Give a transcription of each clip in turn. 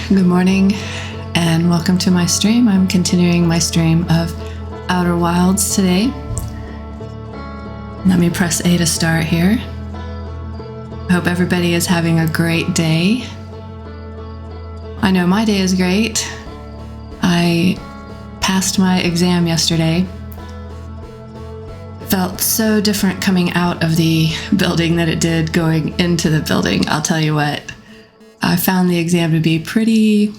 good morning, and welcome to my stream. I'm continuing my stream of Outer Wilds today. Let me press A to start here. I hope everybody is having a great day. I know my day is great. I passed my exam yesterday. Felt so different coming out of the building than it did going into the building. I'll tell you what. I found the exam to be pretty...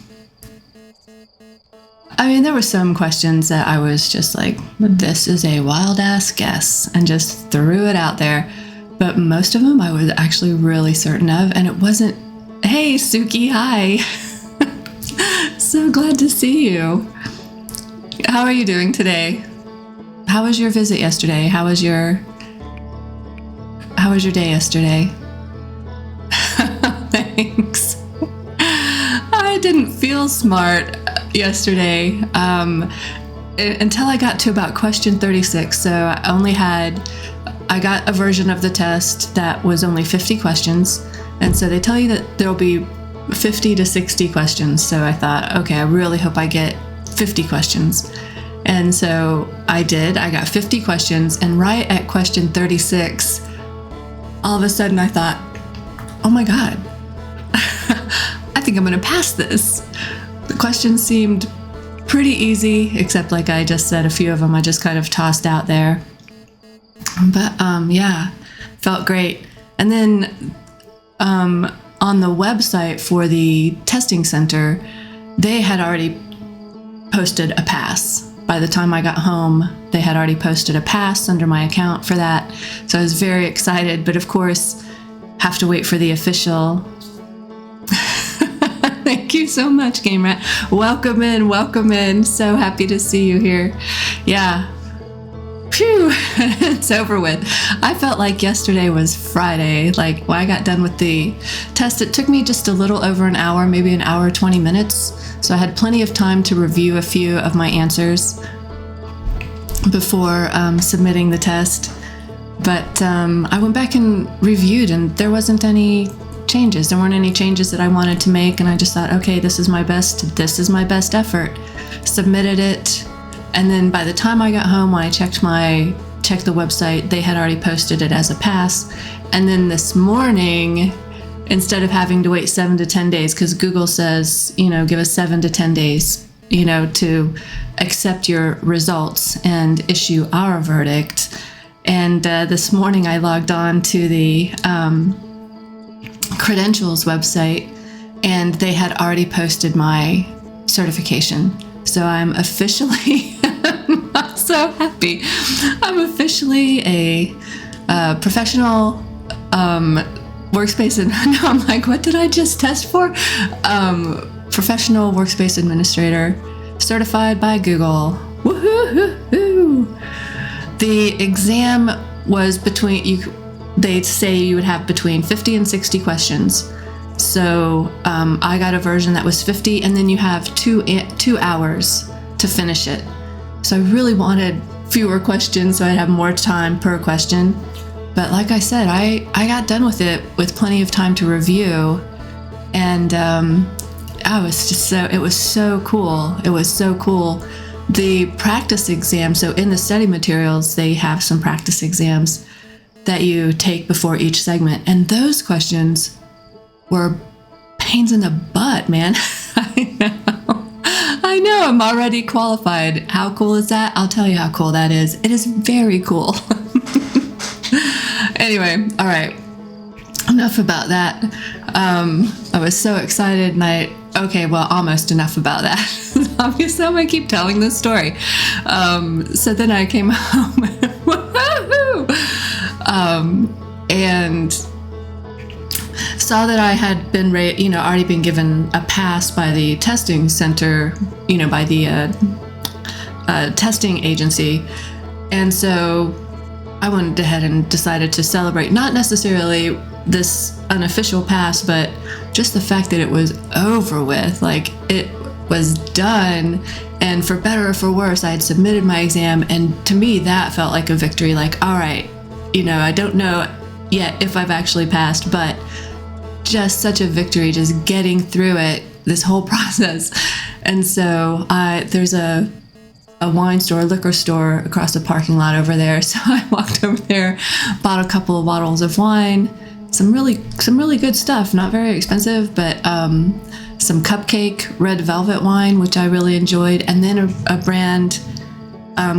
there were some questions that I was just like, this is a wild-ass guess, and just threw it out there. But most of them I was actually really certain of, and it wasn't, hey, Suki, hi. So glad to see you. How are you doing today? How was your visit yesterday? How was your day yesterday? Thanks. I didn't feel smart yesterday until I got to about question 36. So I got a version of the test that was only 50 questions. And so they tell you that there'll be 50 to 60 questions. So I thought, okay, I really hope I get 50 questions. And so I did. I got 50 questions. And right at question 36, all of a sudden I thought, oh my God, I think I'm going to pass this. The questions seemed pretty easy, except like I just said, a few of them I just kind of tossed out there. But yeah, felt great. And then on the website for the testing center, they had already posted a pass. By the time I got home, they had already posted a pass under my account for that. So I was very excited, but of course, have to wait for the official. Thank you so much, Game Rat. Welcome in. So happy to see you here. Yeah. Phew, it's over with. I felt like yesterday was Friday. Like when I got done with the test, it took me just a little over an hour, maybe an hour, 20 minutes. So I had plenty of time to review a few of my answers before submitting the test. But I went back and reviewed, and there wasn't any changes. There weren't any changes that I wanted to make, and I just thought, okay, this is my best effort. Submitted it, and then by the time I got home, when I checked the website, they had already posted it as a pass. And then this morning, instead of having to wait 7 to 10 days, because Google says, give us 7 to 10 days, to accept your results and issue our verdict. And this morning I logged on to the credentials website, and they had already posted my certification. So I'm officially, I'm so happy. I'm officially a professional workspace. And now I'm like, what did I just test for? Professional workspace administrator, certified by Google. Woohoo! The exam was they'd say you would have between 50 and 60 questions. So I got a version that was 50, and then you have 2 hours to finish it. So I really wanted fewer questions so I'd have more time per question. But like I said, I got done with it with plenty of time to review, and it was so cool. It was so cool. The practice exam, so in the study materials, they have some practice exams that you take before each segment. And those questions were pains in the butt, man. I know, I'm already qualified. How cool is that? I'll tell you how cool that is. It is very cool. Anyway, all right. Enough about that. I was so excited, and almost enough about that. Obviously, I'm going to keep telling this story. So then I came home, and saw that I had been, already been given a pass by the testing center, by the testing agency. And so I went ahead and decided to celebrate, not necessarily this unofficial pass, but just the fact that it was over with. Like, it was done, and for better or for worse, I had submitted my exam, and to me that felt like a victory. Like, all right, I don't know yet if I've actually passed, but just such a victory, just getting through it this whole process. And so there's a wine store, liquor store across the parking lot over there. So I walked over there, bought a couple of bottles of wine, some really good stuff, not very expensive, but some Cupcake red velvet wine, which I really enjoyed, and then a brand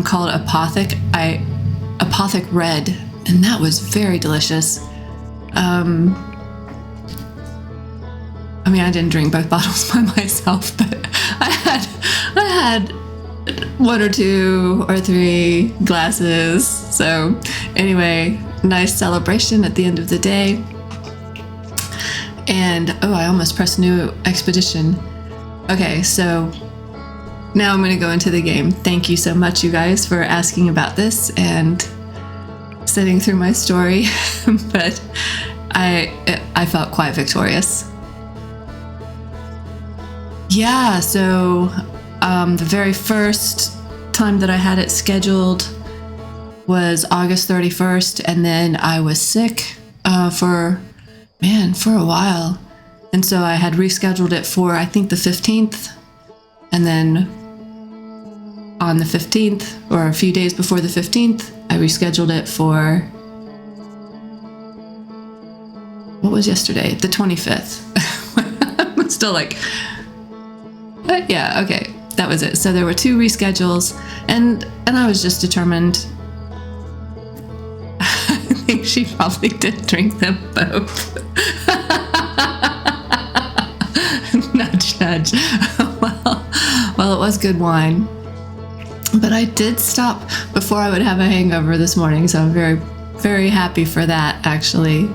called Apothic Red, and that was very delicious. I mean, I didn't drink both bottles by myself, but I had 1 or 2 or 3 glasses. So anyway, nice celebration at the end of the day. And I almost pressed new expedition. Okay, so now I'm going to go into the game. Thank you so much, you guys, for asking about this and sitting through my story. But I felt quite victorious. Yeah, so the very first time that I had it scheduled was August 31st, and then I was sick for a while. And so I had rescheduled it for, I think, the 15th. And then on the 15th, or a few days before the 15th, I rescheduled it for, what was yesterday? The 25th. I'm still like, but yeah, okay, that was it. So there were 2 reschedules, and I was just determined. I think she probably did drink them both. Nudge, nudge. Well, it was good wine. But I did stop before I would have a hangover this morning, so I'm very, very happy for that, actually.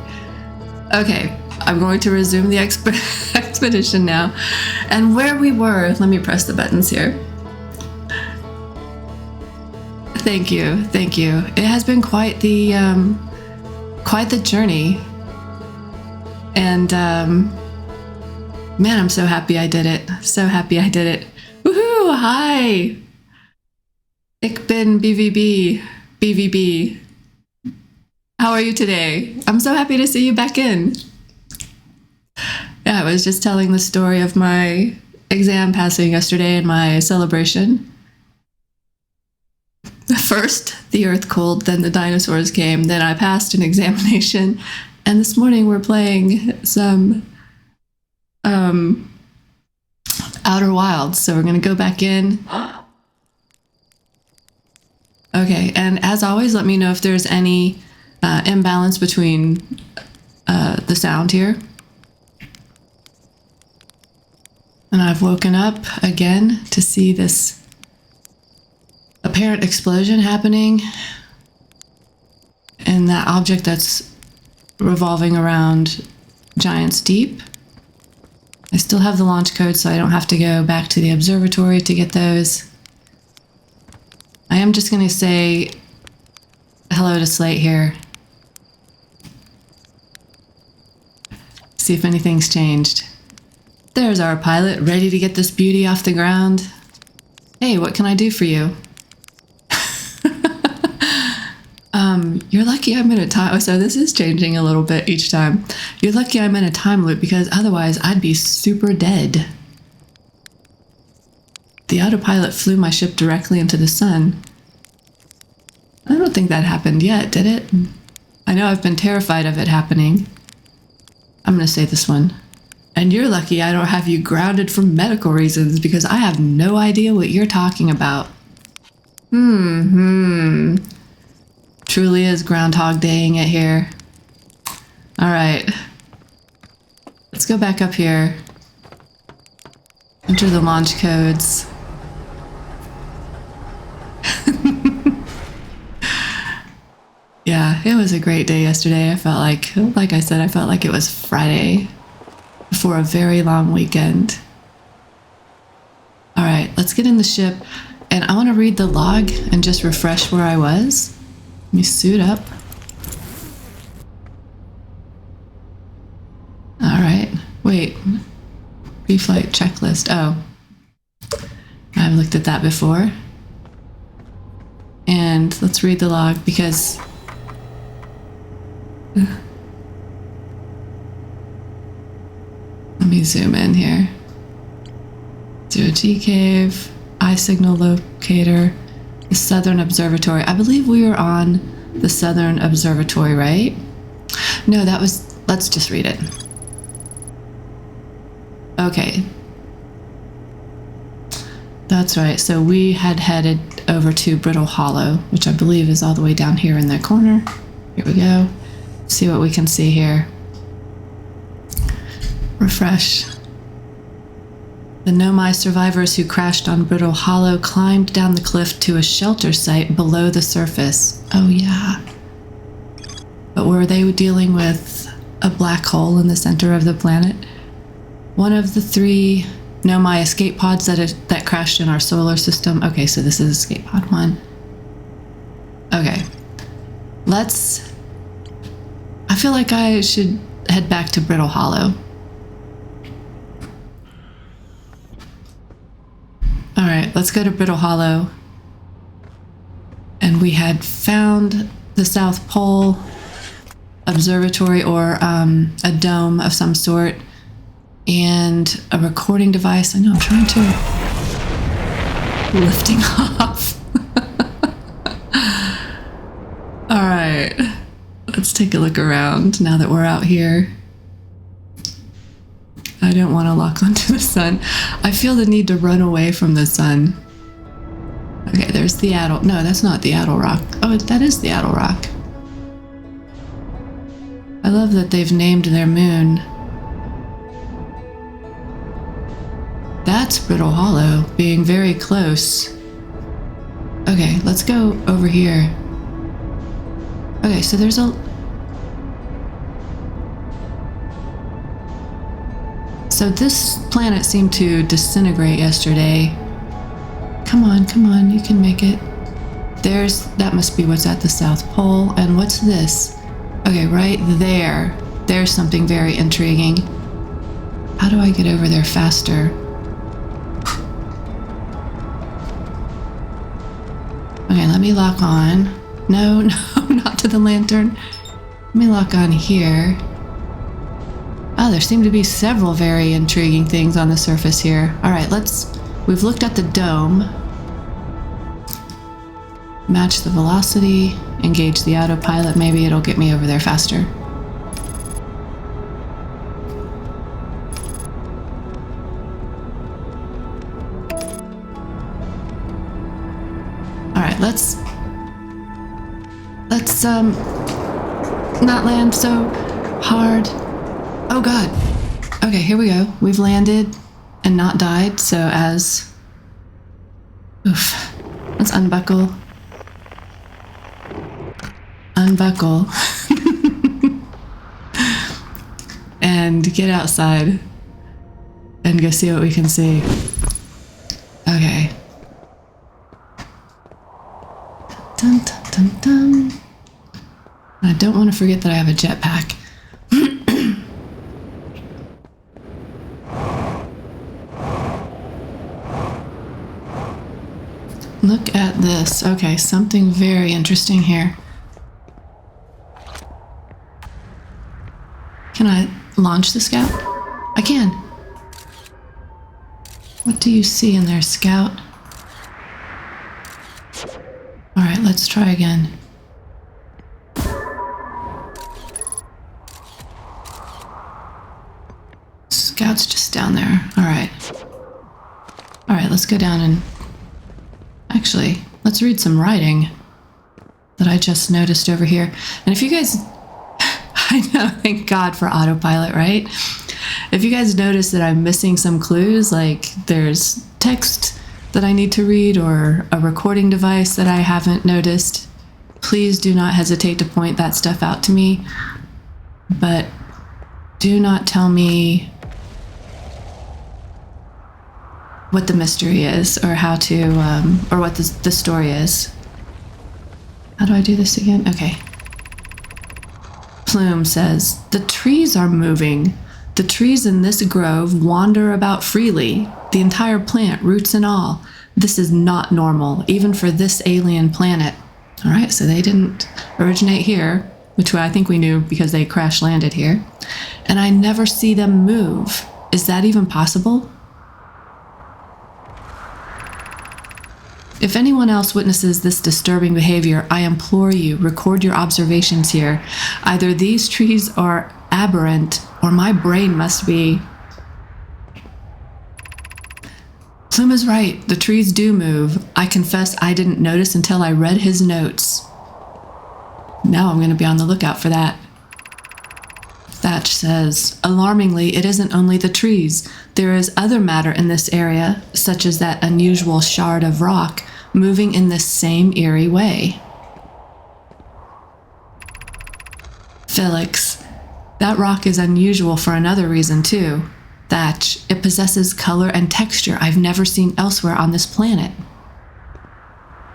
Okay, I'm going to resume the expedition now. And where we were, let me press the buttons here. Thank you, thank you. It has been quite the journey. And man, I'm so happy I did it. So happy I did it. Woohoo! Hi! Ik ben BVB. How are you today? I'm so happy to see you back in. Yeah, I was just telling the story of my exam passing yesterday and my celebration. First, the earth cooled, then the dinosaurs came, then I passed an examination, and this morning we're playing some Outer Wilds, so we're going to go back in. Okay, and as always, let me know if there's any imbalance between the sound here. And I've woken up again to see this apparent explosion happening in that object that's revolving around Giant's Deep. I still have the launch code, so I don't have to go back to the observatory to get those. I am just going to say hello to Slate here. See if anything's changed. There's our pilot, ready to get this beauty off the ground. Hey, what can I do for you? You're lucky I'm in a time... Oh, so this is changing a little bit each time. You're lucky I'm in a time loop, because otherwise I'd be super dead. The autopilot flew my ship directly into the sun. I don't think that happened yet, did it? I know I've been terrified of it happening. I'm going to say this one. And you're lucky I don't have you grounded for medical reasons, because I have no idea what you're talking about. Truly is Groundhog Daying it here. All right. Let's go back up here. Enter the launch codes. Yeah, it was a great day yesterday. I felt like I said, I felt like it was Friday before a very long weekend. All right, let's get in the ship. And I want to read the log and just refresh where I was. Let me suit up. All right, wait. Pre-flight checklist. Oh, I've looked at that before. And let's read the log because let me zoom in here. H2O cave, eye signal locator, the Southern Observatory. I believe we were on the Southern Observatory, right? No, that was, let's just read it. Okay. That's right. So we had headed over to Brittle Hollow, which I believe is all the way down here in the corner. Here we go. See what we can see here. Refresh. The Nomai survivors who crashed on Brittle Hollow climbed down the cliff to a shelter site below the surface. Oh yeah. But were they dealing with a black hole in the center of the planet? One of the 3 Nomai escape pods that crashed in our solar system. Okay, so this is escape pod 1. Okay. I feel like I should head back to Brittle Hollow. All right, let's go to Brittle Hollow. And we had found the South Pole Observatory, or a dome of some sort, and a recording device. I know, I'm trying to... Lifting off. All right, let's take a look around now that we're out here. I don't want to lock onto the sun. I feel the need to run away from the sun. Okay, there's the Addle. No, that's not the Addle Rock. Oh, that is the Addle Rock. I love that they've named their moon. That's Brittle Hollow, being very close. Okay, let's go over here. Okay, so there's a... So this planet seemed to disintegrate yesterday. Come on, you can make it. That must be what's at the South Pole. And what's this? Okay, right there. There's something very intriguing. How do I get over there faster? Okay, let me lock on. No, not to the lantern. Let me lock on here. Oh, there seem to be several very intriguing things on the surface here. All right, we've looked at the dome. Match the velocity, engage the autopilot. Maybe it'll get me over there faster. All right, let's not land so hard. Oh God. Okay, here we go. We've landed and not died, so oof. Let's unbuckle. And get outside and go see what we can see. Okay. Dun, dun, dun, dun. I don't want to forget that I have a jetpack. Look at this. Okay, something very interesting here. Can I launch the Scout? I can. What do you see in there, Scout? All right, let's try again. Scout's just down there. All right. All right, let's go down and... Actually, let's read some writing that I just noticed over here. And if you guys... I know, thank God for autopilot, right? If you guys notice that I'm missing some clues, like there's text that I need to read or a recording device that I haven't noticed, please do not hesitate to point that stuff out to me. But do not tell me what the mystery is or how to, or what the story is. How do I do this again? Okay. Plume says, "The trees are moving. The trees in this grove wander about freely, the entire plant, roots and all. This is not normal, even for this alien planet." All right, so they didn't originate here, which I think we knew because they crash landed here. "And I never see them move. Is that even possible?" If anyone else witnesses this disturbing behavior, I implore you, record your observations here. Either these trees are aberrant, or my brain must be. Plume is right. The trees do move. I confess I didn't notice until I read his notes. Now I'm going to be on the lookout for that. Thatch says, alarmingly, it isn't only the trees. There is other matter in this area, such as that unusual shard of rock, moving in this same eerie way. Felix, that rock is unusual for another reason, too. Thatch, it possesses color and texture I've never seen elsewhere on this planet.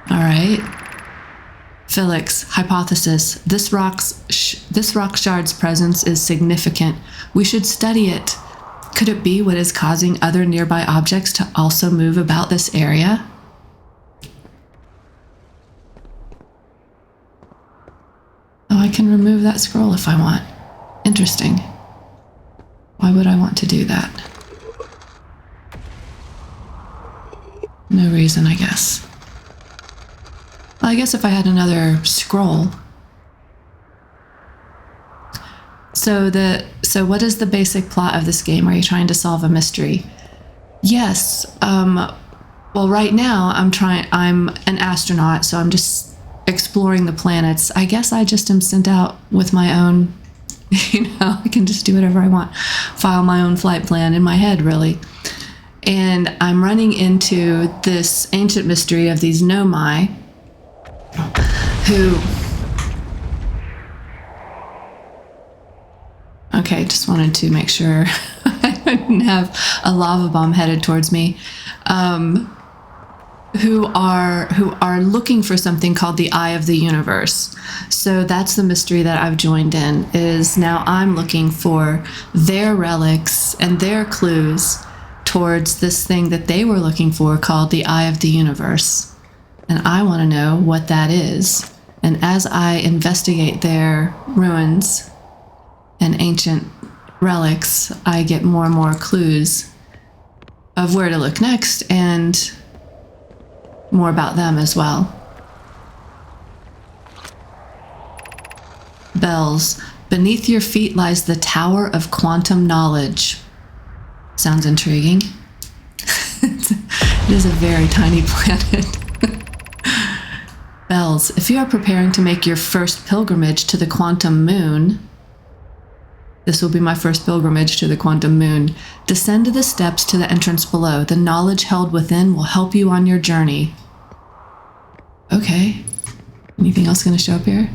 All right. Felix, hypothesis. This rock shard's presence is significant. We should study it. Could it be what is causing other nearby objects to also move about this area? Oh, I can remove that scroll if I want. Interesting. Why would I want to do that? No reason, I guess. Well, I guess if I had another scroll. So what is the basic plot of this game? Are you trying to solve a mystery? Yes. Well, right now I'm an astronaut, so I'm just exploring the planets. I guess I just am sent out with my own, I can just do whatever I want. File my own flight plan in my head, really. And I'm running into this ancient mystery of these Nomai who... Okay, just wanted to make sure I didn't have a lava bomb headed towards me. Who are looking for something called the Eye of the Universe. So that's the mystery that I've joined in, is now I'm looking for their relics and their clues towards this thing that they were looking for called the Eye of the Universe. And I want to know what that is. And as I investigate their ruins and ancient relics, I get more and more clues of where to look next and more about them as well. Bells. Beneath your feet lies the Tower of Quantum Knowledge. Sounds intriguing. It is a very tiny planet. Bells. If you are preparing to make your first pilgrimage to the Quantum Moon, this will be my first pilgrimage to the Quantum Moon. Descend to the steps to the entrance below. The knowledge held within will help you on your journey. Okay. Anything else going to show up here?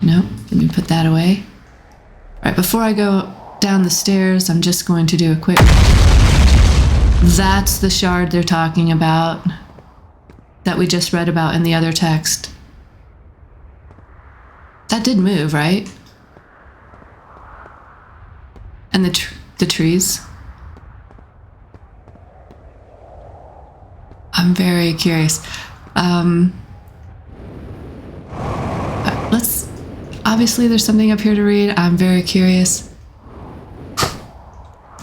No. Let me put that away. All right, before I go down the stairs, I'm just going to do a quick... That's the shard they're talking about that we just read about in the other text. That did move, right? And the trees. I'm very curious. Obviously there's something up here to read. I'm very curious.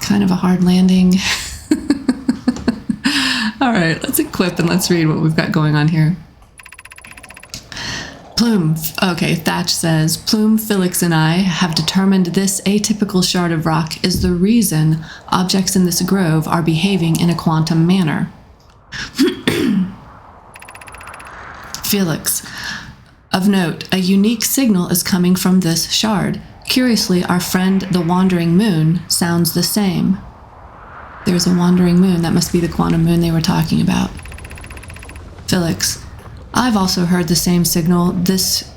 Kind of a hard landing. All right, let's equip and let's read what we've got going on here. Plume. Okay, Thatch says, Plume, Felix, and I have determined this atypical shard of rock is the reason objects in this grove are behaving in a quantum manner. Felix. Of note, a unique signal is coming from this shard. Curiously, our friend the Wandering Moon sounds the same. There's a wandering moon. That must be the quantum moon they were talking about. Felix. I've also heard the same signal this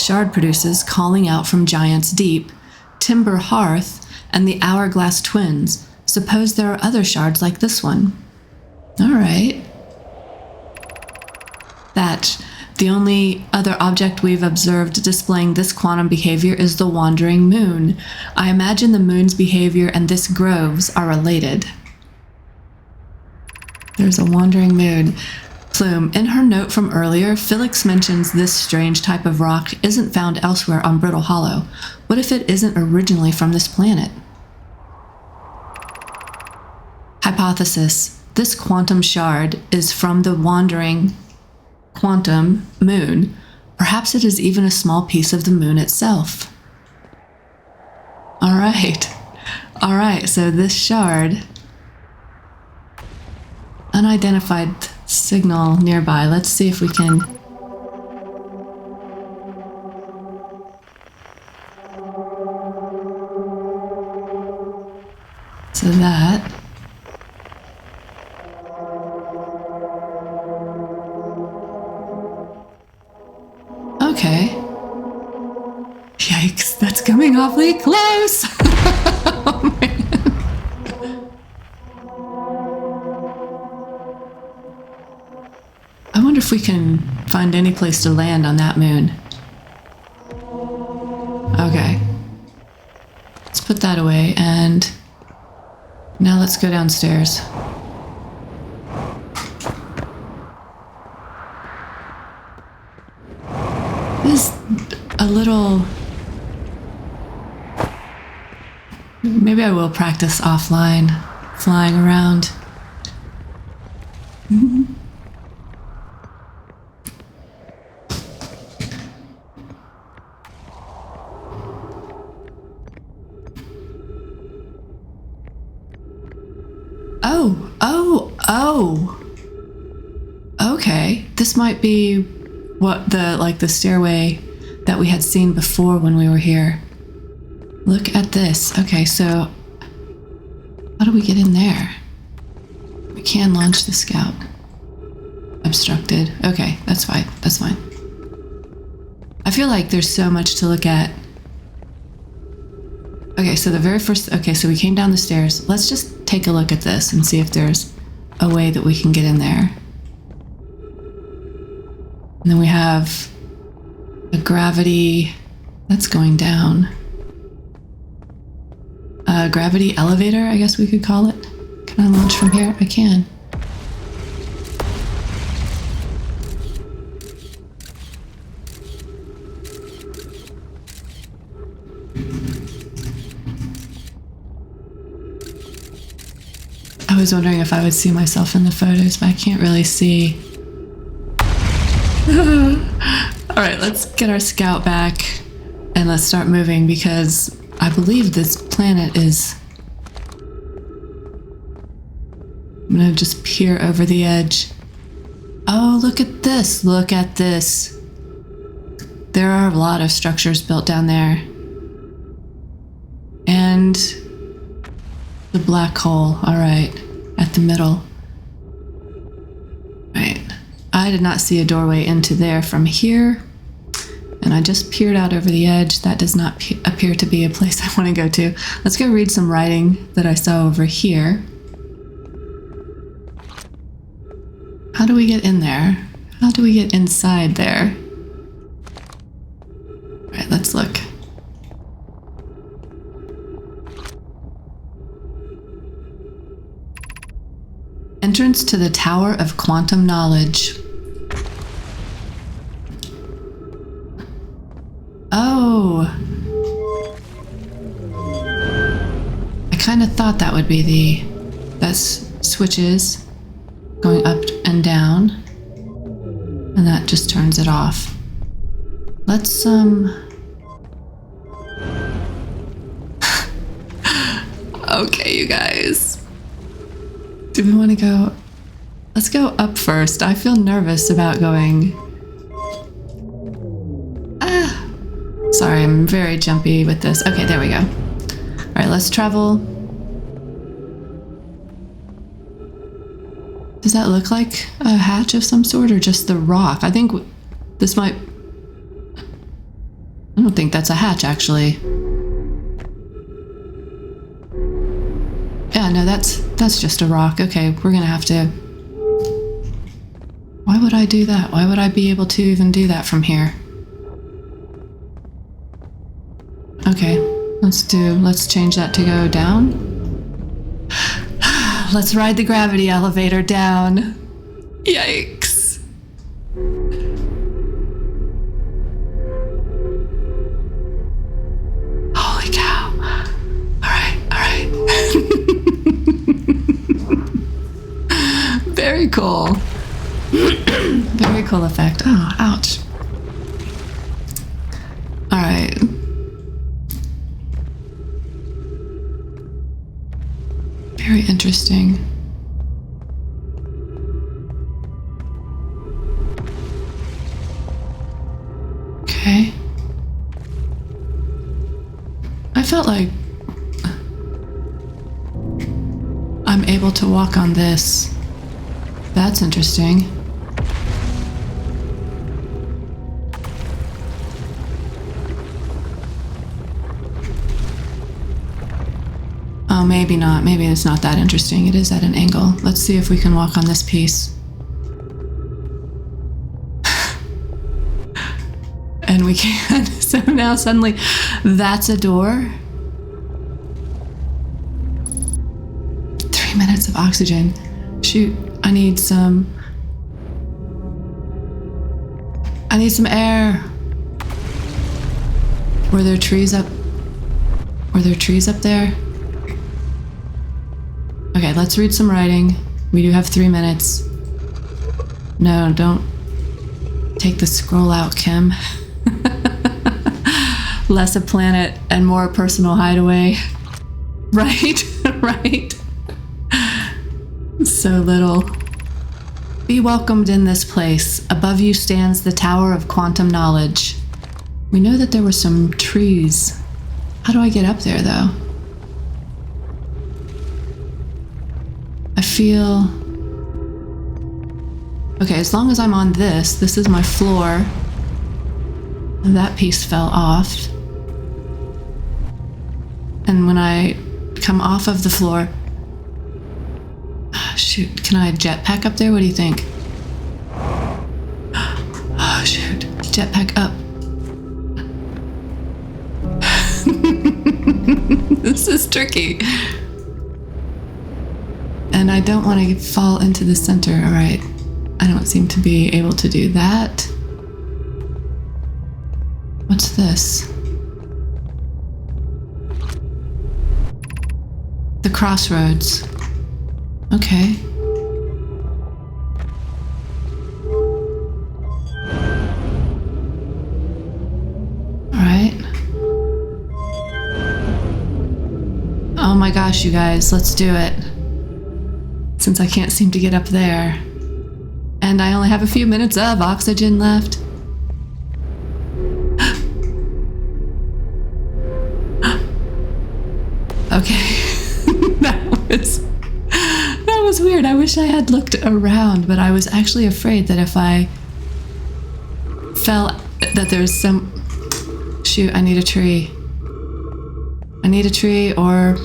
shard produces calling out from Giant's Deep, Timber Hearth, and the Hourglass Twins. Suppose there are other shards like this one. All right. Thatch. The only other object we've observed displaying this quantum behavior is the wandering moon. I imagine the moon's behavior and this grove's are related. There's a wandering moon. Plume. In her note from earlier, Felix mentions this strange type of rock isn't found elsewhere on Brittle Hollow. What if it isn't originally from this planet? Hypothesis. this quantum shard is from the wandering quantum moon. Perhaps it is even a small piece of the moon itself. All right, so this shard, unidentified signal nearby. Let's see if we can. So that. Okay. Yikes, that's coming awfully close. Oh, man. I wonder if we can find any place to land on that moon. Okay. Let's put that away, and now let's go downstairs. This is a little... Maybe I will practice offline, flying around. Oh. Okay. This might be what the stairway that we had seen before when we were here. Look at this. Okay, so how do we get in there? We can launch the scout. Obstructed. Okay, that's fine. That's fine. I feel like there's so much to look at. Okay, so the very first... Okay, so we came down the stairs. Let's just take a look at this and see if there's a way that we can get in there. And then we have a gravity... That's going down. A gravity elevator, I guess we could call it. Can I launch from here? I can. I was wondering if I would see myself in the photos, but I can't really see. Alright, let's get our scout back and let's start moving, because I believe this planet is... I'm gonna just peer over the edge. Oh, look at this! Look at this! There are a lot of structures built down there. And the black hole, alright, at the middle. Right. I did not see a doorway into there from here. And I just peered out over the edge. That does not appear to be a place I want to go to. Let's go read some writing that I saw over here. How do we get in there? How do we get inside there? All right, let's look. Entrance to the Tower of Quantum Knowledge. Oh. I kind of thought that would be that's switches going up and down. And that just turns it off. Let's, okay, you guys. Do we want to go? Let's go up first. I feel nervous about going. Sorry, I'm very jumpy with this. Okay, there we go. All right, let's travel. Does that look like a hatch of some sort or just the rock? I think this might... I don't think that's a hatch, actually. Yeah, no, that's just a rock. Okay, we're gonna have to... Why would I do that? Why would I be able to even do that from here? Okay, let's change that to go down. Let's ride the gravity elevator down. Yikes. Holy cow. All right. Very cool. Very cool effect. Oh, ouch. All right. Very interesting. Okay. I felt like I'm able to walk on this. That's interesting. Oh, maybe not. Maybe it's not that interesting. It is at an angle. Let's see if we can walk on this piece. And we can. So now suddenly that's a door. 3 minutes of oxygen. Shoot, I need some air. Were there trees up there? Okay, let's read some writing. We do have 3 minutes. No, don't take the scroll out, Kim. Less a planet and more a personal hideaway. Right? Right? So little. Be welcomed in this place. Above you stands the Tower of Quantum Knowledge. We know that there were some trees. How do I get up there, though? I feel... Okay, as long as I'm on this is my floor. And that piece fell off. And when I come off of the floor... Shoot, can I jetpack up there? What do you think? Oh, shoot. Jetpack up. This is tricky. And I don't want to fall into the center. All right. I don't seem to be able to do that. What's this? The crossroads. Okay. All right. Oh my gosh, you guys, let's do it. Since I can't seem to get up there. And I only have a few minutes of oxygen left. Okay. That was weird. I wish I had looked around, but I was actually afraid that if I fell, that there's some... Shoot, I need a tree. I need a tree or...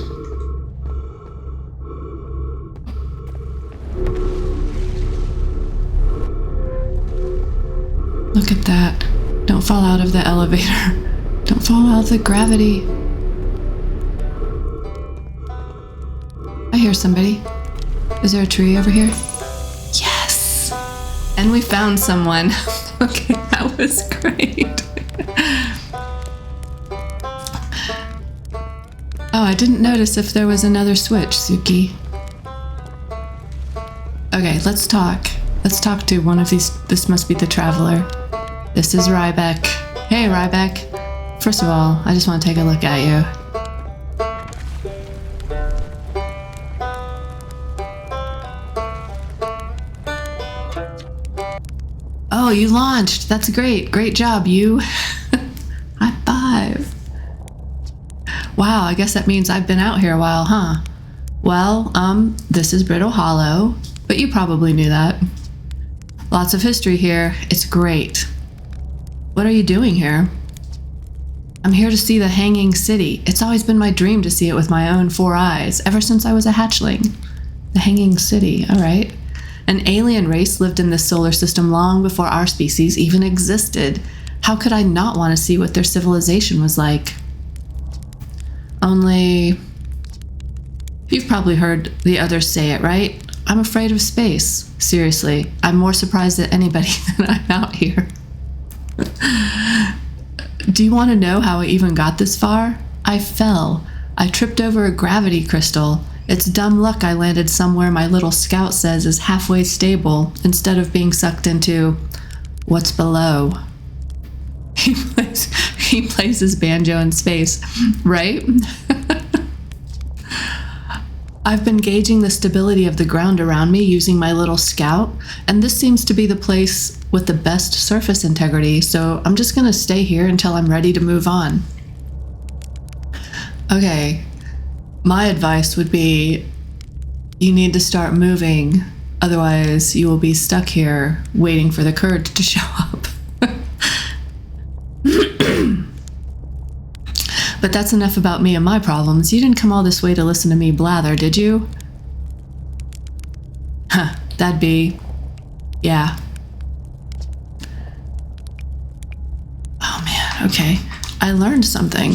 Look at that. Don't fall out of the elevator. Don't fall out of the gravity. I hear somebody. Is there a tree over here? Yes! And we found someone. Okay, that was great. Oh, I didn't notice if there was another switch, Suki. Okay, let's talk. Let's talk to one of these. This must be the traveler. This is Ryback. Hey, Ryback. First of all, I just want to take a look at you. Oh, you launched. That's great. Great job, you. High five. Wow, I guess that means I've been out here a while, huh? Well, this is Brittle Hollow, but you probably knew that. Lots of history here. It's great. What are you doing here? I'm here to see the Hanging City. It's always been my dream to see it with my own 4 eyes, ever since I was a hatchling. The Hanging City, all right. An alien race lived in this solar system long before our species even existed. How could I not want to see what their civilization was like? Only... You've probably heard the others say it, right? I'm afraid of space. Seriously, I'm more surprised at anybody than I'm out here. Do you want to know how I even got this far? I fell. I tripped over a gravity crystal. It's dumb luck I landed somewhere my little scout says is halfway stable instead of being sucked into what's below. He plays his banjo in space, right? I've been gauging the stability of the ground around me using my little scout, and this seems to be the place with the best surface integrity, so I'm just gonna stay here until I'm ready to move on. Okay, my advice would be you need to start moving, otherwise you will be stuck here waiting for the courage to show up. But that's enough about me and my problems. You didn't come all this way to listen to me blather, did you? Huh, that'd be... yeah. Oh man, okay. I learned something.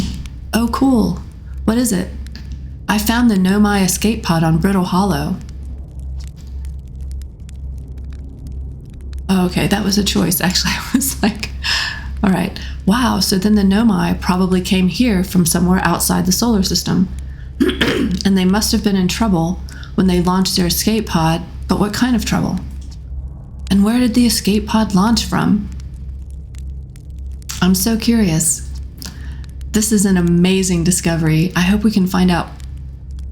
Oh cool. What is it? I found the Nomai escape pod on Brittle Hollow. Oh, okay, that was a choice. Actually, I was like, all right. Wow, so then the Nomai probably came here from somewhere outside the solar system. And they must have been in trouble when they launched their escape pod, but what kind of trouble? And where did the escape pod launch from? I'm so curious. This is an amazing discovery. I hope we can find out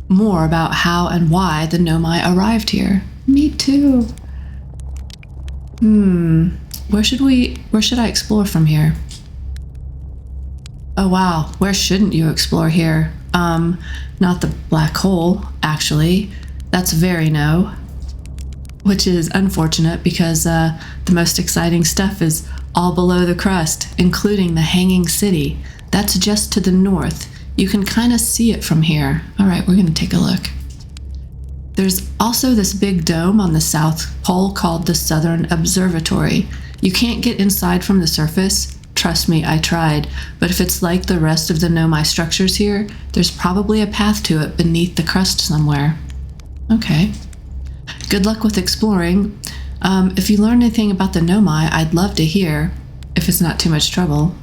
more about how and why the Nomai arrived here. Me too. Where should I explore from here? Oh wow, where shouldn't you explore here? Not the black hole, actually. That's very no. Which is unfortunate because the most exciting stuff is all below the crust, including the Hanging City. That's just to the north. You can kind of see it from here. All right, we're gonna take a look. There's also this big dome on the South Pole called the Southern Observatory. You can't get inside from the surface. Trust me, I tried, but if it's like the rest of the Nomai structures here, there's probably a path to it beneath the crust somewhere. Okay. Good luck with exploring. If you learn anything about the Nomai, I'd love to hear, if it's not too much trouble.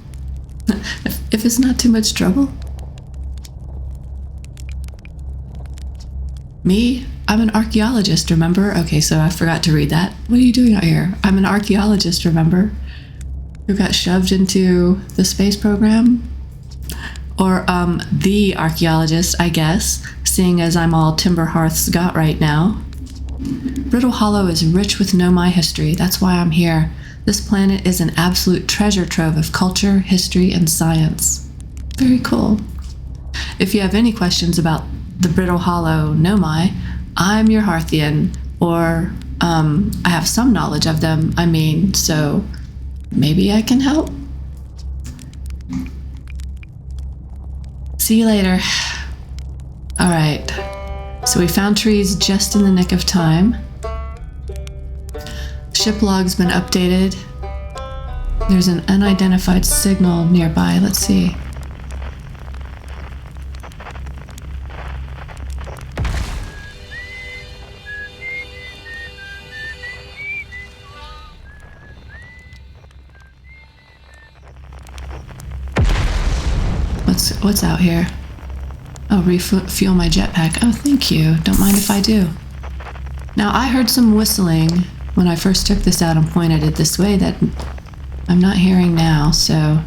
If it's not too much trouble? Me? I'm an archaeologist, remember? Okay, so I forgot to read that. What are you doing out here? I'm an archaeologist, remember? Who got shoved into the space program? Or, the archaeologist, I guess, seeing as I'm all Timber Hearth's got right now. Brittle Hollow is rich with Nomai history. That's why I'm here. This planet is an absolute treasure trove of culture, history, and science. Very cool. If you have any questions about the Brittle Hollow Nomai, I'm your Hearthian, or, I have some knowledge of them, so maybe I can help? See you later. All right, so we found trees just in the nick of time. Ship log's been updated. There's an unidentified signal nearby. Let's see. What's out here? Oh, refuel my jetpack. Oh, thank you. Don't mind if I do. Now, I heard some whistling when I first took this out and pointed it this way that I'm not hearing now, so...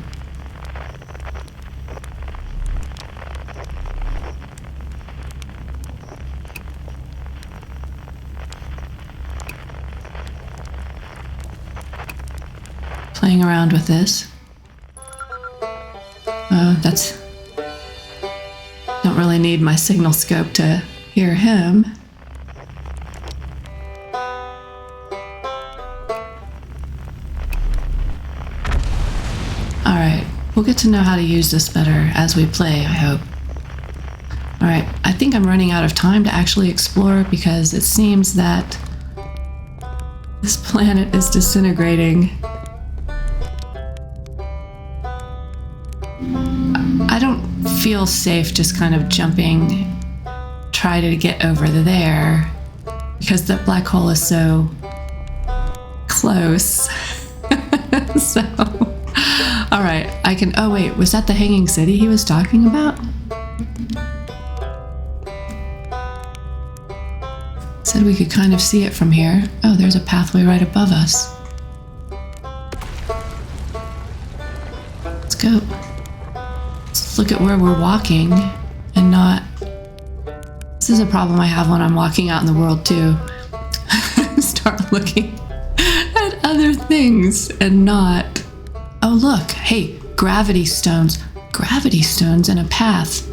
Playing around with this. That's... Don't really need my signal scope to hear him. Alright, we'll get to know how to use this better as we play, I hope. Alright, I think I'm running out of time to actually explore because it seems that this planet is disintegrating. I don't feel safe just kind of jumping, try to get over there, because that black hole is so close. So, all right, I can, oh wait, was that the Hanging City he was talking about? Said we could kind of see it from here. Oh, there's a pathway right above us. Let's go. Let's look at where we're walking and not... This is a problem I have when I'm walking out in the world too. Start looking at other things and not... Oh look, hey, gravity stones. Gravity stones and a path.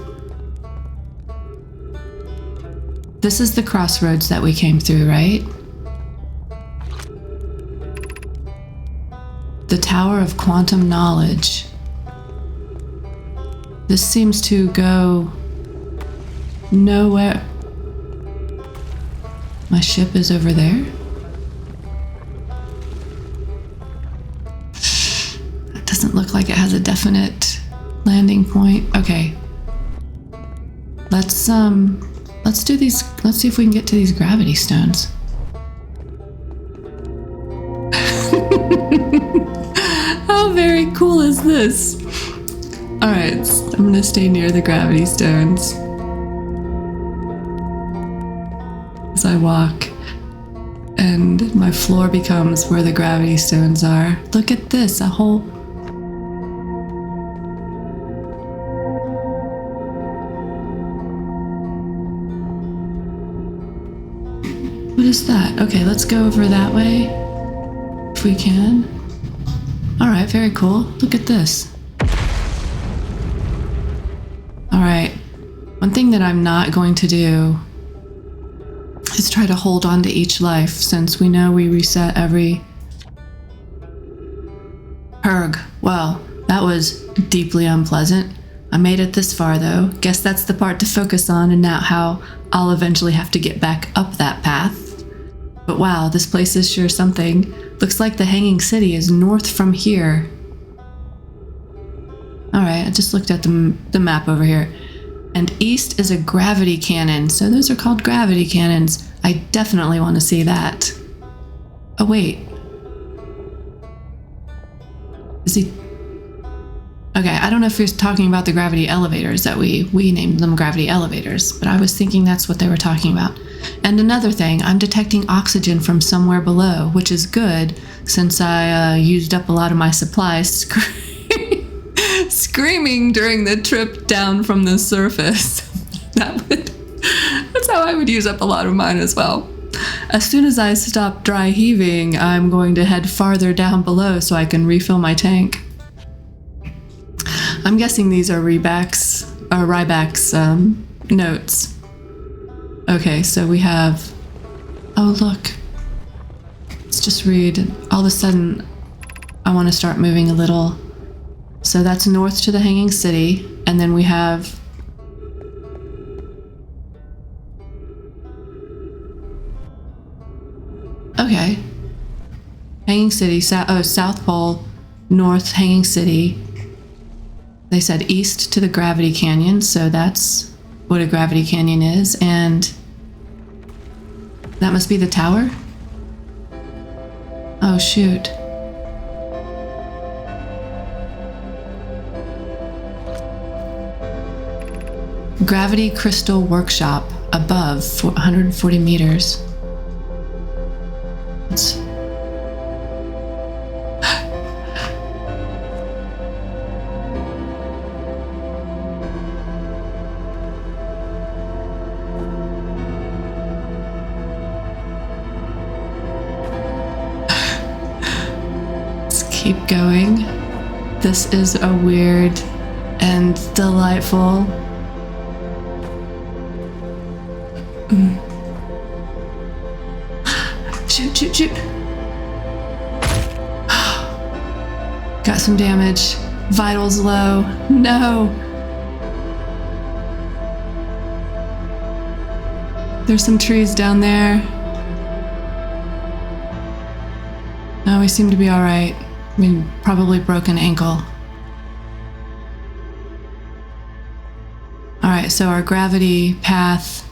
This is the crossroads that we came through, right? The Tower of Quantum Knowledge. This seems to go nowhere. My ship is over there. It doesn't look like it has a definite landing point. Okay. Let's do these. Let's see if we can get to these gravity stones. How very cool is this? All right, I'm gonna stay near the gravity stones as I walk, and my floor becomes where the gravity stones are. Look at this, a whole... What is that? Okay, let's go over that way if we can. All right, very cool. Look at this. All right, one thing that I'm not going to do is try to hold on to each life, since we know we reset every... Herg. Well, that was deeply unpleasant. I made it this far though. Guess that's the part to focus on, and not how I'll eventually have to get back up that path. But wow, this place is sure something. Looks like the Hanging City is north from here. Alright, I just looked at the map over here. And east is a gravity cannon, so those are called gravity cannons. I definitely want to see that. Oh wait. Is he... Okay, I don't know if he was talking about the gravity elevators that we named them gravity elevators, but I was thinking that's what they were talking about. And another thing, I'm detecting oxygen from somewhere below, which is good since I used up a lot of my supplies screaming during the trip down from the surface. That's how I would use up a lot of mine as well. As soon as I stop dry heaving, I'm going to head farther down below so I can refill my tank. I'm guessing these are Ryback's notes. Okay, so we have... Oh, look. Let's just read. All of a sudden, I want to start moving a little. So that's north to the Hanging City, and then we have... Okay. Hanging City, South Pole, north Hanging City. They said east to the Gravity Canyon, so that's what a Gravity Canyon is, and that must be the tower? Oh, shoot. Gravity Crystal Workshop above 140 meters. Let's... Keep going. This is a weird and delightful. Shoot, shoot, shoot. Got some damage. Vitals low. No. There's some trees down there. No, we seem to be all right. I mean, probably broken ankle. All right, so our gravity path.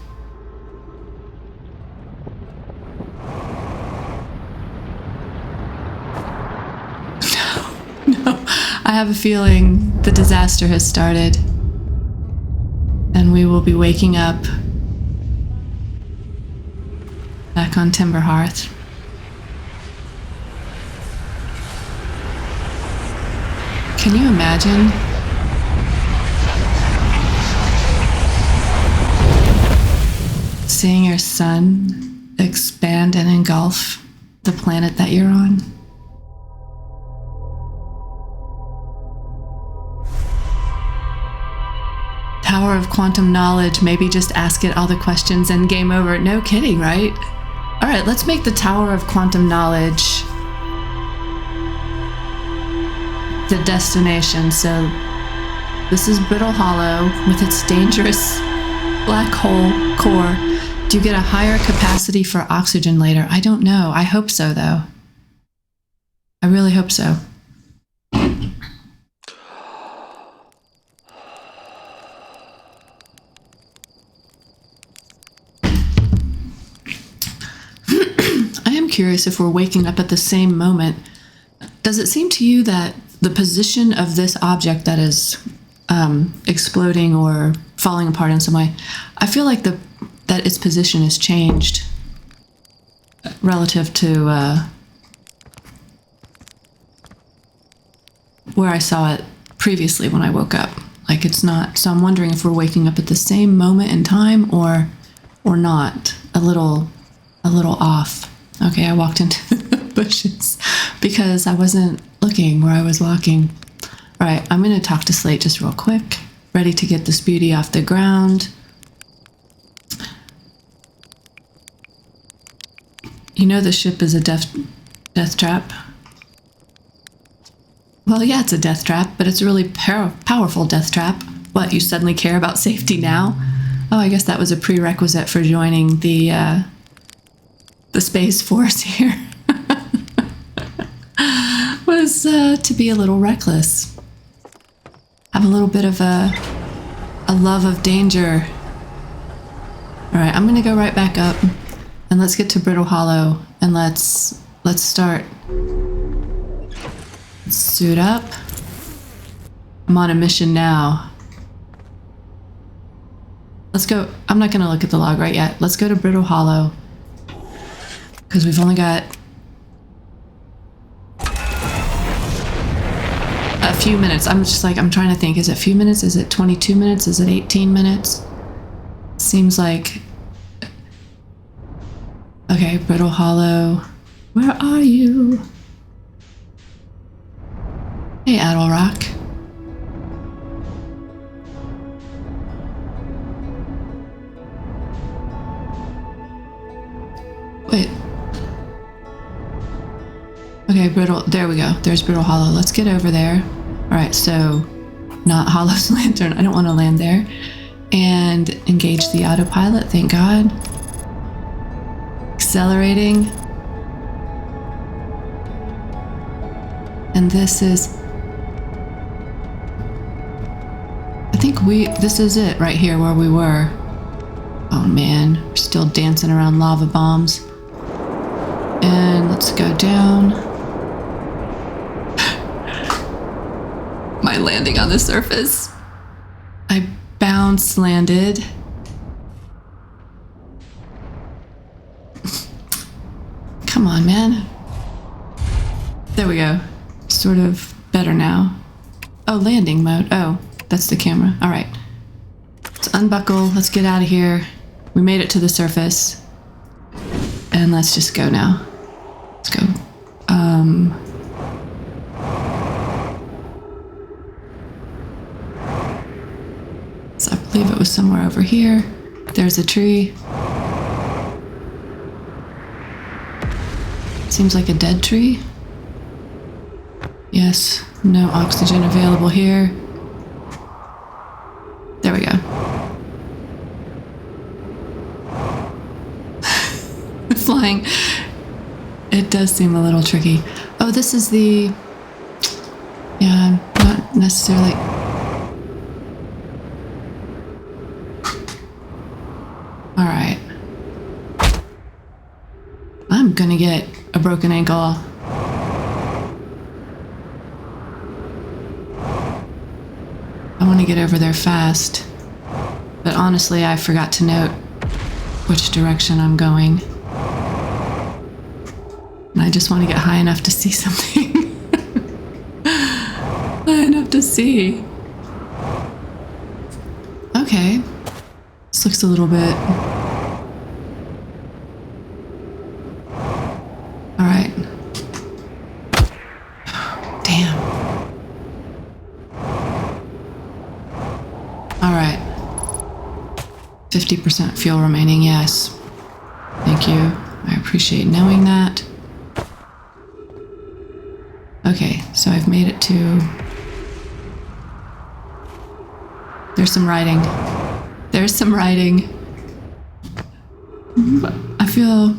No, I have a feeling the disaster has started, and we will be waking up Back on Timber Hearth. Can you imagine? Seeing your sun expand and engulf the planet that you're on? Tower of quantum knowledge, maybe just ask it all the questions and game over. No kidding, right? All right, let's make the Tower of quantum knowledge the destination. So this is Brittle Hollow with its dangerous black hole core. Do you get a higher capacity for oxygen later? I don't know. I hope so, though. I really hope so. I am curious if we're waking up at the same moment. Does it seem to you that the position of this object that is exploding or falling apart in some way, I feel like that its position has changed relative to where I saw it previously when I woke up. Like it's not, so I'm wondering if we're waking up at the same moment in time or not. A little off. Okay, I walked into the bushes because I wasn't looking where I was walking. All right, I'm going to talk to Slate just real quick. Ready to get this beauty off the ground. You know the ship is a death trap. Well, yeah, it's a death trap, but it's a really powerful death trap. What, you suddenly care about safety now? Oh, I guess that was a prerequisite for joining the Space Force here. Was to be a little reckless. Have a little bit of a love of danger. All right, I'm gonna go right back up, and let's get to Brittle Hollow, and let's start. Suit up. I'm on a mission now. Let's go. I'm not gonna look at the log right yet. Let's go to Brittle Hollow, because we've only got a few minutes. I'm trying to think. Is it a few minutes? Is it 22 minutes? Is it 18 minutes? Seems like... Okay, Brittle Hollow. Where are you? Hey, Addlerock. Wait. Okay, Brittle, there we go. There's Brittle Hollow. Let's get over there. All right, so not Hollow's Lantern. I don't want to land there. And engage the autopilot, thank God. Accelerating. And this is... I think this is it right here where we were. Oh man, we're still dancing around lava bombs. And let's go down. My landing on the surface. I bounce landed. Come on, man. There we go. Sort of better now. Oh, landing mode. Oh, that's the camera. All right. Let's unbuckle. Let's get out of here. We made it to the surface. And let's just go now. Let's go. So I believe it was somewhere over here. There's a tree. Seems like a dead tree. Yes, no oxygen available here. There we go. Flying. It does seem a little tricky. Oh, this is the... Yeah, not necessarily... Alright. I'm gonna get a broken ankle. I want to get over there fast. But honestly, I forgot to note which direction I'm going. And I just want to get high enough to see something. High enough to see. Okay. This looks a little bit... Alright. Damn. Alright. 50% fuel remaining, yes. Thank you. I appreciate knowing that. Okay, so I've made it to... There's some writing. There's some writing. I feel...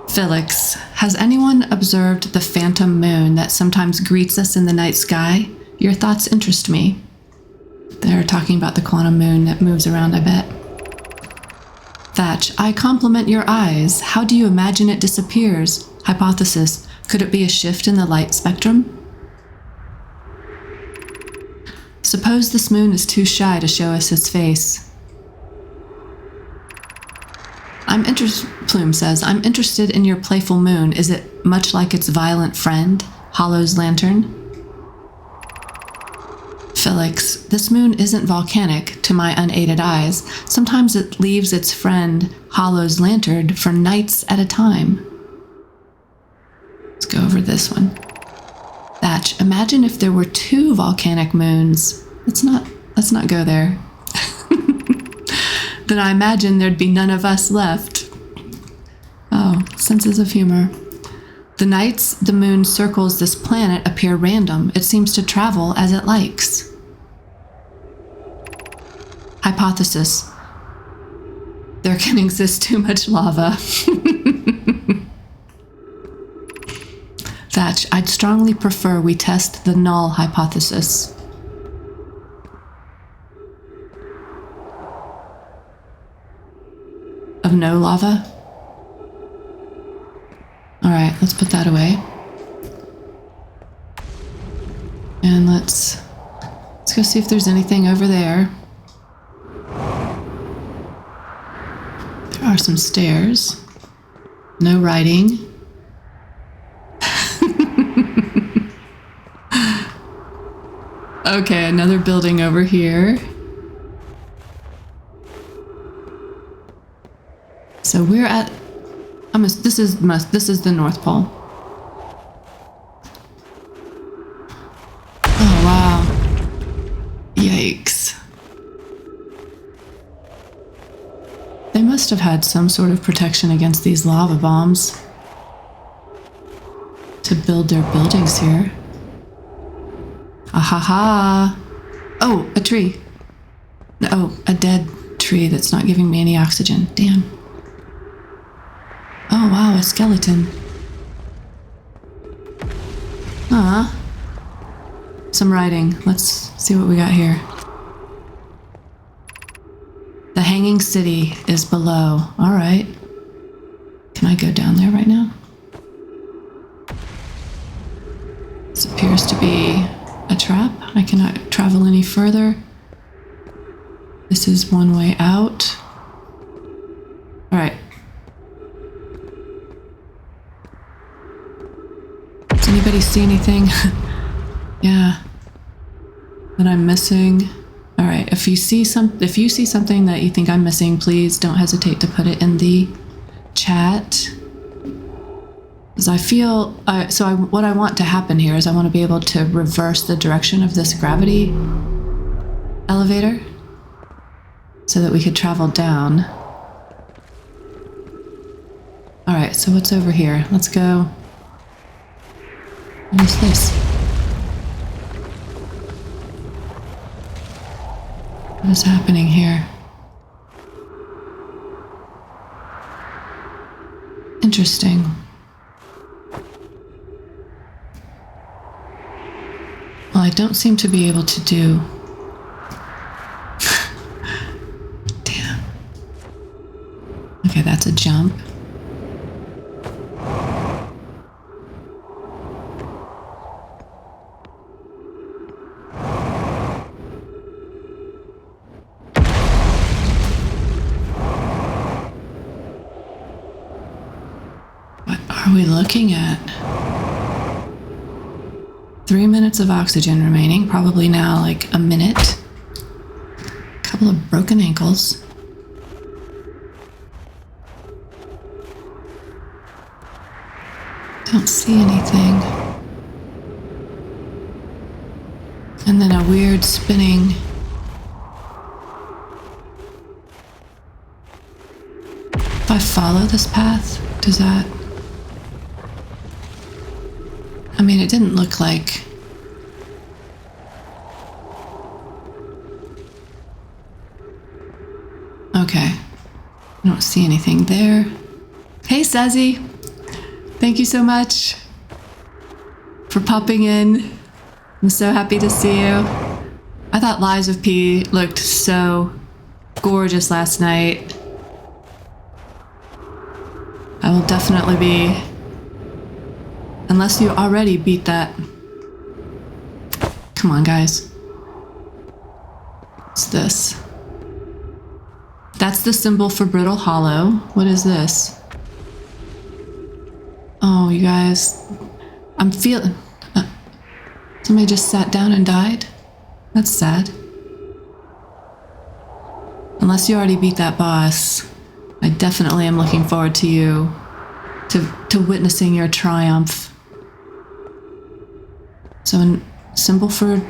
Felix, has anyone observed the phantom moon that sometimes greets us in the night sky? Your thoughts interest me. They're talking about the quantum moon that moves around, I bet. Thatch, I compliment your eyes. How do you imagine it disappears? Hypothesis, could it be a shift in the light spectrum? Suppose this moon is too shy to show us its face. Plume says, I'm interested in your playful moon. Is it much like its violent friend, Hollow's lantern? Felix, this moon isn't volcanic to my unaided eyes. Sometimes it leaves its friend, Hollow's lantern, for nights at a time. Let's go over this one. Thatch, imagine if there were 2 volcanic moons. Let's not go there. Then I imagine there'd be none of us left. Oh, senses of humor. The nights the moon circles this planet appear random. It seems to travel as it likes. Hypothesis. There can exist too much lava. Thatch, I'd strongly prefer we test the null hypothesis. Of no lava? Alright, let's put that away. And let's go see if there's anything over there. There are some stairs. No writing. Okay, another building over here. So we're at... this is the North Pole. Oh, wow. Yikes. They must have had some sort of protection against these lava bombs to build their buildings here. Ahaha. Oh, a tree. Oh, a dead tree that's not giving me any oxygen. Damn. Oh, wow, a skeleton. Some writing. Let's see what we got here. The Hanging City is below. All right. Can I go down there right now? This appears to be a trap. I cannot travel any further. This is one way out. All right. Does anybody see anything? Yeah. That I'm missing. All right. If you see something that you think I'm missing, please don't hesitate to put it in the chat. Because I feel what I want to happen here is I want to be able to reverse the direction of this gravity elevator so that we could travel down. All right. So what's over here? Let's go. What is this? What is happening here? Interesting. Well, I don't seem to be able to do... Damn. Okay, that's a jump. are we looking at? 3 minutes of oxygen remaining, probably now like a minute. Couple of broken ankles. Don't see anything. And then a weird spinning. If I follow this path, does that... I mean, it didn't look like... Okay. I don't see anything there. Hey, Sazzy! Thank you so much for popping in. I'm so happy to see you. I thought Lies of P looked so gorgeous last night. I will definitely be... Unless you already beat that. Come on, guys. What's this? That's the symbol for Brittle Hollow. What is this? Oh, you guys. I'm feeling... somebody just sat down and died? That's sad. Unless you already beat that boss, I definitely am looking forward to you, to witnessing your triumph. So, a symbol for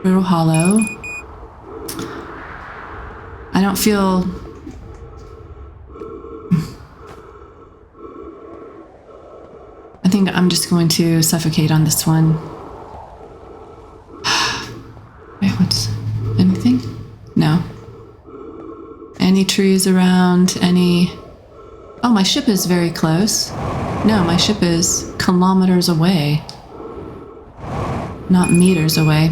Brittle Hollow. I don't feel... I think I'm just going to suffocate on this one. Wait, what's... anything? No. Any trees around? Any... Oh, my ship is very close. No, my ship is kilometers away. Not meters away.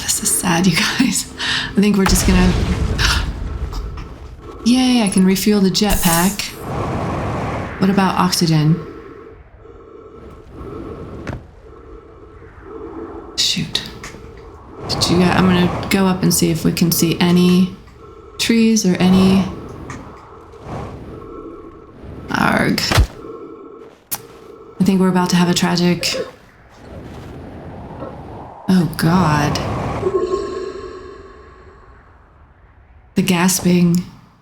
This is sad, you guys. I think we're just gonna... Yay, I can refuel the jetpack. What about oxygen? Shoot. I'm gonna go up and see if we can see any trees or any... Arg. I think we're about to have a tragic... Oh God. The gasping.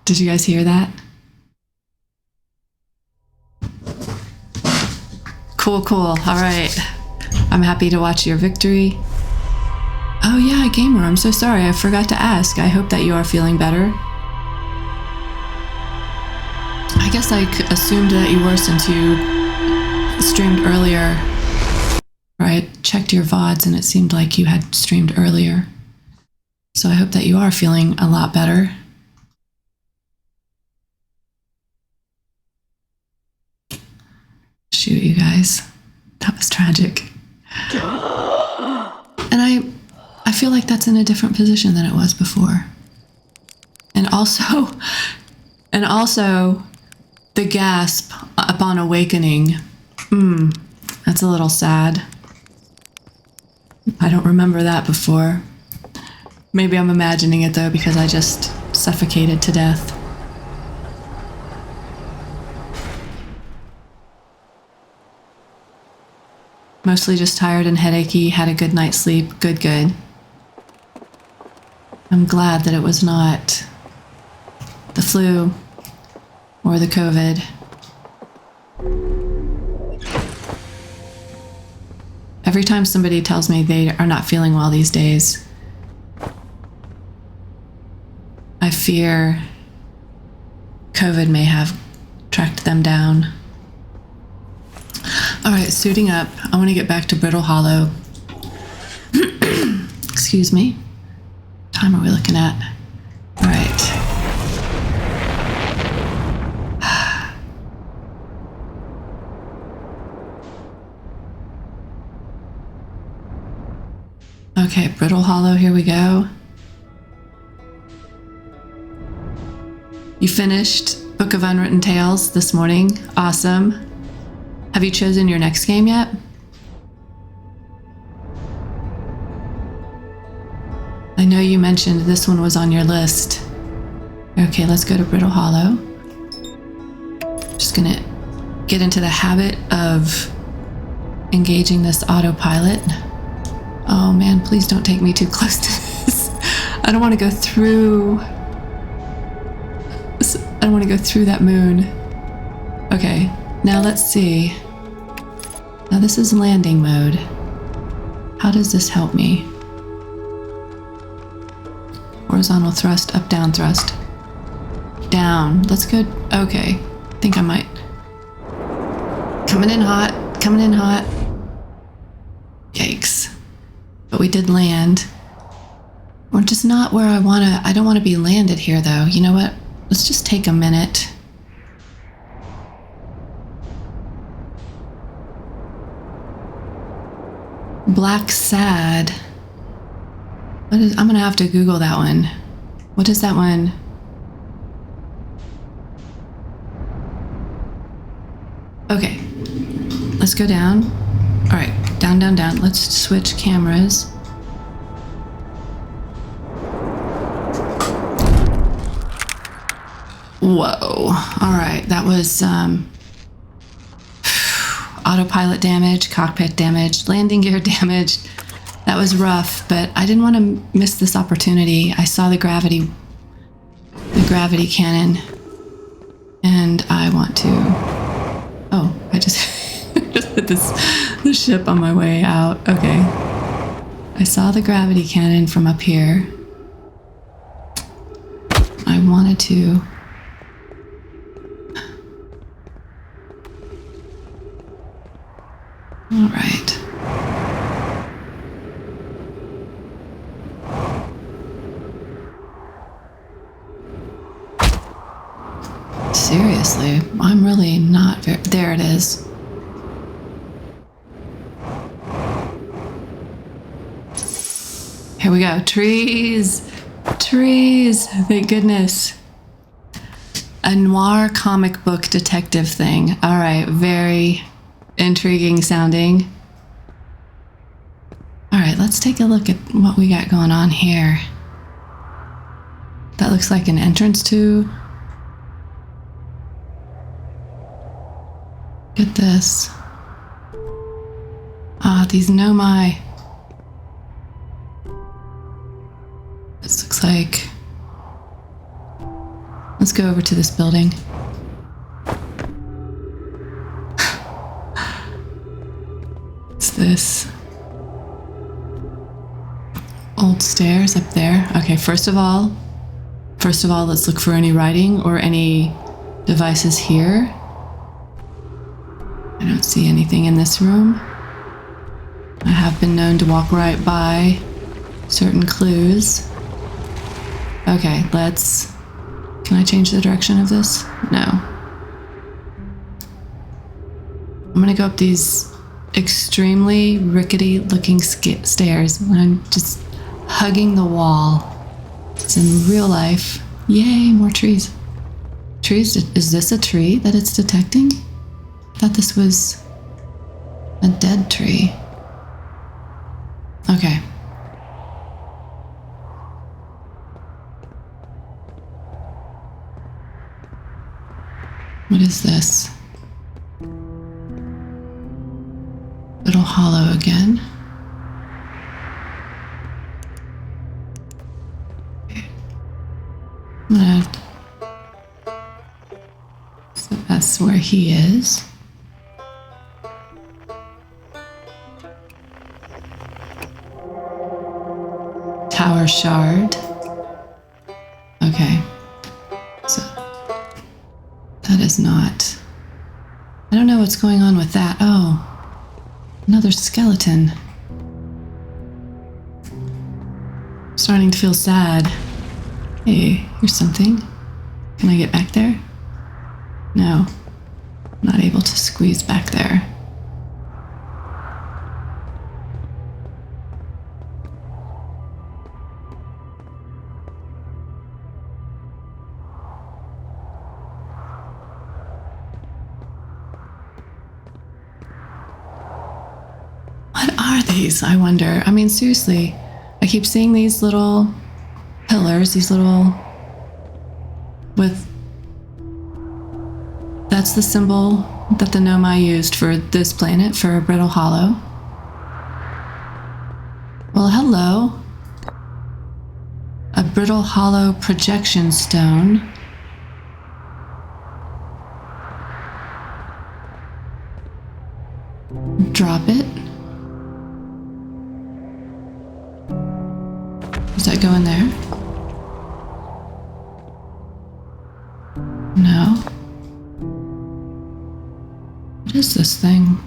Did you guys hear that? Cool, cool. All right. I'm happy to watch your victory. Oh yeah, Gamer, I'm so sorry. I forgot to ask. I hope that you are feeling better. I guess I assumed that you were since you streamed earlier. Or I checked your VODs and it seemed like you had streamed earlier. So I hope that you are feeling a lot better. Shoot, you guys. That was tragic. And I feel like that's in a different position than it was before. And also the gasp upon awakening. That's a little sad. I don't remember that before. Maybe I'm imagining it though because I just suffocated to death. Mostly just tired and headachy, had a good night's sleep. Good. I'm glad that it was not the flu or the COVID. Every time somebody tells me they are not feeling well these days, I fear COVID may have tracked them down. All right, suiting up. I want to get back to Brittle Hollow. Excuse me. What time are we looking at? All right. Okay, Brittle Hollow, here we go. You finished Book of Unwritten Tales this morning. Awesome. Have you chosen your next game yet? I know you mentioned this one was on your list. Okay, let's go to Brittle Hollow. Just gonna get into the habit of engaging this autopilot. Oh man, please don't take me too close to this. I don't want to go through. I don't want to go through that moon. Okay, now let's see. Now this is landing mode. How does this help me? Horizontal thrust, up, down thrust. Down. Let's go. Okay. I think I might. Coming in hot. Coming in hot. Yikes. But we did land. We're just not where I want to. I don't want to be landed here, though. You know what? Let's just take a minute. Black Sad. What is, I'm gonna have to Google that one. What is that one? Okay. Let's go down. All right. Down, down, down. Let's switch cameras. Whoa. All right. That was autopilot damage, cockpit damage, landing gear damage. That was rough, but I didn't want to miss this opportunity. I saw the gravity cannon, and I want to. Oh, I just just hit the ship on my way out. Okay, I saw the gravity cannon from up here. I wanted to. All right. Seriously, I'm really not very... There it is. Here we go. Trees. Trees. Thank goodness. A noir comic book detective thing. All right. Very intriguing sounding. All right. Let's take a look at what we got going on here. That looks like an entrance to... Get this. Ah, these Nomai. This looks like... Let's go over to this building. What's this? Old stairs up there. Okay, first of all, let's look for any writing or any devices here. I don't see anything in this room. I have been known to walk right by certain clues. Okay, let's... Can I change the direction of this? No. I'm gonna go up these extremely rickety looking stairs when I'm just hugging the wall. It's in real life. Yay, more trees. Trees? Is this a tree that it's detecting? I thought this was a dead tree. Okay. What is this? Little hollow again. Okay. I'm gonna... So that's where he is. Tower shard. Okay. So that is not... I don't know what's going on with that. Oh. Another skeleton. Starting to feel sad. Hey, here's something. Can I get back there? No. Not able to squeeze back there. What are these, I wonder? I mean, seriously, I keep seeing these little pillars, these little... with That's the symbol that the Nomai used for this planet, for a brittle hollow. Well, hello. A brittle hollow projection stone. Drop it. Does that go in there? No. What is this thing?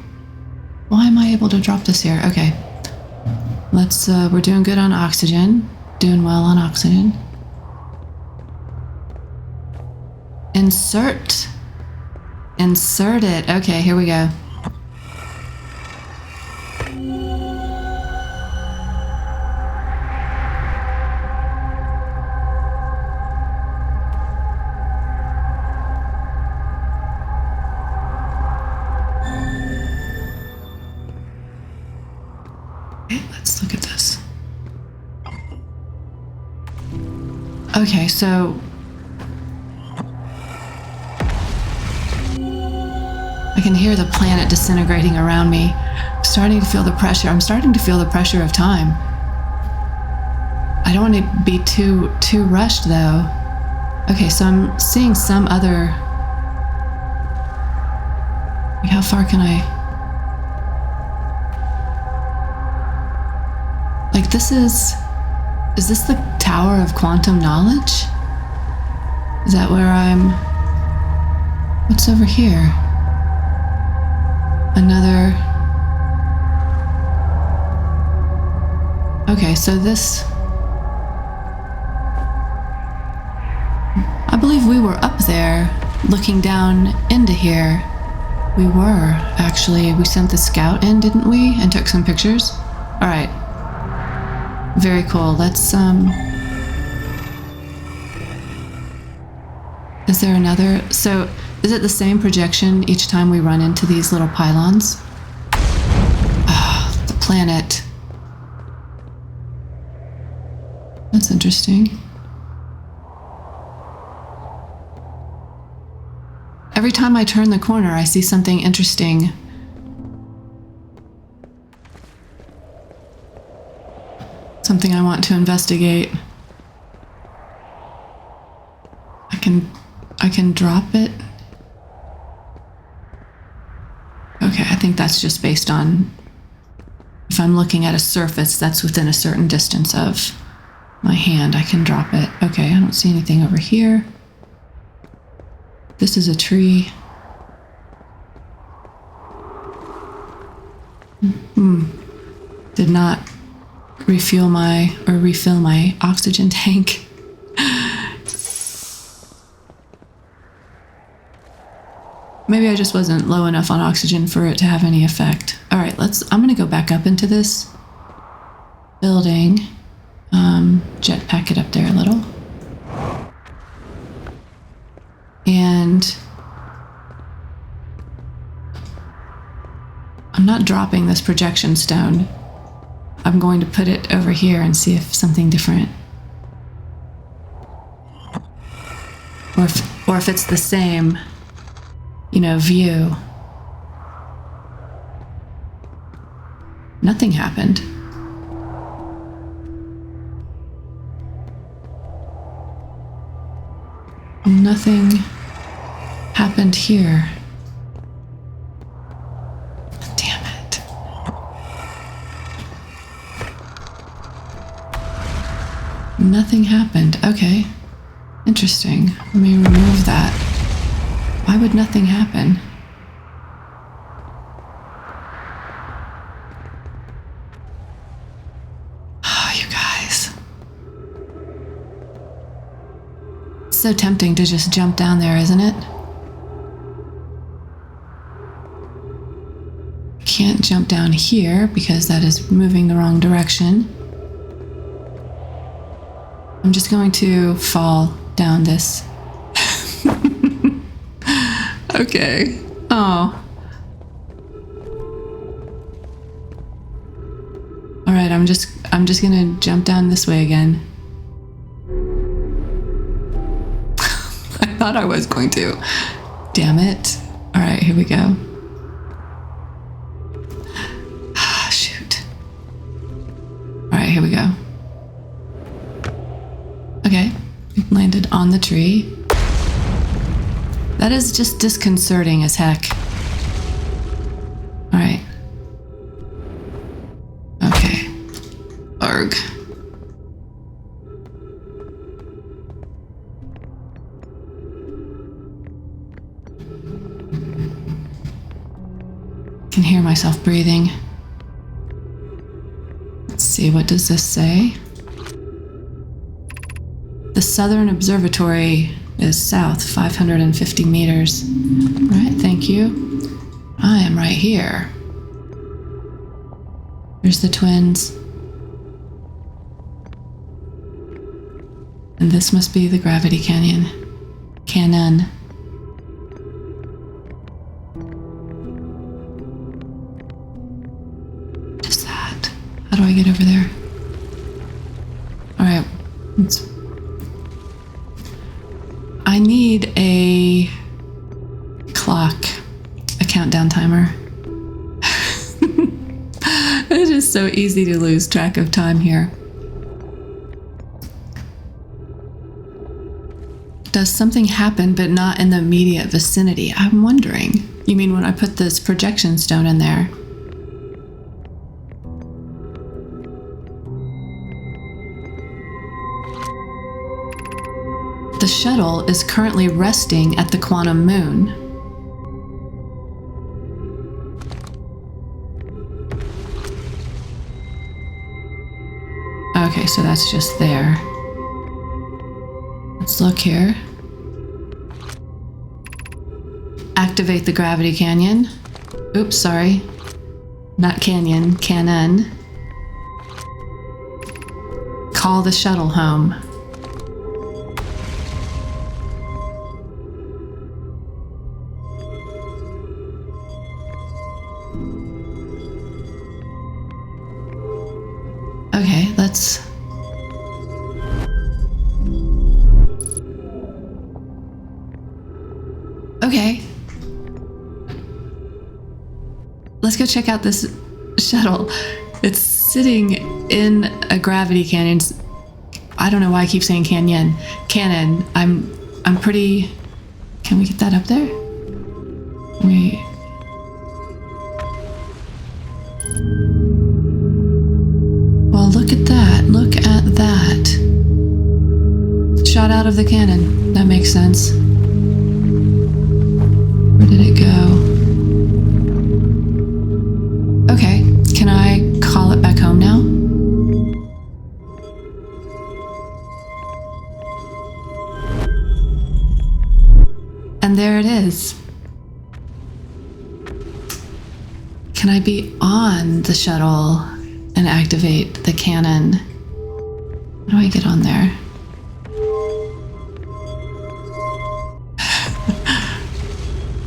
Why am I able to drop this here? Okay. Let's, we're doing good on oxygen. Doing well on oxygen. Insert. Insert it. Okay, here we go. Let's look at this. Okay, so I can hear the planet disintegrating around me. I'm starting to feel the pressure. I'm starting to feel the pressure of time. I don't want to be too rushed though. Okay, so I'm seeing some other. Like, how far can I? Like, this is this the Tower of Quantum Knowledge? Is that where I'm... What's over here? Another... Okay, so this... I believe we were up there, looking down into here. We were, actually. We sent the scout in, didn't we? And took some pictures? Alright. Very cool. Let's, Is there another? So, is it the same projection each time we run into these little pylons? Ah, the planet. That's interesting. Every time I turn the corner, I see something interesting. Something I want to investigate. I can drop it. Okay, I think that's just based on if I'm looking at a surface that's within a certain distance of my hand, I can drop it. Okay, I don't see anything over here. This is a tree. Did not refill my oxygen tank. Maybe I just wasn't low enough on oxygen for it to have any effect. All right, I'm gonna go back up into this building. Jetpack it up there a little. And I'm not dropping this projection stone. I'm going to put it over here and see if something different. Or if it's the same, view. Nothing happened. Nothing happened here. Damn it. Nothing happened. Okay. Interesting. Let me remove that. Why would nothing happen? Oh, you guys. It's so tempting to just jump down there, isn't it? Can't jump down here because that is moving the wrong direction. I'm just going to fall down this. Okay. Oh. All right, I'm just gonna jump down this way again. I thought I was going to. Damn it. All right, here we go. Shoot. All right, here we go. Okay, we've landed on the tree. That is just disconcerting as heck. All right. Okay. Arg. Can hear myself breathing. Let's see, what does this say? The Southern Observatory is south 550 meters. All right, thank you. I am right here. There's the twins. And this must be the Gravity Canyon. Cannon. What is that? How do I get over there? All right, I need a clock, a countdown timer. It is so easy to lose track of time here. Does something happen but not in the immediate vicinity? I'm wondering. You mean when I put this projection stone in there? The shuttle is currently resting at the quantum moon. Okay, so that's just there. Let's look here. Activate the Gravity Canyon. Oops, sorry. Not canyon, cannon. Call the shuttle home. Okay, let's... Okay. Let's go check out this shuttle. It's sitting in a gravity canyon. I don't know why I keep saying canyon. Cannon. I'm pretty... Can we get that up there? Well, look at that. Look at that. Shot out of the cannon. That makes sense. Where did it go? Okay, can I call it back home now? And there it is. Can I be on the shuttle and activate the cannon? How do I get on there?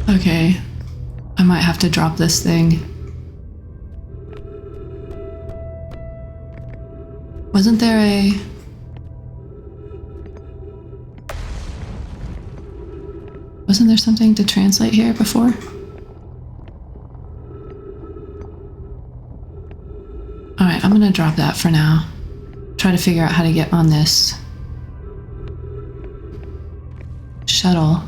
Okay, I might have to drop this thing. Wasn't there a... Wasn't there something to translate here before? Alright, I'm gonna drop that for now. Try to figure out how to get on this shuttle.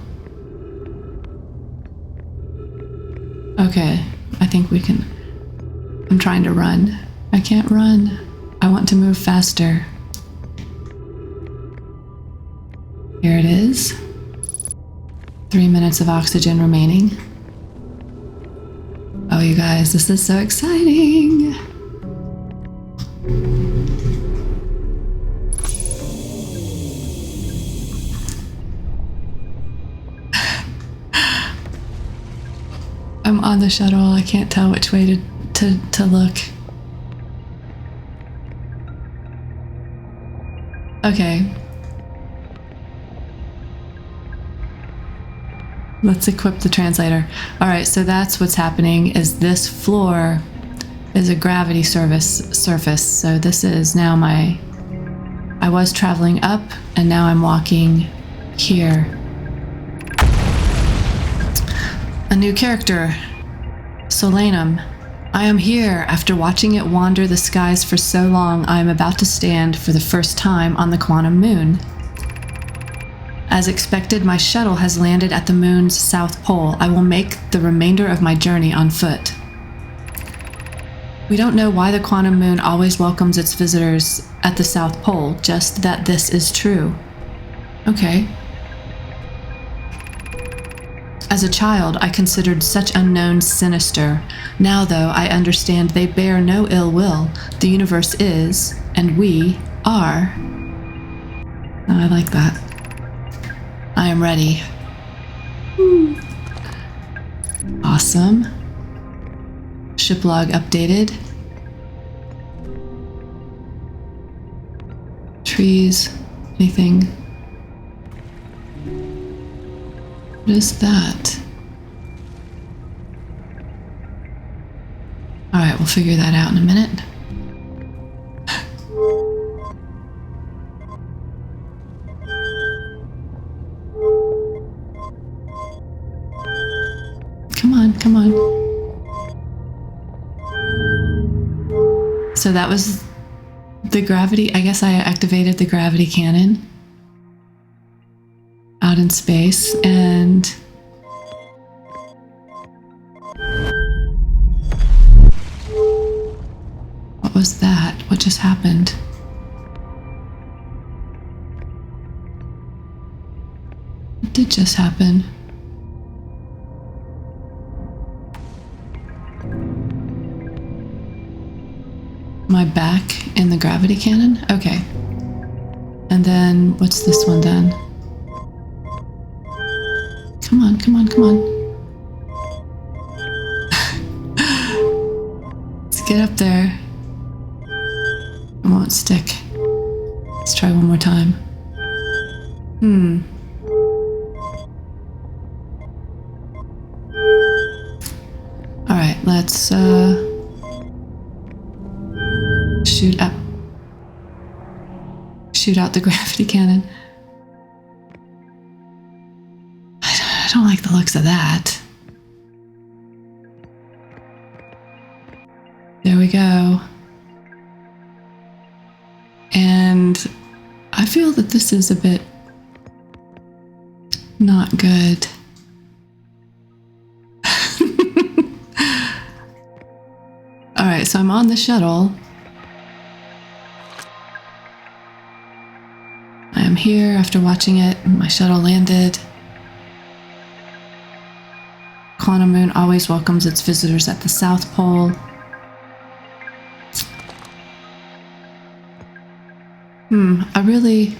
Okay, I think we can... I'm trying to run. I can't run. I want to move faster. Here it is. 3 minutes of oxygen remaining. Oh, you guys, this is so exciting. I'm on the shuttle. I can't tell which way to look. Okay. Let's equip the translator. All right, so that's what's happening is this floor is a gravity surface. So this is now I was traveling up and now I'm walking here. A new character. Solanum. I am here. After watching it wander the skies for so long, I am about to stand for the first time on the quantum moon. As expected, my shuttle has landed at the moon's south pole. I will make the remainder of my journey on foot. We don't know why the quantum moon always welcomes its visitors at the South Pole, just that this is true. Okay. As a child, I considered such unknowns sinister. Now, though, I understand they bear no ill will. The universe is, and we are. I like that. I am ready. Awesome. Ship log updated. Trees. Anything? What is that? Alright, we'll figure that out in a minute. Come on, come on. So that was the gravity. I guess I activated the gravity cannon out in space, and what was that? What just happened? What did just happen? Am I back in the gravity cannon? Okay. And then, what's this one then? Come on, come on, come on. Let's get up there. It won't stick. Let's try one more time. Alright, let's shoot out the gravity cannon. I don't like the looks of that. There we go. And I feel that this is a bit not good. Alright, so I'm on the shuttle. I am here after watching it. My shuttle landed. Quantum Moon always welcomes its visitors at the South Pole. I really...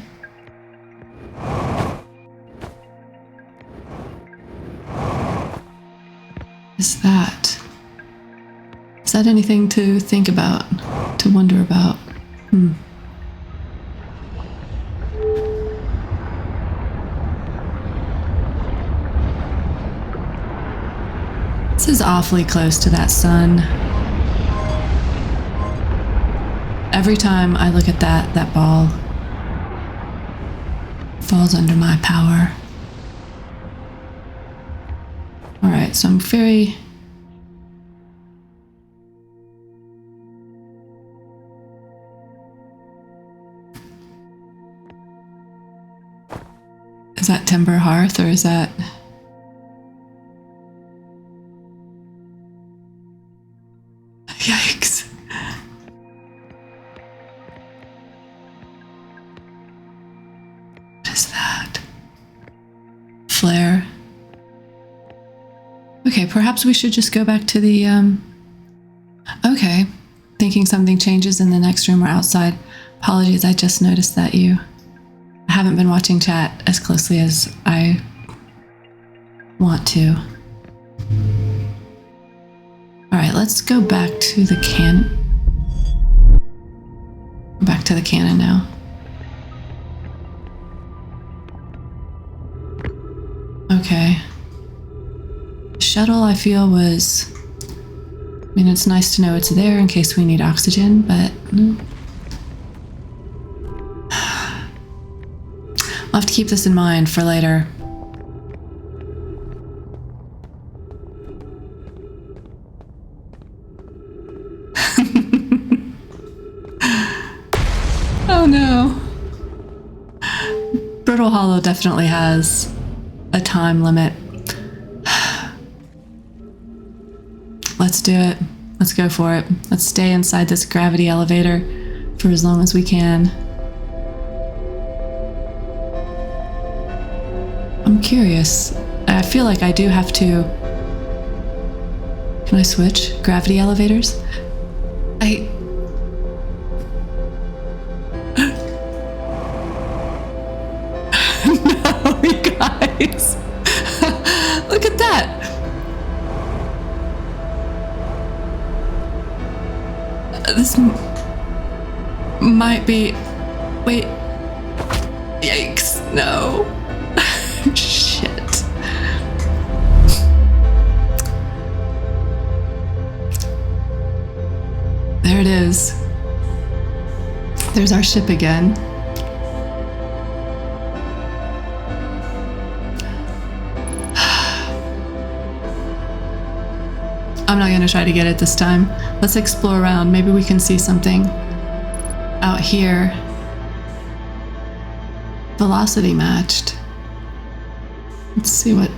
Is that anything to think about, to wonder about? This is awfully close to that sun. Every time I look at that ball falls under my power. Alright, so I'm very... Is that Timber Hearth, or is that... Yikes. What is that? Flare. Okay, perhaps we should just go back to the, Okay. Thinking something changes in the next room or outside. Apologies, I just noticed that I haven't been watching chat as closely as I want to. Alright, let's go back to the cannon. Back to the cannon now. Okay. Shuttle, I feel, was... I mean, it's nice to know it's there in case we need oxygen, but... I'll have to keep this in mind for later. Brittle Hollow definitely has a time limit. Let's do it. Let's go for it. Let's stay inside this gravity elevator for as long as we can. I'm curious. I feel like I do have to... Can I switch gravity elevators? No, you guys. Look at that. This might be... Wait. Yikes. No. Shit. There it is. There's our ship again. I'm not going to try to get it this time. Let's explore around. Maybe we can see something out here. Velocity matched. Let's see what...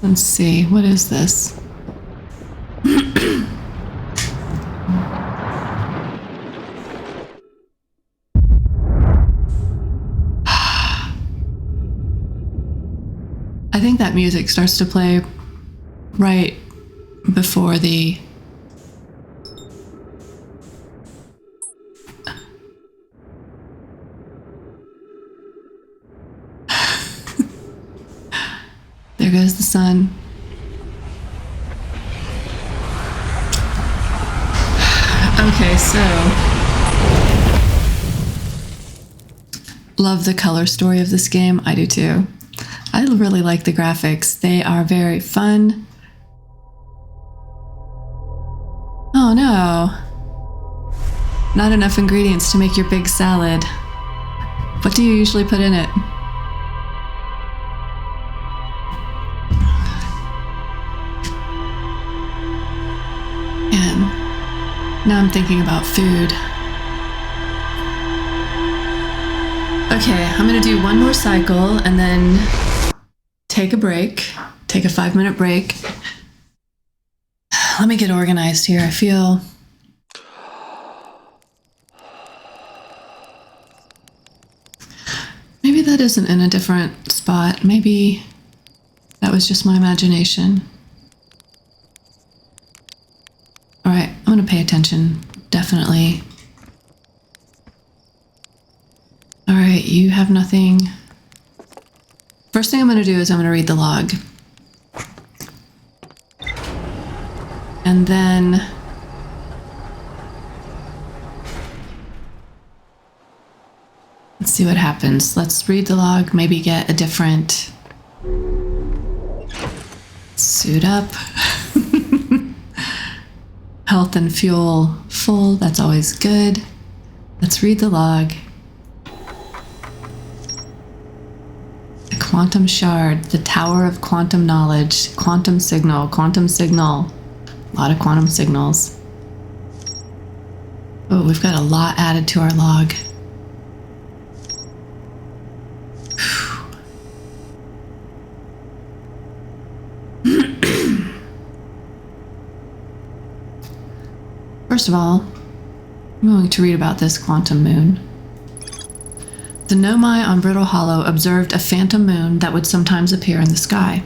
Let's see. What is this? I think that music starts to play right before the... There goes the sun. Okay, so... Love the color story of this game. I do too. I really like the graphics. They are very fun. Oh no. Not enough ingredients to make your big salad. What do you usually put in it? And now I'm thinking about food. Okay, I'm gonna do one more cycle and then take a break, take a 5-minute break. Let me get organized here. I feel... Maybe that isn't in a different spot. Maybe that was just my imagination. All right, I'm gonna pay attention, definitely. All right, you have nothing. First thing I'm going to do is I'm going to read the log. And then... Let's see what happens. Let's read the log, maybe get a different... Suit up. Health and fuel full, that's always good. Let's read the log. Quantum shard, the tower of quantum knowledge, quantum signal, a lot of quantum signals. Oh, we've got a lot added to our log. First of all, I'm going to read about this quantum moon. The Nomai on Brittle Hollow observed a phantom moon that would sometimes appear in the sky.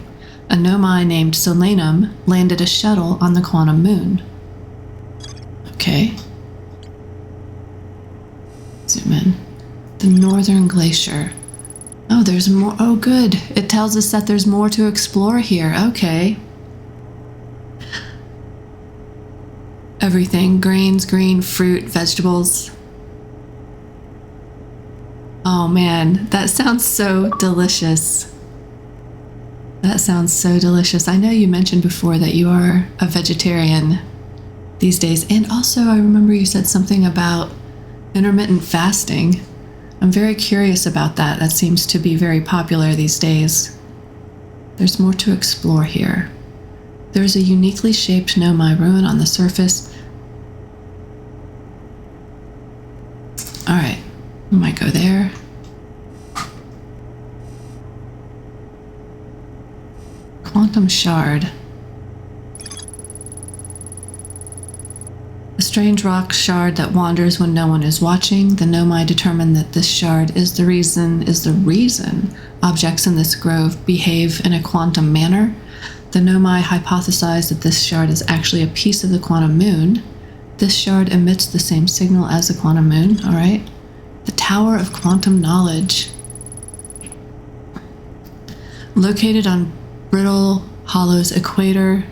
A Nomai named Solanum landed a shuttle on the quantum moon. Okay. Zoom in. The Northern Glacier. Oh, there's more. Oh, good. It tells us that there's more to explore here. Okay. Everything. Grains, green, fruit, vegetables. Oh man, that sounds so delicious. That sounds so delicious. I know you mentioned before that you are a vegetarian these days. And also I remember you said something about intermittent fasting. I'm very curious about that. That seems to be very popular these days. There's more to explore here. There's a uniquely shaped Nomai ruin on the surface. go there. Quantum shard. A strange rock shard that wanders when no one is watching. The Nomai determined that this shard is the reason objects in this grove behave in a quantum manner. The Nomai hypothesized that this shard is actually a piece of the quantum moon. This shard emits the same signal as the quantum moon, all right? The Tower of Quantum Knowledge. Located on Brittle Hollow's equator,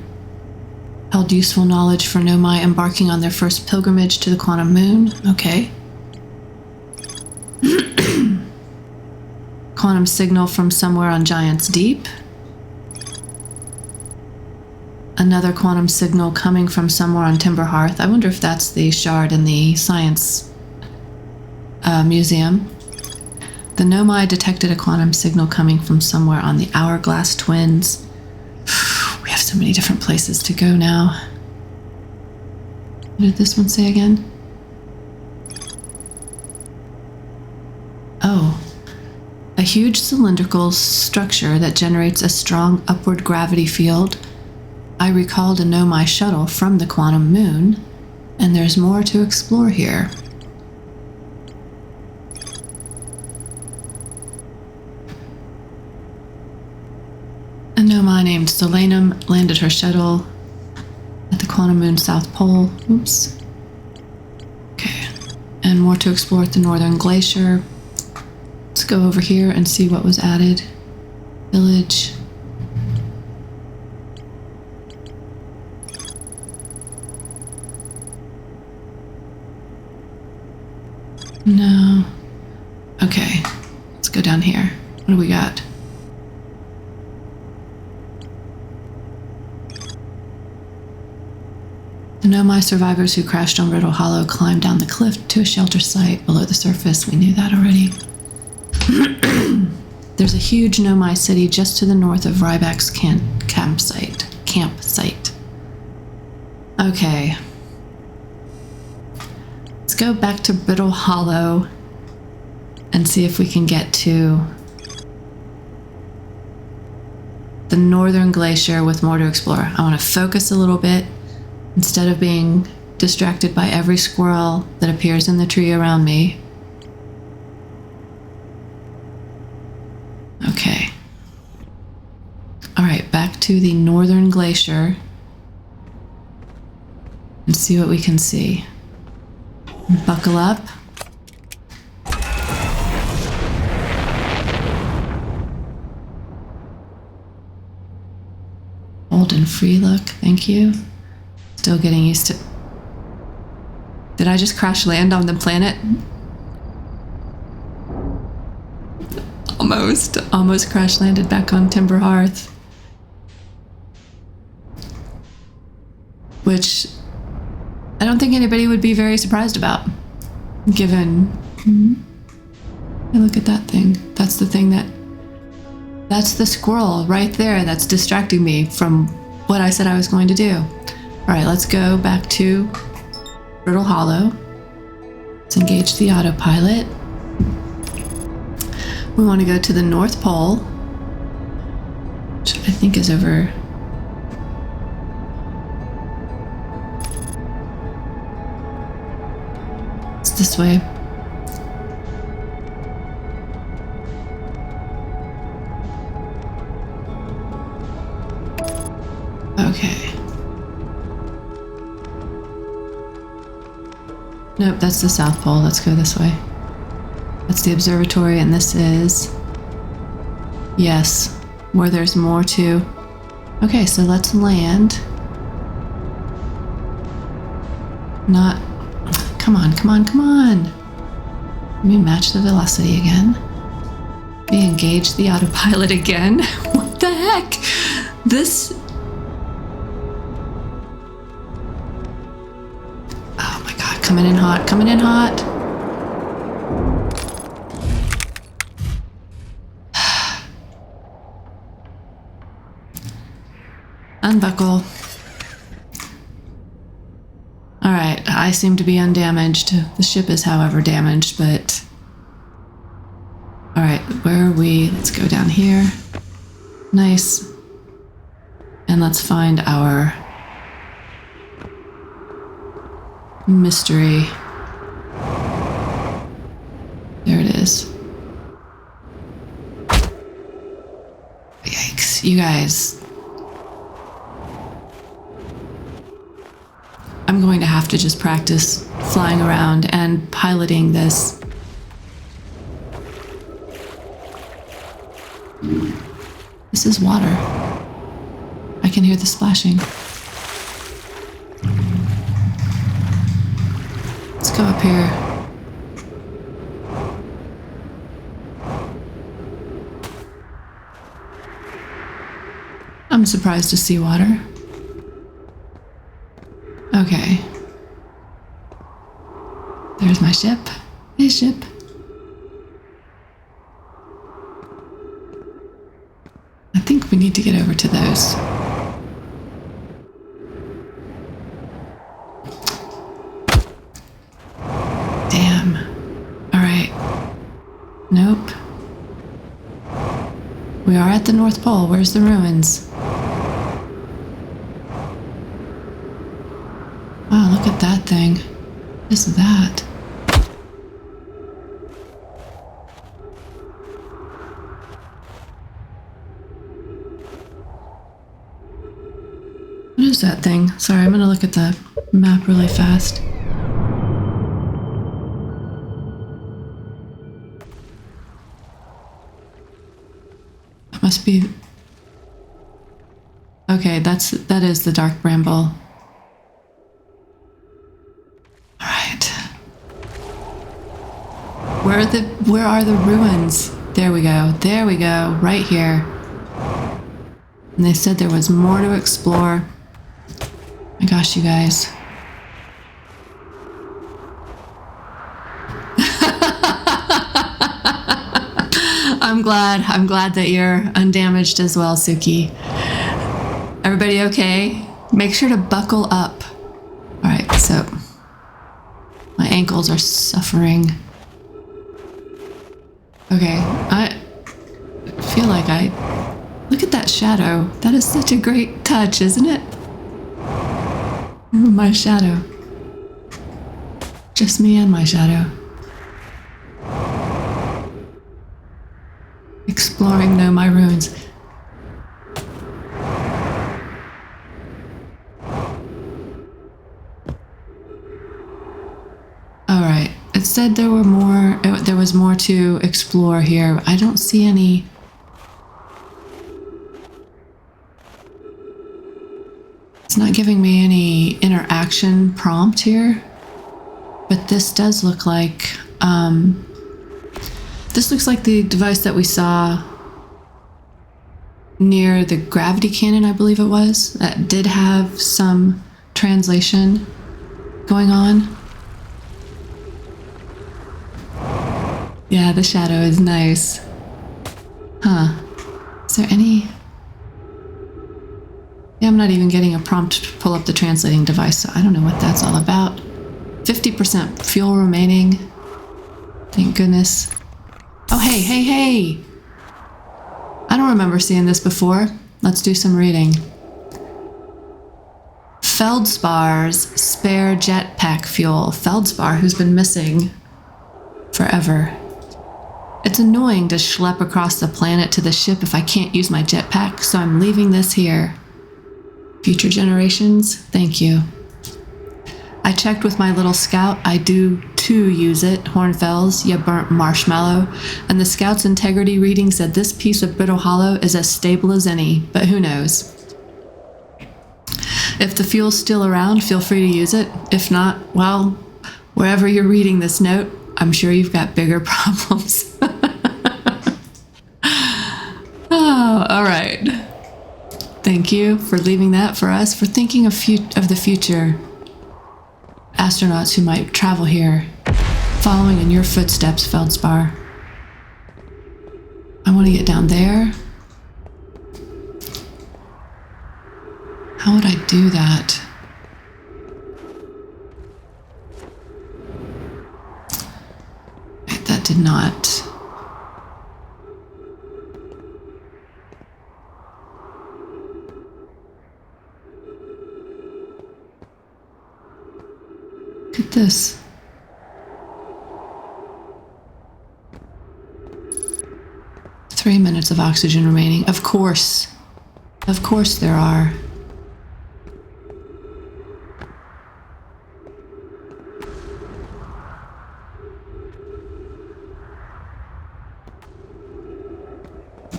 held useful knowledge for Nomai embarking on their first pilgrimage to the quantum moon. Okay. Quantum signal from somewhere on Giant's Deep. Another quantum signal coming from somewhere on Timberhearth. I wonder if that's the shard in the science museum. The Nomai detected a quantum signal coming from somewhere on the Hourglass Twins. We have so many different places to go now. What did this one say again? Oh. A huge cylindrical structure that generates a strong upward gravity field. I recalled a Nomai shuttle from the quantum moon, and there's more to explore here. A Nomai named Solanum landed her shuttle at the quantum moon South Pole. Oops. Okay. And more to explore at the Northern Glacier. Let's go over here and see what was added. Village. No. Okay. Let's go down here. What do we got? The Nomai survivors who crashed on Brittle Hollow climbed down the cliff to a shelter site below the surface. We knew that already. There's a huge Nomai city just to the north of Ryback's campsite. Okay. Let's go back to Brittle Hollow and see if we can get to the Northern Glacier with more to explore. I want to focus a little bit instead of being distracted by every squirrel that appears in the tree around me. Okay. All right, back to the Northern Glacier and see what we can see. Buckle up. Hold and free look, thank you. Still getting used to... Did I just crash land on the planet? Almost crash landed back on Timberhearth. Which I don't think anybody would be very surprised about, given... Hey, look at that thing. That's the thing that's the squirrel right there that's distracting me from what I said I was going to do. All right, let's go back to Brittle Hollow. Let's engage the autopilot. We want to go to the North Pole, which I think is over... It's this way. Okay. Nope, that's the South Pole. Let's go this way. That's the observatory, and this is... Yes, where there's more to... Okay, so let's land. Not... Come on, come on, come on! Let me match the velocity again. Let me engage the autopilot again. What the heck? This... Oh my god, coming in hot, coming in hot! Unbuckle. Alright, I seem to be undamaged. The ship is, however, damaged, but All right, where are we? Let's go down here. Nice. And let's find our mystery. There it is. Yikes, you guys. I'm going to have to just practice flying around and piloting this. This is water. I can hear the splashing. Let's go up here. I'm surprised to see water. Okay. There's my ship. Hey, ship. I think we need to get over to those. Damn. All right. Nope. We are at the North Pole. Where's the ruins? Wow, look at that thing. What is that? What is that thing? Sorry, I'm gonna look at the map really fast. That must be... Okay, that is the Dark Bramble. Alright. Where are the ruins? There we go. There we go. Right here. And they said there was more to explore. My gosh, you guys. I'm glad that you're undamaged as well, Suki. Everybody okay? Make sure to buckle up. All right, so my ankles are suffering. Okay, I feel like look at that shadow. That is such a great touch, isn't it? Ooh, my shadow. Just me and my shadow. Exploring Know My Ruins. Alright, it said there was more to explore here. I don't see any... It's not giving me any interaction prompt here, but this does look like, this looks like the device that we saw near the gravity cannon, I believe it was, that did have some translation going on. Yeah, the shadow is nice. Huh. Is there any... Yeah, I'm not even getting a prompt to pull up the translating device, so I don't know what that's all about. 50% fuel remaining. Thank goodness. Oh, hey! I don't remember seeing this before. Let's do some reading. Feldspar's spare jetpack fuel. Feldspar, who's been missing forever. It's annoying to schlep across the planet to the ship if I can't use my jetpack, so I'm leaving this here. Future generations, thank you. I checked with my little scout. I do too use it. Hornfells, you burnt marshmallow. And the scout's integrity reading said this piece of brittle hollow is as stable as any, but who knows? If the fuel's still around, feel free to use it. If not, well, wherever you're reading this note, I'm sure you've got bigger problems. Oh, all right. Thank you for leaving that for us, for thinking of the future astronauts who might travel here, following in your footsteps, Feldspar. I want to get down there. How would I do that? That did not... Look at this. Three minutes of oxygen remaining. Of course. Of course there are.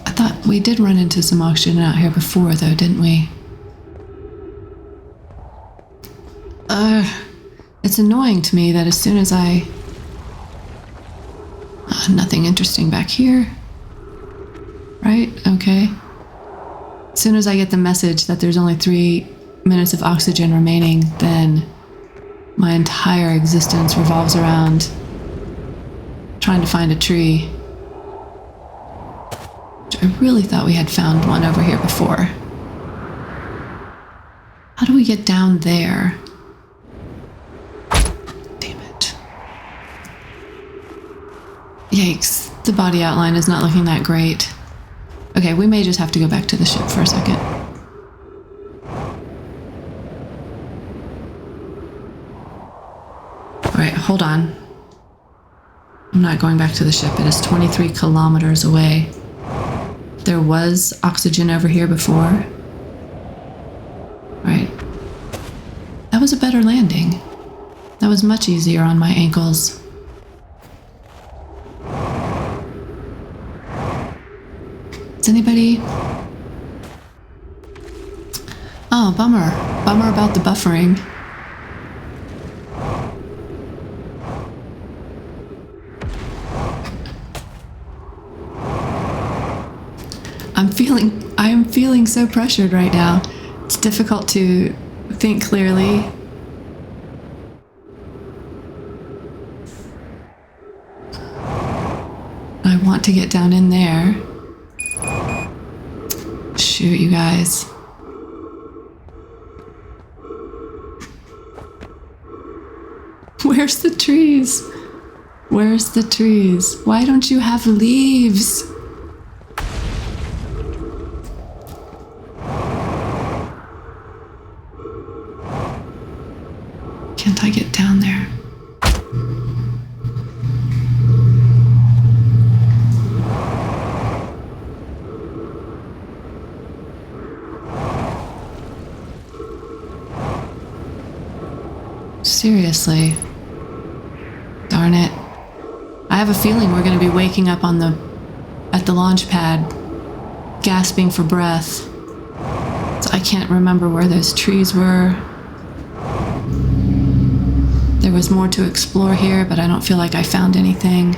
I thought we did run into some oxygen out here before, though, didn't we? It's annoying to me that as soon as I... nothing interesting back here. Right? Okay. As soon as I get the message that there's only 3 minutes of oxygen remaining, then my entire existence revolves around trying to find a tree. Which I really thought we had found one over here before. How do we get down there? Damn it. Yikes. The body outline is not looking that great. Okay, we may just have to go back to the ship for a second. Alright, hold on. I'm not going back to the ship. It is 23 kilometers away. There was oxygen over here before. Right. That was a better landing. That was much easier on my ankles. Is anybody... Oh, bummer. Bummer about the buffering. I am feeling so pressured right now. It's difficult to think clearly. I want to get down in there. Shoot, you guys. Where's the trees? Where's the trees? Why don't you have leaves? Can't I get down there? Seriously. Darn it. I have a feeling we're going to be waking up at the launch pad, gasping for breath. So I can't remember where those trees were. There was more to explore here, but I don't feel like I found anything.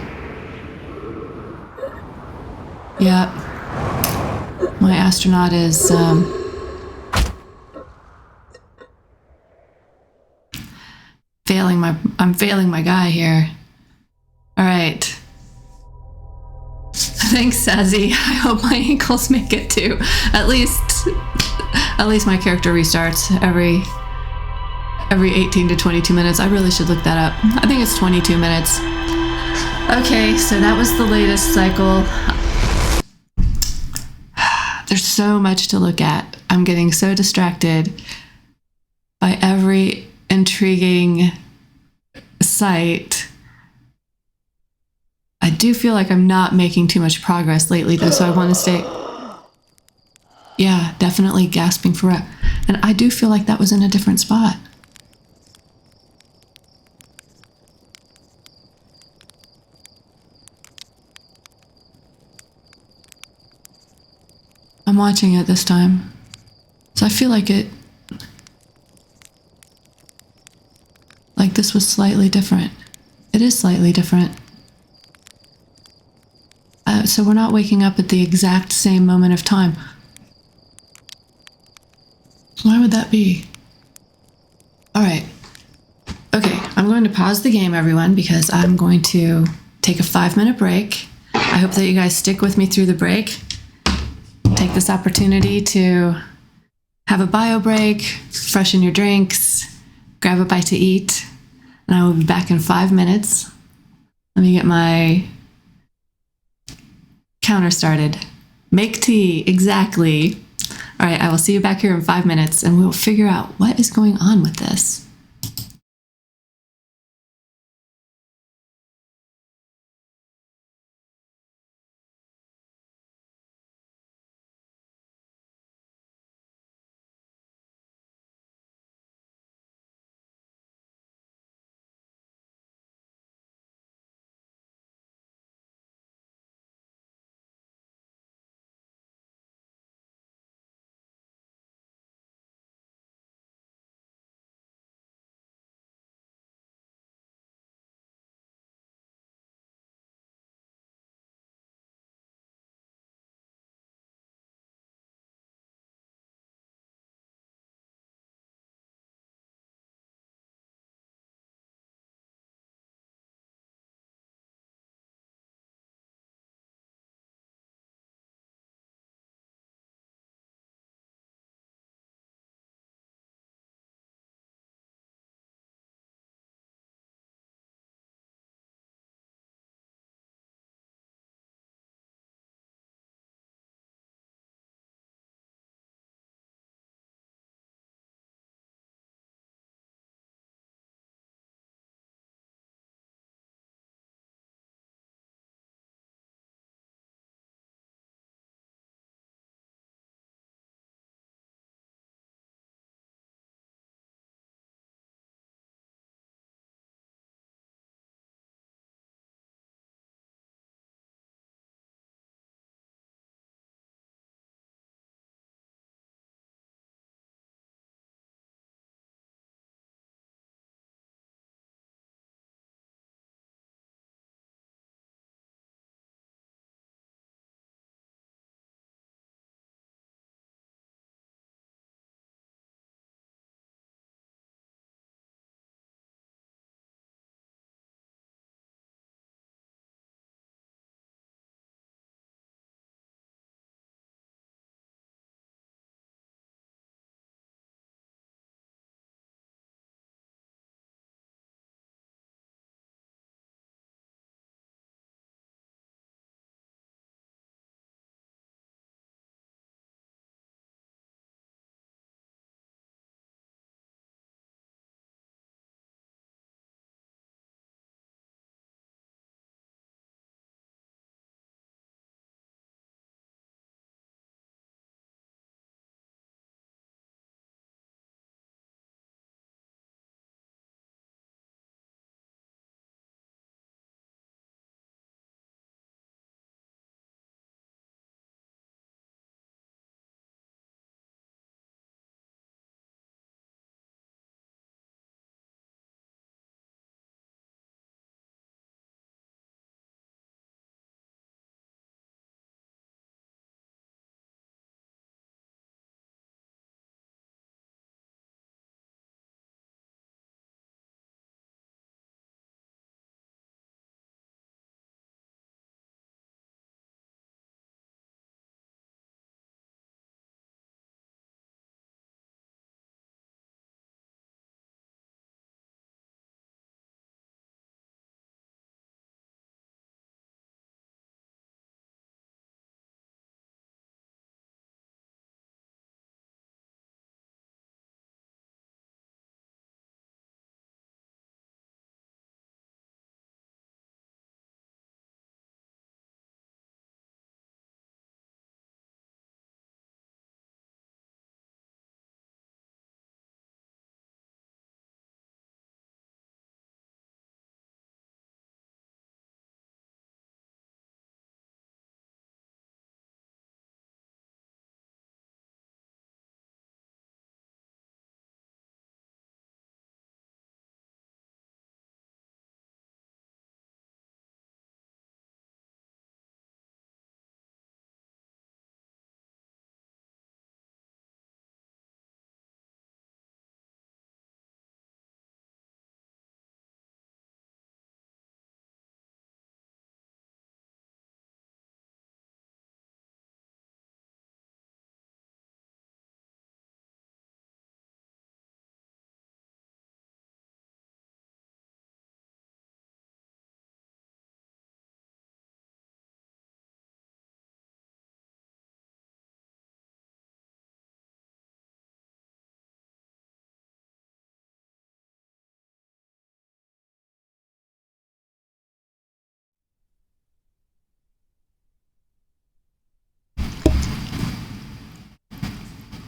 Yep. My astronaut is, I'm failing my guy here. All right. Thanks, Sassy. I hope my ankles make it too. At least my character restarts every 18 to 22 minutes. I really should look that up. I think it's 22 minutes. Okay, so that was the latest cycle. There's so much to look at. I'm getting so distracted by every intriguing sight. I do feel like I'm not making too much progress lately, though, so I want to stay... Yeah, definitely gasping for breath. And I do feel like that was in a different spot. I'm watching it this time, so I feel like this was slightly different. It is slightly different. So we're not waking up at the exact same moment of time. Why would that be? All right. Okay, I'm going to pause the game, everyone, because I'm going to take a 5-minute break. I hope that you guys stick with me through the break. Take this opportunity to have a bio break, freshen your drinks, grab a bite to eat, and I will be back in 5 minutes. Let me get my counter started. Make tea, exactly. All right, I will see you back here in 5 minutes, and we'll figure out what is going on with this.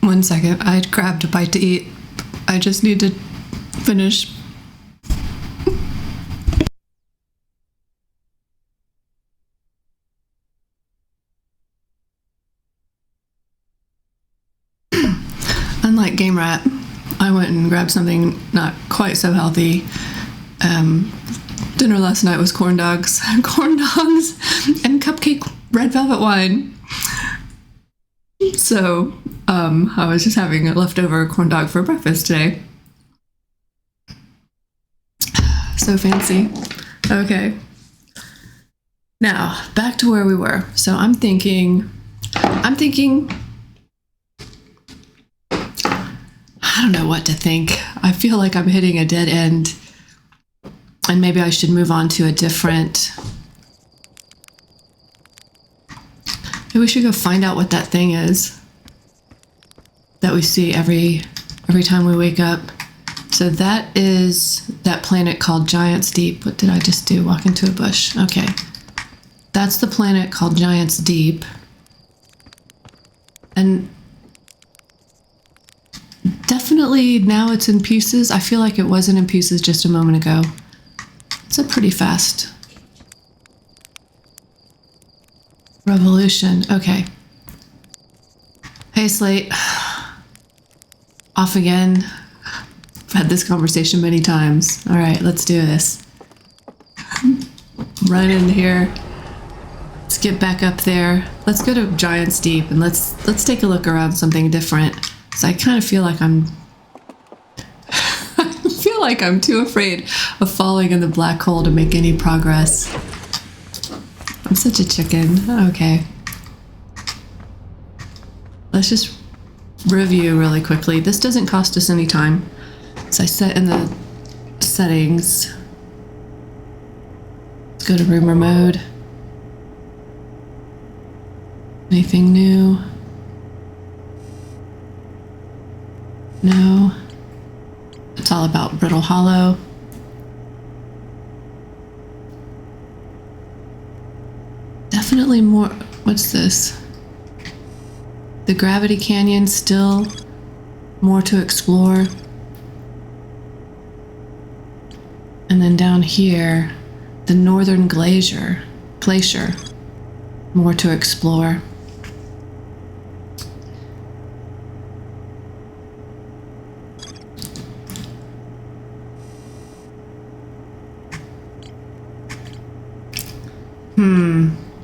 1 second. I grabbed a bite to eat. I just need to finish. Unlike Game Rat, I went and grabbed something not quite so healthy. Dinner last night was corn dogs, and cupcake red velvet wine. So I was just having a leftover corn dog for breakfast today. So fancy. Okay. Now, back to where we were. So I'm thinking, I don't know what to think. I feel like I'm hitting a dead end, and maybe I should move on to a different. Maybe we should go find out what that thing is that we see every time we wake up. So that is that planet called Giants Deep. What did I just do? Walk into a bush. Okay. That's the planet called Giants Deep. And definitely now it's in pieces. I feel like it wasn't in pieces just a moment ago. It's a pretty fast revolution. Okay. Hey, Slate. Off again. I've had this conversation many times. All right, let's do this. Run in here. Let's get back up there. Let's go to Giants Deep and let's take a look around something different. So I kind of feel like I'm too afraid of falling in the black hole to make any progress. I'm such a chicken. Okay. Let's just review really quickly. This doesn't cost us any time. So I set in the settings. Let's go to rumor mode. Anything new? No. It's all about Brittle Hollow. Definitely more. What's this? The Gravity Canyon, still more to explore. And then down here, the Northern Glacier, more to explore.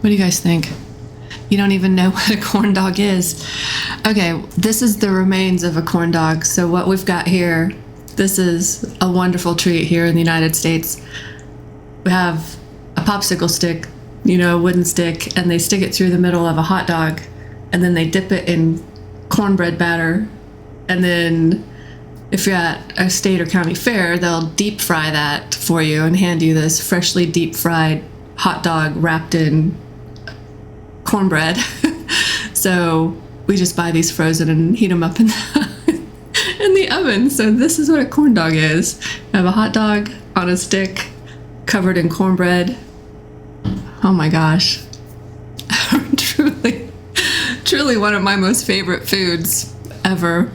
What do you guys think? You don't even know what a corn dog is. Okay, this is the remains of a corn dog. So what we've got here, this is a wonderful treat here in the United States. We have a popsicle stick, a wooden stick, and they stick it through the middle of a hot dog, and then they dip it in cornbread batter. And then if you're at a state or county fair, they'll deep fry that for you and hand you this freshly deep fried hot dog wrapped in cornbread. So we just buy these frozen and heat them up in the oven. So this is what a corn dog is. I have a hot dog on a stick covered in cornbread. Oh my gosh. Truly one of my most favorite foods ever.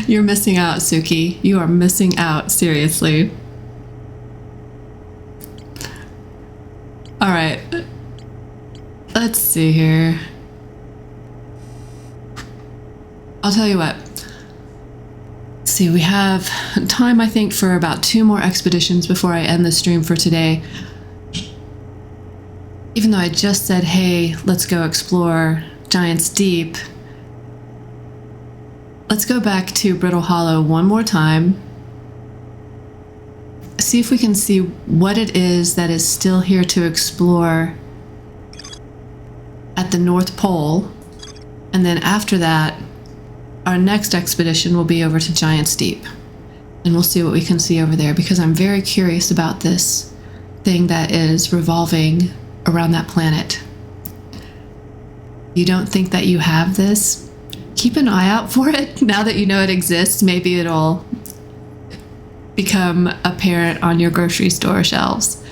You're missing out, Suki. You are missing out, seriously. All right, let's see here. I'll tell you what. Let's see, we have time, I think, for about 2 more expeditions before I end the stream for today. Even though I just said, hey, let's go explore Giants Deep, let's go back to Brittle Hollow one more time. See if we can see what it is that is still here to explore at the North Pole. And then after that, our next expedition will be over to Giants Deep. And we'll see what we can see over there, because I'm very curious about this thing that is revolving around that planet. You don't think that you have this? Keep an eye out for it. Now that you know it exists, maybe it'll become apparent on your grocery store shelves.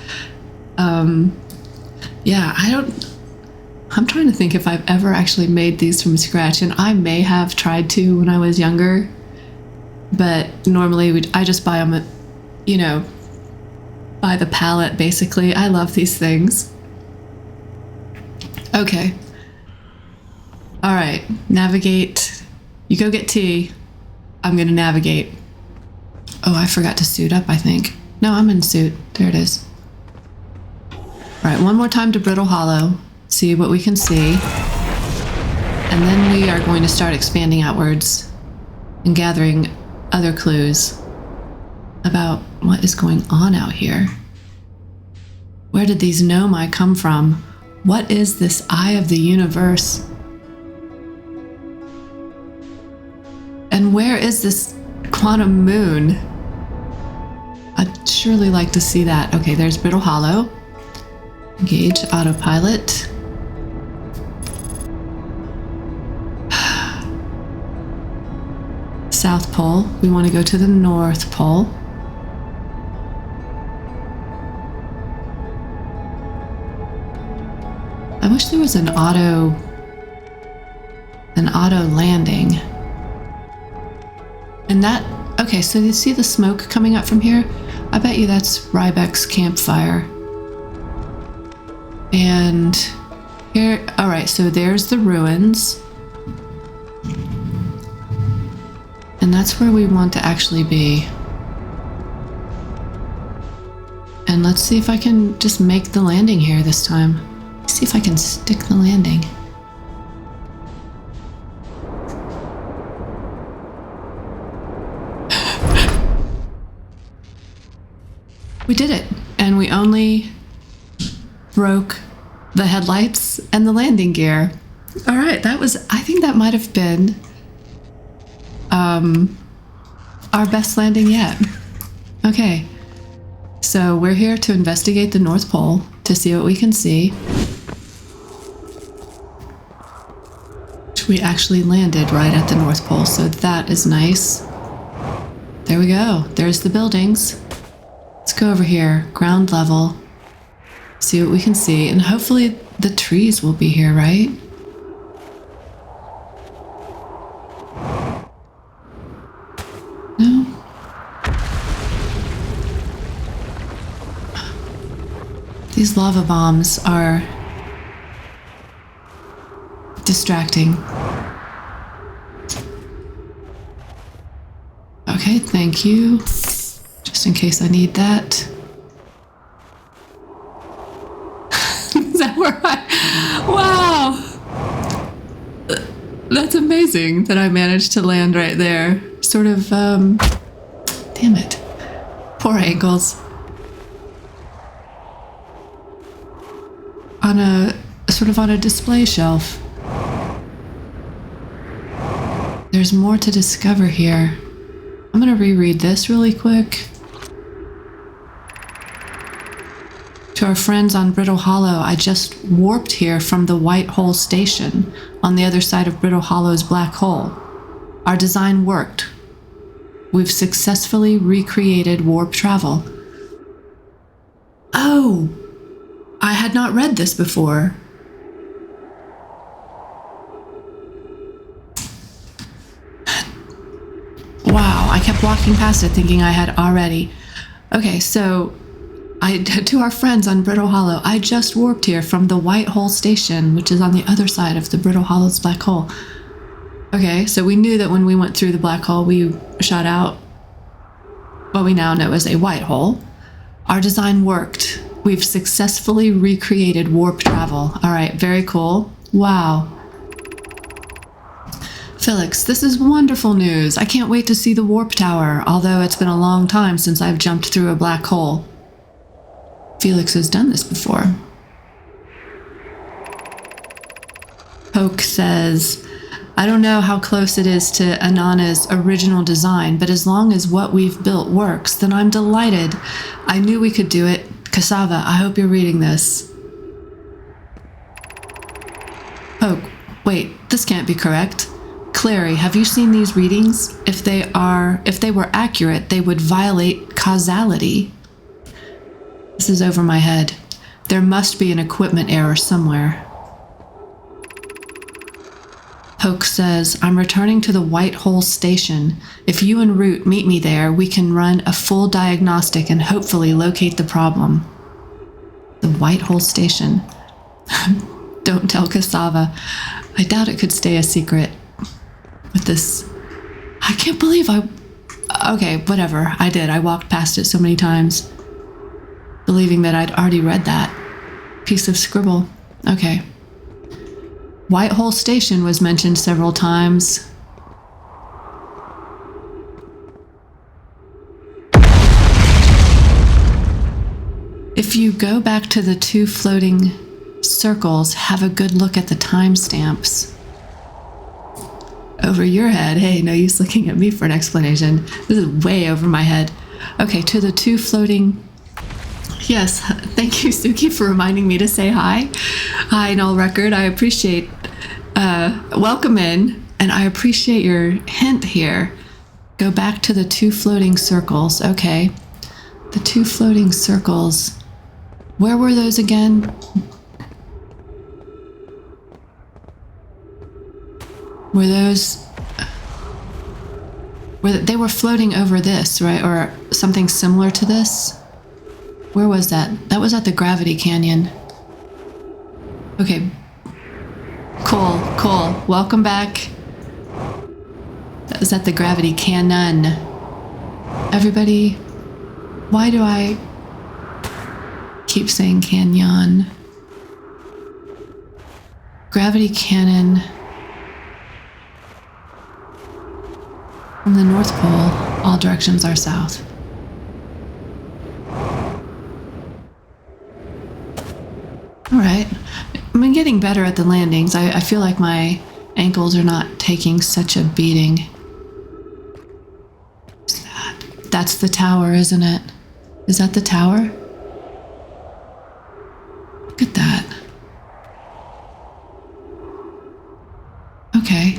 Yeah, I'm trying to think if I've ever actually made these from scratch, and I may have tried to when I was younger, but normally I just buy them, by the pallet, basically. I love these things. Okay. All right, navigate. You go get tea. I'm gonna navigate. Oh, I forgot to suit up, I think. No, I'm in suit. There it is. All right, one more time to Brittle Hollow. See what we can see. And then we are going to start expanding outwards and gathering other clues about what is going on out here. Where did these Nomai come from? What is this eye of the universe? And where is this quantum moon? I'd surely like to see that. Okay, there's Brittle Hollow. Engage autopilot. South Pole. We want to go to the North Pole. I wish there was an auto landing. And that, okay, so you see the smoke coming up from here? I bet you that's Rybeck's campfire. And here, all right, so there's the ruins. And that's where we want to actually be. And let's see if I can just make the landing here this time. Let's see if I can stick the landing. We did it, and we only broke the headlights and the landing gear. All right, I think that might have been our best landing yet. Okay, so we're here to investigate the North Pole to see what we can see. We actually landed right at the North Pole, so that is nice. There we go. There's the buildings. Let's go over here, ground level, see what we can see, and hopefully the trees will be here, right? No? These lava bombs are distracting. Okay, thank you. Just in case I need that. Is that where wow! That's amazing that I managed to land right there. Sort of, damn it. Poor angles. On a display shelf. There's more to discover here. I'm gonna reread this really quick. To our friends on Brittle Hollow, I just warped here from the White Hole Station on the other side of Brittle Hollow's black hole. Our design worked. We've successfully recreated warp travel. Oh, I had not read this before. Wow, I kept walking past it thinking I had already. Okay, so to our friends on Brittle Hollow, I just warped here from the White Hole Station, which is on the other side of the Brittle Hollow's black hole. Okay, so we knew that when we went through the black hole, we shot out what we now know as a white hole. Our design worked. We've successfully recreated warp travel. All right, very cool. Wow. Felix, this is wonderful news. I can't wait to see the warp tower, although it's been a long time since I've jumped through a black hole. Felix has done this before. Poke says, I don't know how close it is to Anana's original design, but as long as what we've built works, then I'm delighted. I knew we could do it. Cassava, I hope you're reading this. Poke, wait, this can't be correct. Clary, have you seen these readings? If they were accurate, they would violate causality. This is over my head. There must be an equipment error somewhere. Hoke says, I'm returning to the White Hole Station. If you and Root meet me there, we can run a full diagnostic and hopefully locate the problem. The White Hole Station. Don't tell Cassava. I doubt it could stay a secret. With this... I can't believe Okay, whatever. I did. I walked past it so many times, believing that I'd already read that piece of scribble. Okay. White Hole Station was mentioned several times. If you go back to the 2 floating circles, have a good look at the timestamps. Over your head. Hey, no use looking at me for an explanation. This is way over my head. Okay, to the 2 floating... Yes, thank you, Suki, for reminding me to say hi. Hi, Null Record. I appreciate... welcome in, and I appreciate your hint here. Go back to the 2 floating circles. Okay. The 2 floating circles. Where were those again? Were those... They were floating over this, right? Or something similar to this? Where was that? That was at the Gravity Canyon. Okay. Cool, cool. Welcome back. That was at the Gravity Canyon. Everybody, why do I keep saying canyon? Gravity Canyon. From the North Pole, all directions are south. All right. I'm getting better at the landings. I feel like my ankles are not taking such a beating. What's that? That's the tower, isn't it? Is that the tower? Look at that. Okay.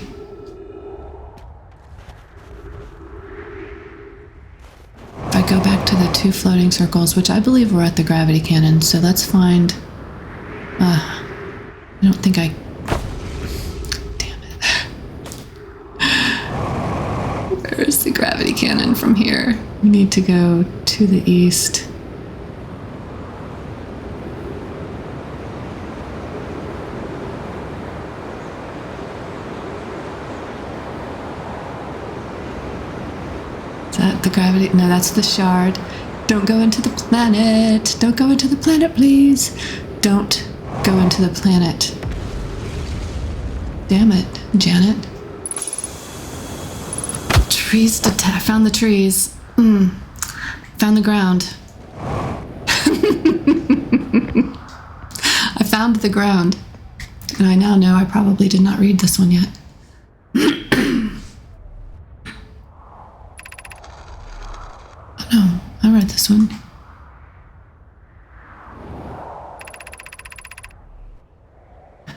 If I go back to the 2 floating circles, which I believe were at the Gravity Canyon, so let's find... I don't think I... Damn it. Where's the Gravity Canyon from here? We need to go to the east. Is that the gravity? No, that's the shard. Don't go into the planet. Don't go into the planet, please. Don't go into the planet. Damn it, Janet. Trees I found the trees. Found the ground. I found the ground. And I now know I probably did not read this one yet. Oh no, I read this one.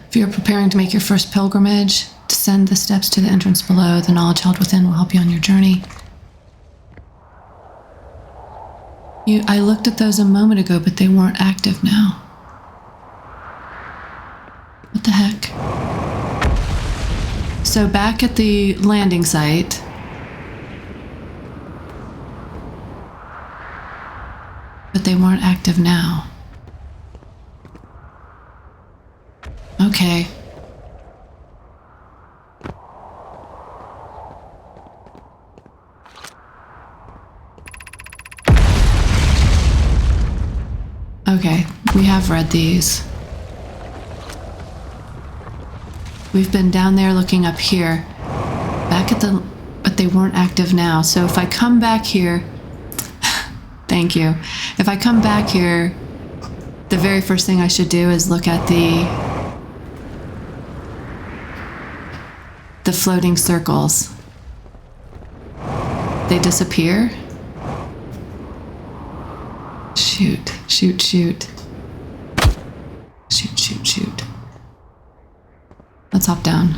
If you're preparing to make your first pilgrimage, descend the steps to the entrance below. The knowledge held within will help you on your journey. I looked at those a moment ago, but they weren't active now. What the heck? So back at the landing site, but they weren't active now. Okay. Okay, we have read these. We've been down there looking up here. Back at the... But they weren't active now. So if I come back here... Thank you. If I come back here, the very first thing I should do is look at the floating circles. They disappear? Shoot, shoot, shoot. Shoot, shoot, shoot. Let's hop down.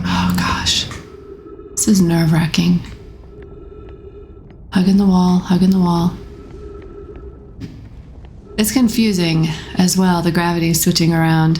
Oh gosh. This is nerve-wracking. Hugging the wall, hugging the wall. It's confusing as well, the gravity switching around.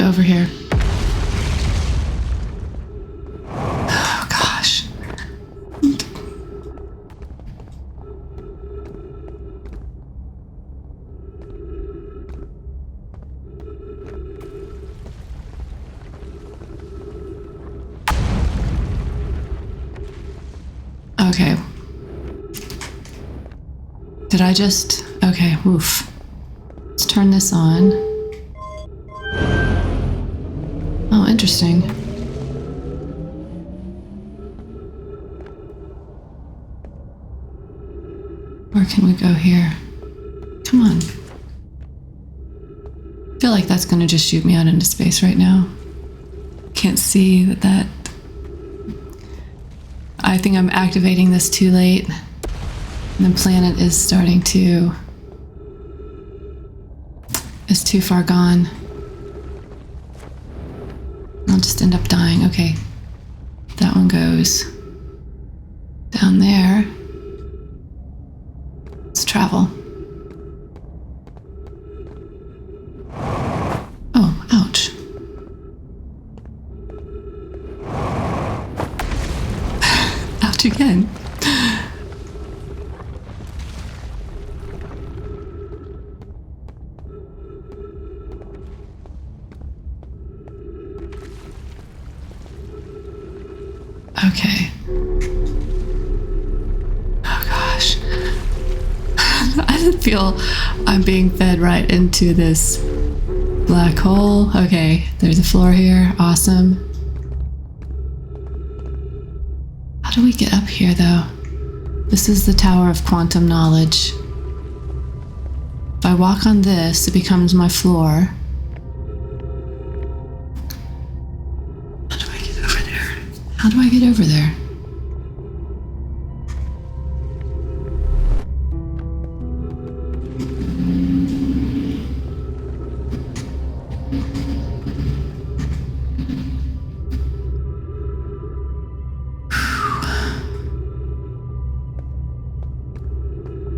go over here. Oh, gosh. Okay. Did I just... Okay, woof. Let's turn this on. Oh, interesting. Where can we go here? Come on. I feel like that's gonna just shoot me out into space right now. Can't see that... I think I'm activating this too late. And the planet is starting to... is too far gone. I'll just end up dying. Okay. That one goes down there. Let's travel. Oh, ouch. Ouch again. Okay. Oh gosh. I feel I'm being fed right into this black hole. Okay, there's a floor here. Awesome. How do we get up here though? This is the Tower of Quantum Knowledge. If I walk on this, it becomes my floor. How do I get over there?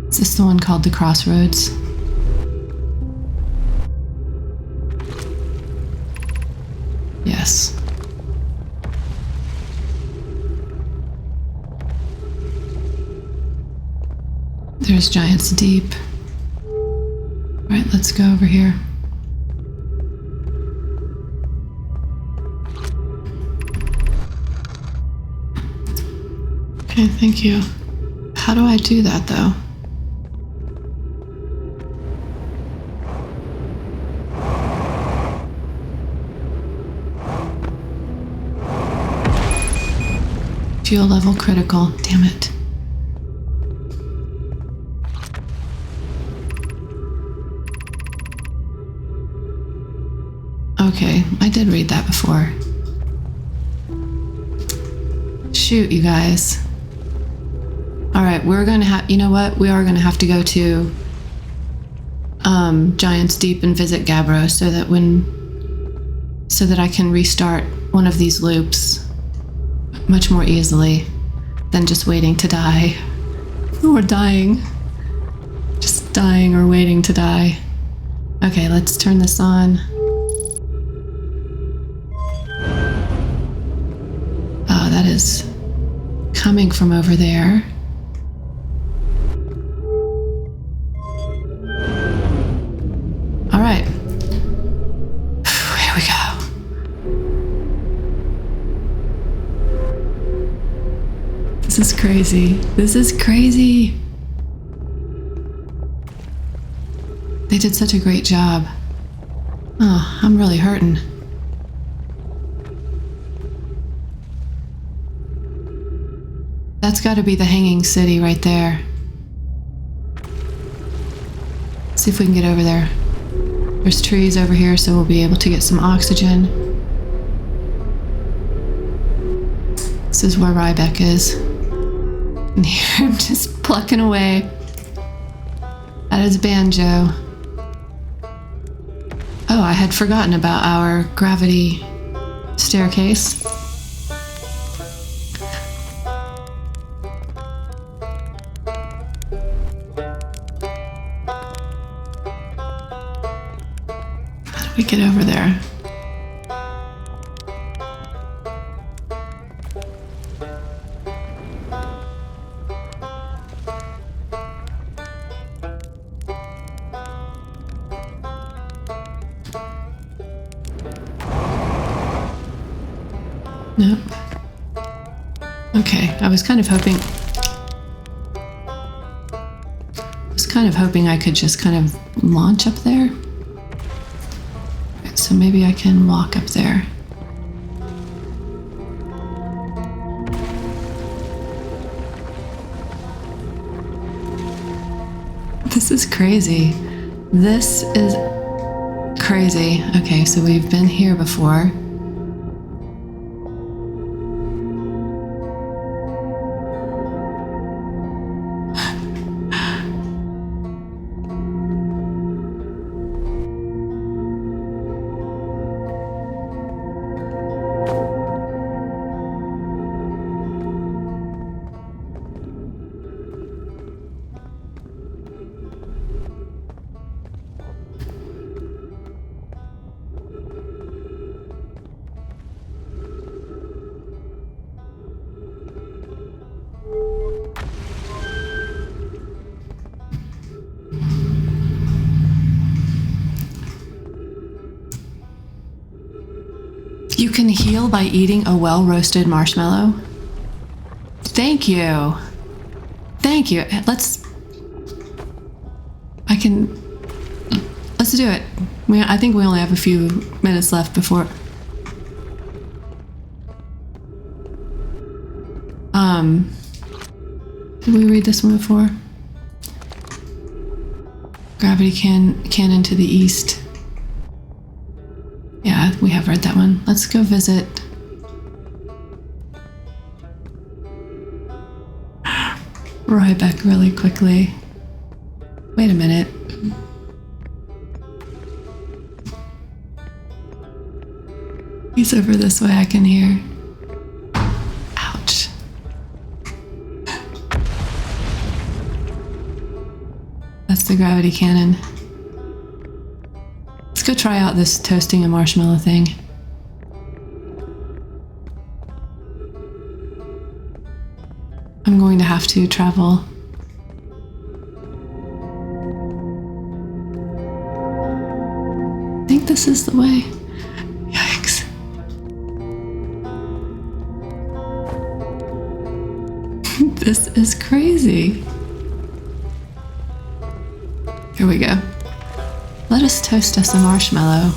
Is this the one called the Crossroads? Yes. There's Giant's Deep. Right, let's go over here. Okay, thank you. How do I do that though? Fuel level critical. Damn it. Okay, I did read that before. Shoot, you guys. Alright, we're gonna have... You know what? We are gonna have to go to Giant's Deep and visit Gabbro so that I can restart one of these loops much more easily than just waiting to die. Or dying. Just dying or waiting to die. Okay, let's turn this on. Oh, that is coming from over there. All right. Here we go. This is crazy. This is crazy. They did such a great job. Oh, I'm really hurting. That's got to be the Hanging City right there. See if we can get over there. There's trees over here, so we'll be able to get some oxygen. This is where Ryback is. And here I'm just plucking away at his banjo. Oh, I had forgotten about our gravity staircase. How do we get over there? Nope. Okay, I was kind of hoping I could just kind of launch up there. Right, so maybe I can walk up there. This is crazy. This is crazy. Okay, so we've been here before. You can heal by eating a well-roasted marshmallow. Thank you. Thank you. Let's do it. I think we only have a few minutes left before. Did we read this one before? Gravity cannon to the east. Yeah, we have read that one. Let's go visit. Rybeck really quickly. Wait a minute. He's over this way, I can hear. Ouch. That's the gravity cannon. Let's go try out this toasting a marshmallow thing. I'm going to have to travel. I think this is the way. Yikes. This is crazy. Here we go. Let us toast us a marshmallow.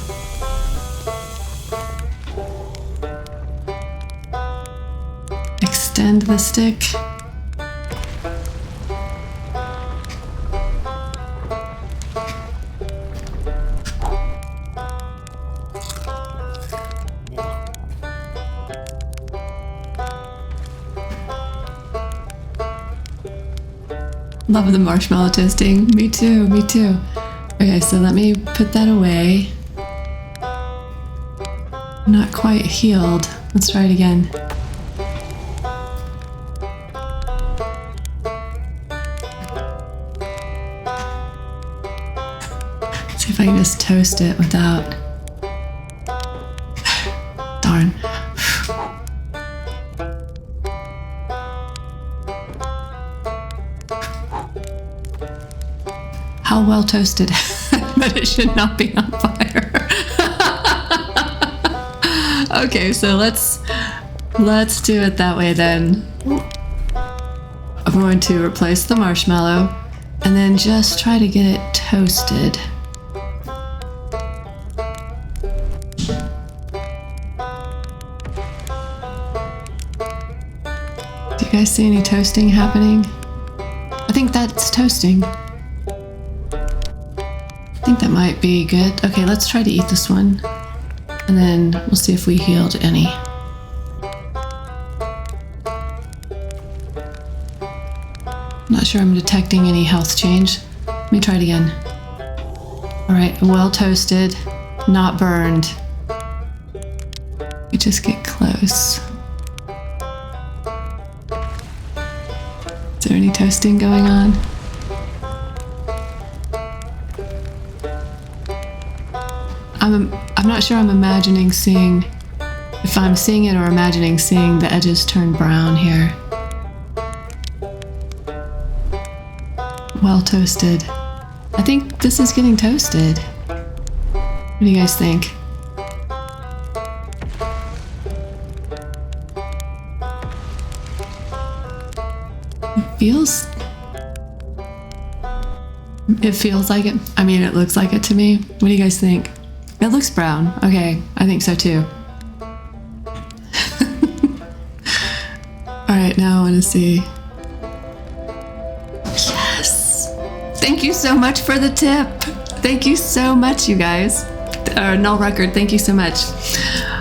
Extend the stick. Love the marshmallow toasting. Me too, me too. Okay, so let me put that away. Not quite healed. Let's try it again. See if I can just toast it without... Darn. How well toasted that it should not be on fire. Okay, so let's do it that way then. I'm going to replace the marshmallow and then just try to get it toasted. Do you guys see any toasting happening? I think that's toasting. I think that might be good. Okay, let's try to eat this one. And then we'll see if we healed any. Not sure I'm detecting any health change. Let me try it again. Alright, well toasted, not burned. We just get close. Is there any toasting going on? I'm not sure I'm imagining seeing, if I'm seeing it or imagining seeing the edges turn brown here. Well toasted. I think this is getting toasted. What do you guys think? feels like it. I mean, it looks like it to me. What do you guys think? It looks brown. Okay, I think so too. All right, now I want to see. Yes! Thank you so much for the tip. Thank you so much, you guys. Null Record, thank you so much.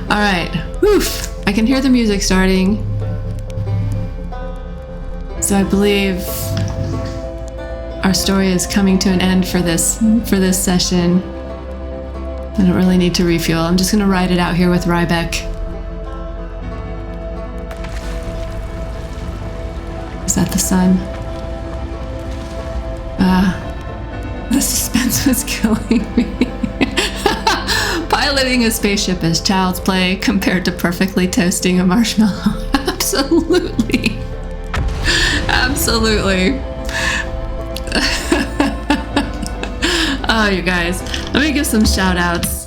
All right, woof. I can hear the music starting. So I believe our story is coming to an end for this session. I don't really need to refuel. I'm just gonna ride it out here with Rybeck. Is that the sun? The suspense was killing me. Piloting a spaceship is child's play compared to perfectly toasting a marshmallow. Absolutely. Absolutely. Oh, you guys, let me give some shout outs.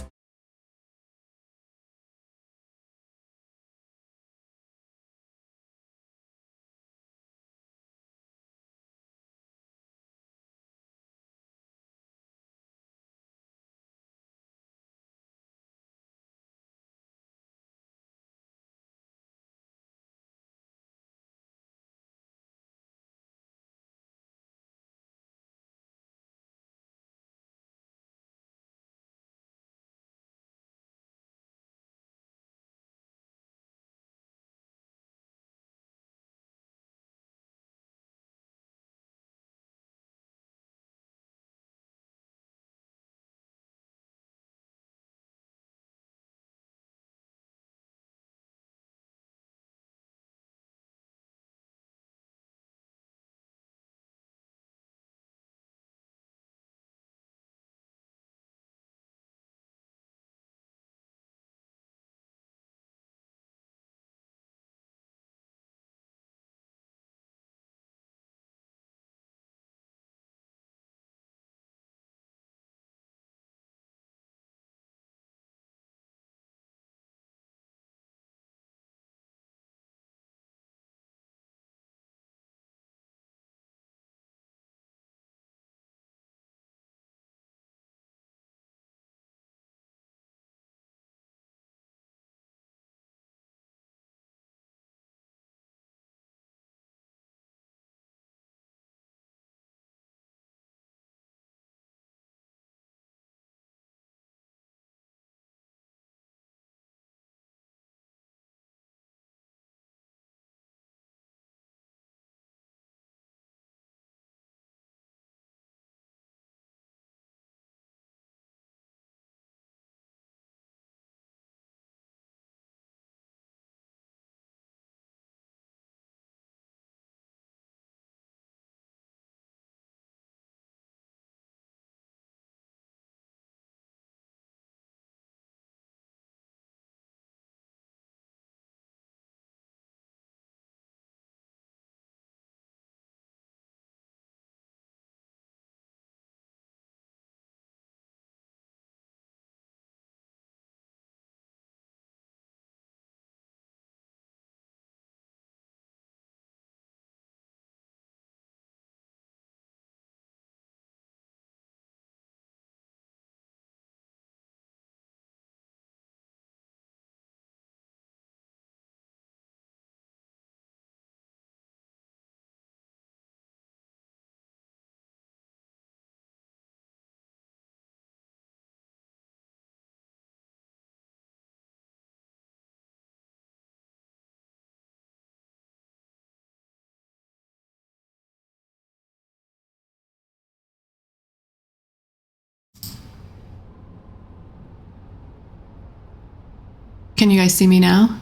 Can you guys see me now?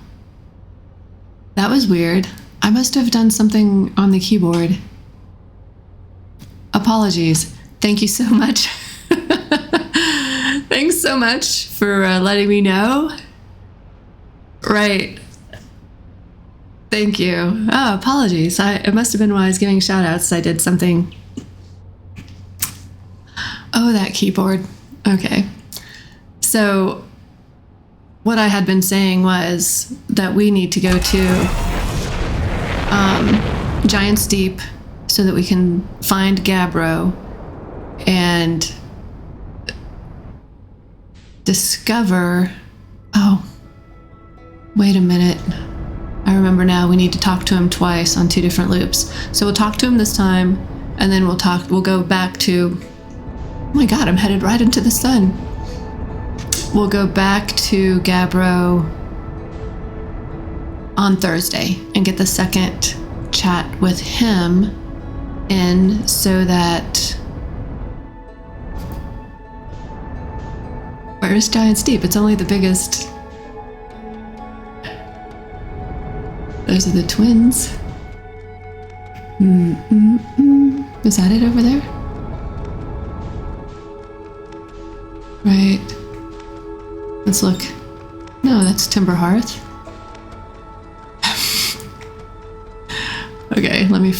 That was weird. I must have done something on the keyboard. Apologies. Thank you so much. Thanks so much for letting me know. Right. Thank you. Oh, apologies. It must have been while I was giving shout outs. I did something. Oh, that keyboard. Okay. So what I had been saying was that we need to go to Giant's Deep so that we can find Gabbro and discover... Oh, wait a minute. I remember now, we need to talk to him twice on 2 different loops. So we'll talk to him this time, and then we'll go back to... Oh my god, I'm headed right into the sun. We'll go back to Gabbro on Thursday and get the second chat with him in so that... Where's Giant's Deep? It's only the biggest... Those are the twins. Is that it over there? Right. Let's look. No, that's Timber Hearth. Okay, let me...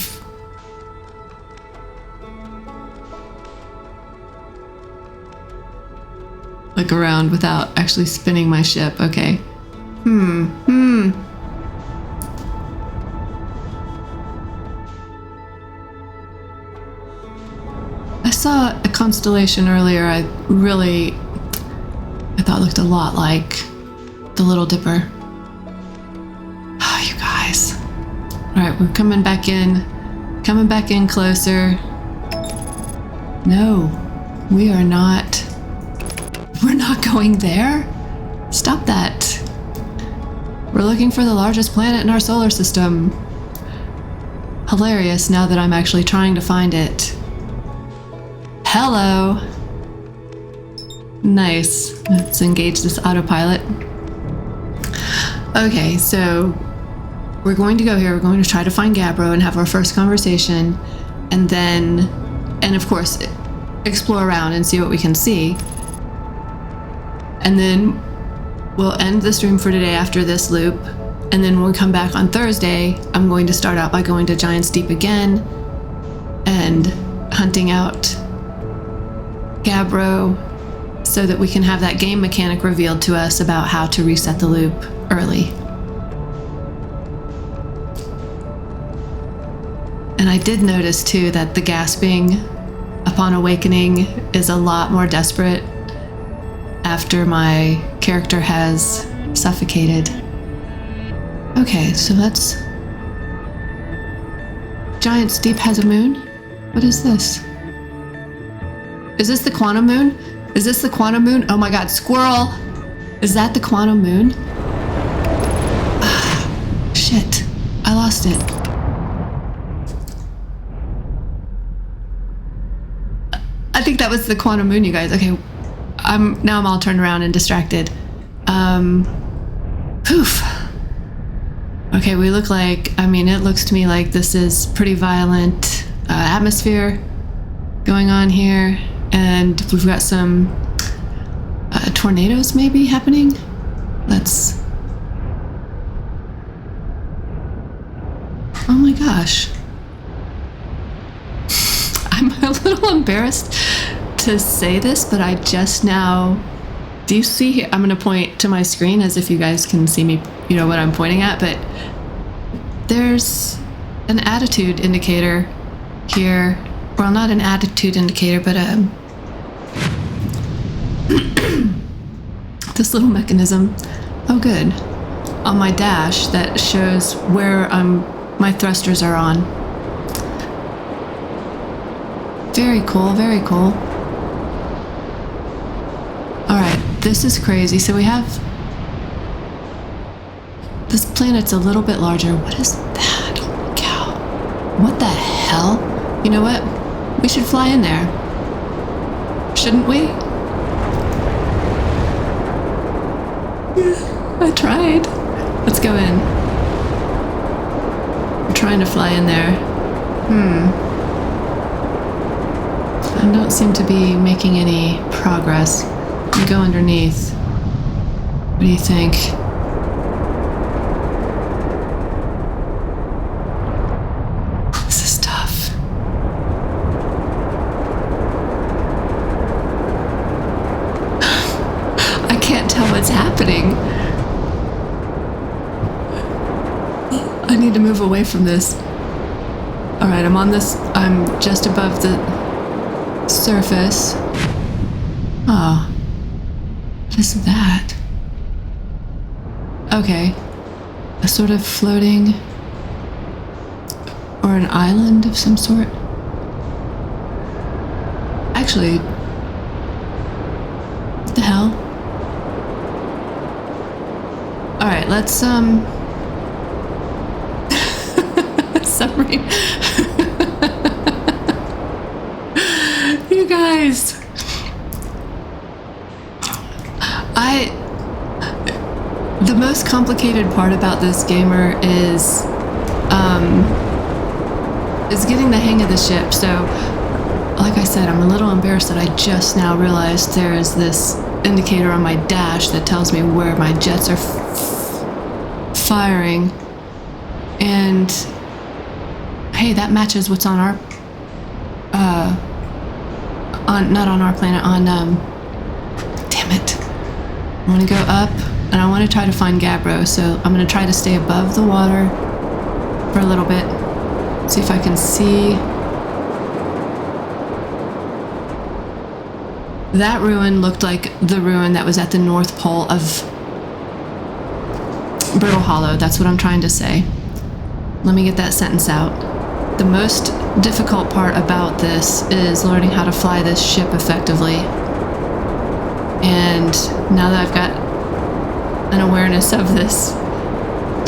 look around without actually spinning my ship. Okay. I saw a constellation earlier I thought looked a lot like the Little Dipper. Oh, you guys. Alright, we're coming back in closer. No, we are not. We're not going there? Stop that. We're looking for the largest planet in our solar system. Hilarious now that I'm actually trying to find it. Hello. Nice. Let's engage this autopilot. Okay, so we're going to go here. We're going to try to find Gabbro and have our first conversation, and then, and of course, explore around and see what we can see. And then we'll end the stream for today after this loop. And then when we come back on Thursday, I'm going to start out by going to Giant's Deep again and hunting out Gabbro so that we can have that game mechanic revealed to us about how to reset the loop early. And I did notice too that the gasping upon awakening is a lot more desperate after my character has suffocated. Okay, so let's... Giant's Deep has a moon? What is this? Is this the quantum moon? Is this the quantum moon? Oh my god, squirrel! Is that the quantum moon? Ah, shit. I lost it. I think that was the quantum moon, you guys. Okay, now I'm all turned around and distracted. Poof. Okay, we look like, I mean, it looks to me like this is pretty violent atmosphere going on here, and we've got some tornadoes maybe happening. Let's... Oh my gosh. I'm a little embarrassed to say this, but I just now... Do you see here? I'm going to point to my screen as if you guys can see me, you know what I'm pointing at, but there's an attitude indicator here. Well, not an attitude indicator, but this little mechanism. Oh, good. On my dash that shows where my thrusters are on. Very cool, very cool. Alright, this is crazy. So we have... This planet's a little bit larger. What is that? Holy cow. What the hell? You know what? We should fly in there. Shouldn't we? I tried. Let's go in. I'm trying to fly in there. I don't seem to be making any progress. Let me go underneath. What do you think? This is tough. I can't tell what's happening. I need to move away from this. All right, I'm just above the surface. Oh, what is that? Okay, a sort of floating or an island of some sort. Actually, what the hell? All right, let's submarine. You guys, the most complicated part about this gamer is getting the hang of the ship. So, like I said, I'm a little embarrassed that I just now realized there is this indicator on my dash that tells me where my jets are firing. And hey, that matches what's on our not on our planet, on damn it. I want to go up and I want to try to find Gabbro, so I'm going to try to stay above the water for a little bit. See if I can see. That ruin looked like the ruin that was at the North Pole of Brittle Hollow. That's what I'm trying to say. Let me get that sentence out. The most difficult part about this is learning how to fly this ship effectively. And now that I've got an awareness of this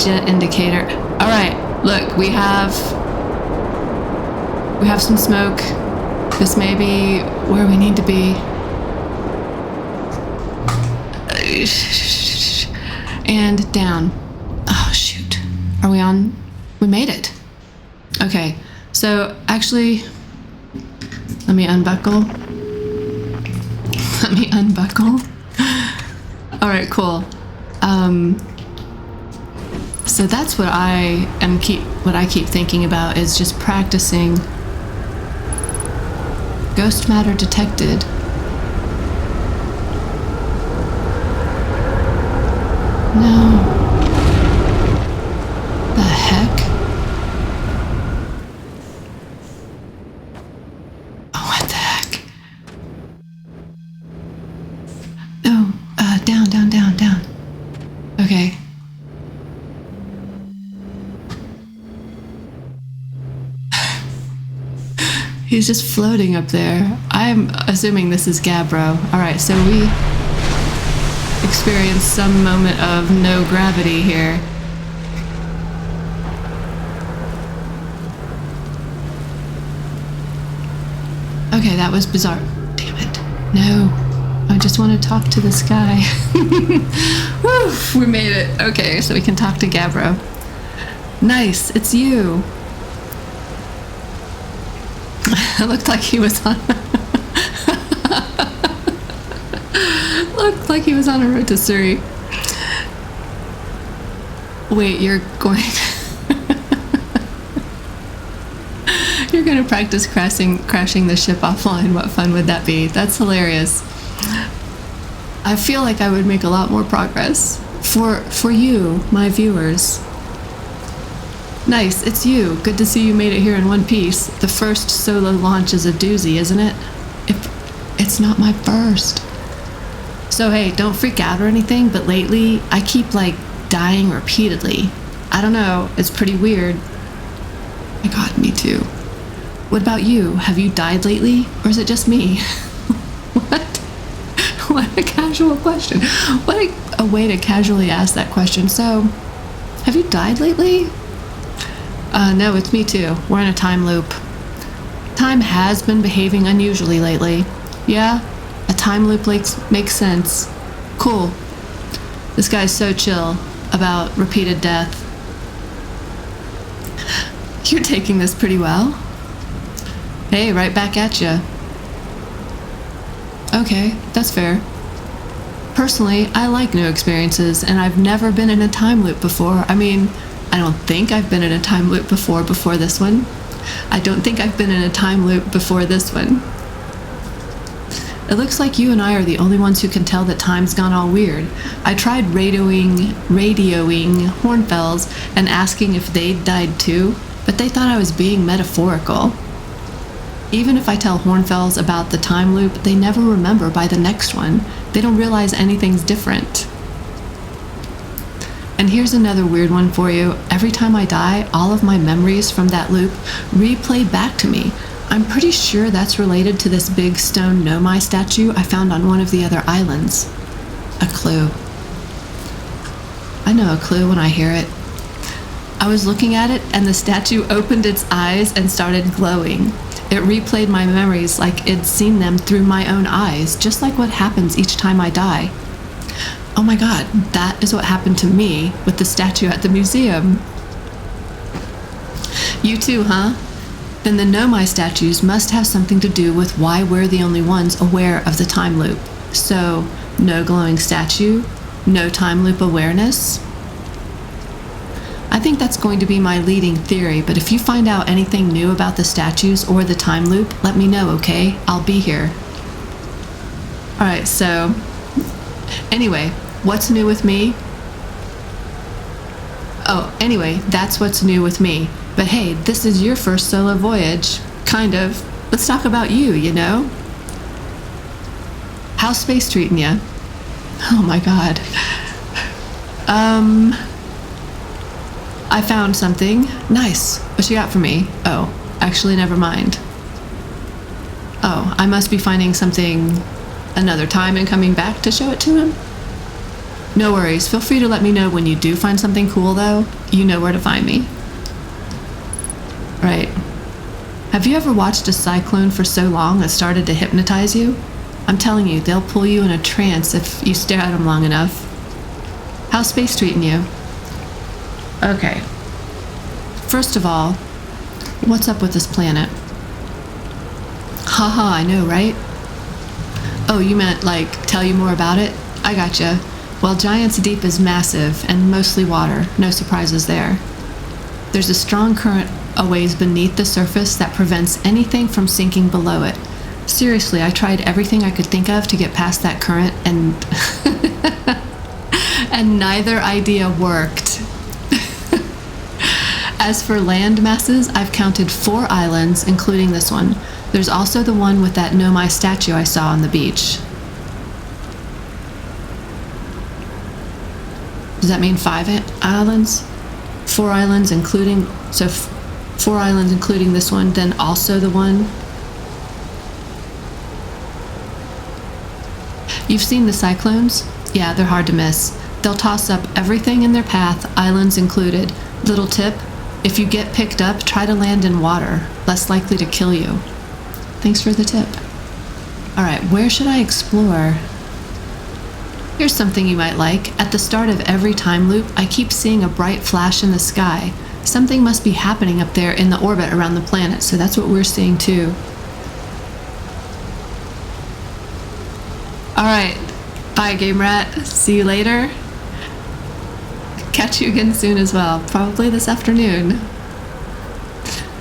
jet indicator. All right, look, we have some smoke. This may be where we need to be. And down. Oh, shoot. Are we on? We made it. Okay, so actually, let me unbuckle. All right, cool. So that's what I keep thinking about is just practicing. Ghost matter detected. No. The heck? Oh, what the heck? No, down. Okay. He's just floating up there. I'm assuming this is Gabbro. All right, so we experience some moment of no gravity here. Okay, that was bizarre. Damn it. No. I just want to talk to this guy. Woo, we made it. Okay, so we can talk to Gabbro. Nice, it's you. It looked like he was on looked like he was on a rotisserie. Wait, you're going you're going to practice crashing the ship offline. What fun would that be? That's hilarious. I feel like I would make a lot more progress for you, my viewers. Nice, it's you. Good to see you made it here in one piece. The first solo launch is a doozy, isn't it? It's not my first. So hey, don't freak out or anything, but lately I keep like dying repeatedly. I don't know, it's pretty weird. Oh my god, me too. What about you? Have you died lately? Or is it just me? What? What a casual question. What a way to casually ask that question. So, have you died lately? No, it's me too. We're in a time loop. Time has been behaving unusually lately. Yeah, a time loop makes sense. Cool. This guy's so chill about repeated death. You're taking this pretty well. Hey, right back at ya. Okay, that's fair. Personally, I like new experiences, and I've never been in a time loop before. I mean, I don't think I've been in a time loop before this one. I don't think I've been in a time loop before this one. It looks like you and I are the only ones who can tell that time's gone all weird. I tried radioing Hornfells and asking if they'd died too, but they thought I was being metaphorical. Even if I tell Hornfells about the time loop, they never remember by the next one. They don't realize anything's different. And here's another weird one for you. Every time I die, all of my memories from that loop replay back to me. I'm pretty sure that's related to this big stone Nomai statue I found on one of the other islands. A clue. I know a clue when I hear it. I was looking at it and the statue opened its eyes and started glowing. It replayed my memories like it'd seen them through my own eyes, just like what happens each time I die. Oh my god, that is what happened to me with the statue at the museum. You too, huh? Then the Nomai statues must have something to do with why we're the only ones aware of the time loop. So, no glowing statue, no time loop awareness. I think that's going to be my leading theory, but if you find out anything new about the statues or the time loop, let me know, okay? I'll be here. Alright, so anyway, what's new with me? Oh, anyway, that's what's new with me. But hey, this is your first solo voyage. Kind of. Let's talk about you, you know? How's space treating ya? Oh my god. I found something. Nice. What you got for me? Oh, actually, never mind. Oh, I must be finding something another time and coming back to show it to him? No worries. Feel free to let me know when you do find something cool, though. You know where to find me. Right. Have you ever watched a cyclone for so long it started to hypnotize you? I'm telling you, they'll pull you in a trance if you stare at them long enough. How's space treating you? Okay. First of all, what's up with this planet? Haha, I know, right? Oh, you meant, like, tell you more about it? I gotcha. Well, Giant's Deep is massive and mostly water. No surprises there. There's a strong current a ways beneath the surface that prevents anything from sinking below it. Seriously, I tried everything I could think of to get past that current and and neither idea worked. As for land masses, I've counted 4 islands, including this one. There's also the one with that Nomai statue I saw on the beach. Does that mean 5 islands? 4 islands including... So 4 islands including this one, then also the one... You've seen the cyclones? Yeah, they're hard to miss. They'll toss up everything in their path, islands included. Little tip, if you get picked up, try to land in water. Less likely to kill you. Thanks for the tip. Alright, where should I explore? Here's something you might like. At the start of every time loop, I keep seeing a bright flash in the sky. Something must be happening up there in the orbit around the planet, so that's what we're seeing too. Alright, bye Game Rat. See you later. Catch you again soon as well, probably this afternoon.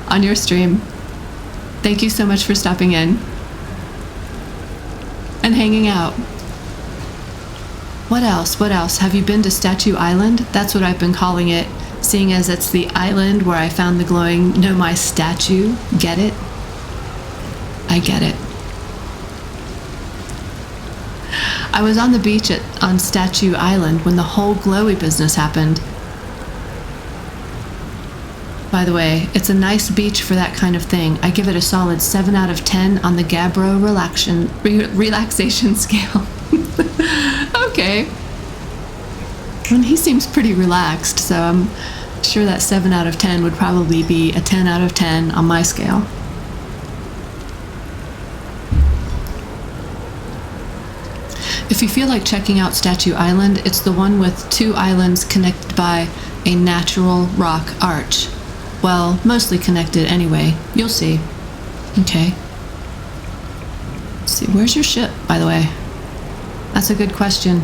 On your stream. Thank you so much for stopping in. And hanging out. What else? What else? Have you been to Statue Island? That's what I've been calling it, seeing as it's the island where I found the glowing Nomai statue. Get it? I get it. I was on the beach on Statue Island when the whole glowy business happened. By the way, it's a nice beach for that kind of thing. I give it a solid 7 out of 10 on the Gabbro relaxation scale. Okay. And he seems pretty relaxed, so I'm sure that 7 out of 10 would probably be a 10 out of 10 on my scale. If you feel like checking out Statue Island, it's the one with 2 islands connected by a natural rock arch. Well, mostly connected anyway. You'll see. Okay. Let's see, where's your ship, by the way? That's a good question.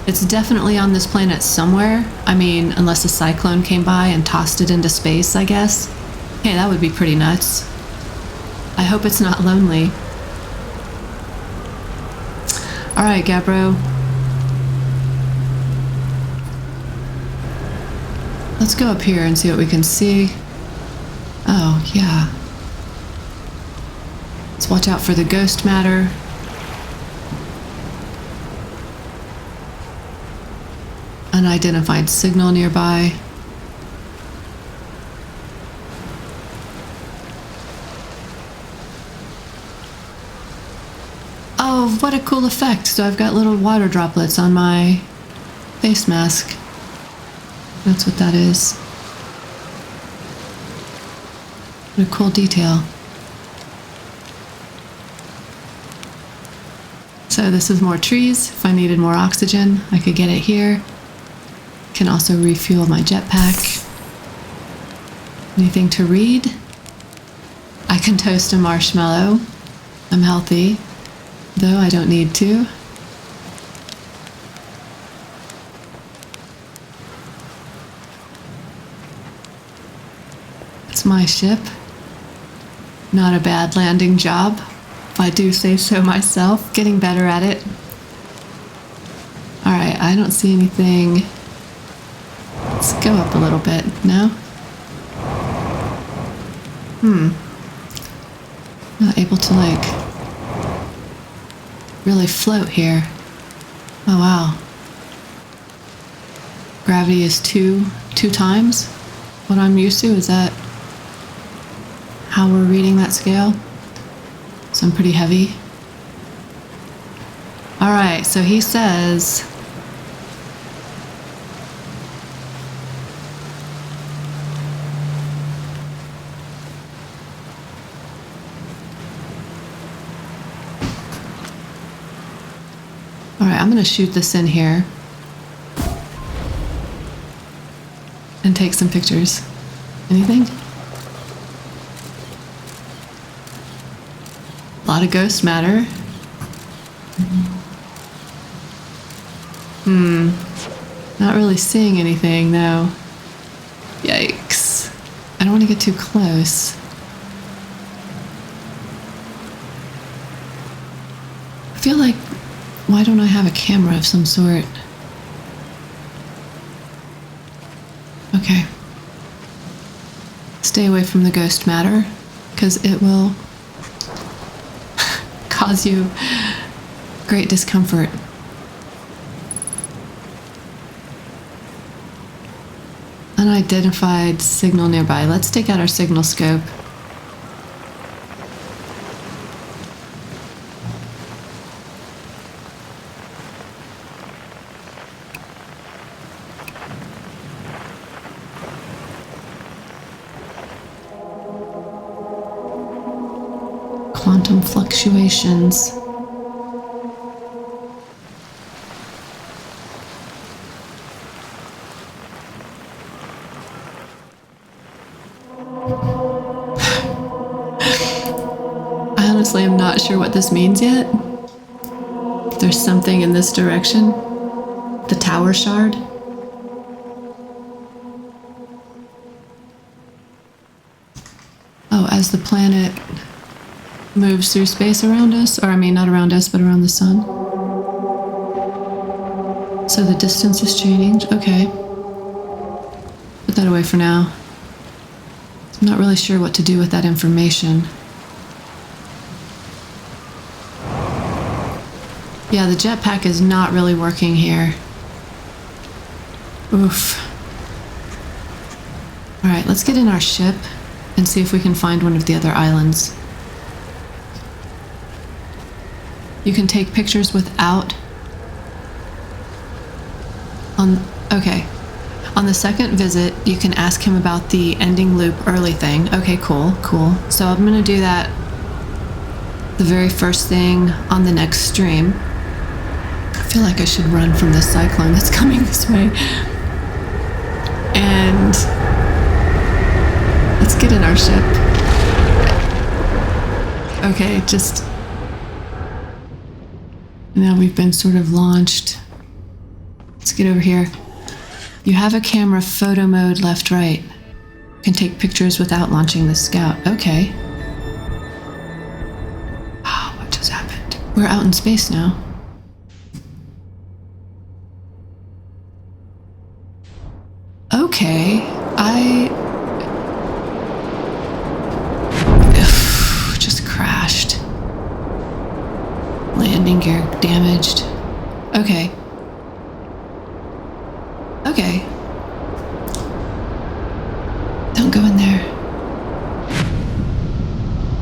It's definitely on this planet somewhere. I mean, unless a cyclone came by and tossed it into space, I guess. Hey, that would be pretty nuts. I hope it's not lonely. Alright, Gabbro. Let's go up here and see what we can see. Oh, yeah. Let's watch out for the ghost matter. Unidentified signal nearby. Oh, what a cool effect. So I've got little water droplets on my face mask. That's what that is. What a cool detail. So this is more trees. If I needed more oxygen, I could get it here. Can also refuel my jetpack. Anything to read? I can toast a marshmallow. I'm healthy, though I don't need to. It's my ship. Not a bad landing job, if I do say so myself. Getting better at it. Alright, I don't see anything. Let's go up a little bit. No? Not able to, like, really float here. Oh, wow. Gravity is two times what I'm used to. Is that how we're reading that scale? So I'm pretty heavy. Alright, so he says... Alright, I'm going to shoot this in here. And take some pictures. Anything? A lot of ghost matter. Not really seeing anything, though. Yikes. I don't want to get too close. I feel like, why don't I have a camera of some sort? Okay. Stay away from the ghost matter, because it will cause you great discomfort. Unidentified signal nearby. Let's take out our signal scope. Quantum fluctuations. I honestly am not sure what this means yet. There's something in this direction. The tower shard. Oh, as the planet moves through space around us, or I mean not around us, but around the sun. So the distance has changed. Okay. Put that away for now. I'm not really sure what to do with that information. Yeah, the jetpack is not really working here. Oof. Alright, let's get in our ship and see if we can find one of the other islands. You can take pictures without... Okay. On the second visit, you can ask him about the ending loop early thing. Okay, cool. So I'm gonna do that the very first thing on the next stream. I feel like I should run from this cyclone that's coming this way. And let's get in our ship. Okay, just... Now we've been sort of launched. Let's get over here. You have a camera photo mode left, right. You can take pictures without launching the scout. Okay. Oh, what just happened? We're out in space now. Okay. Okay. Don't go in there.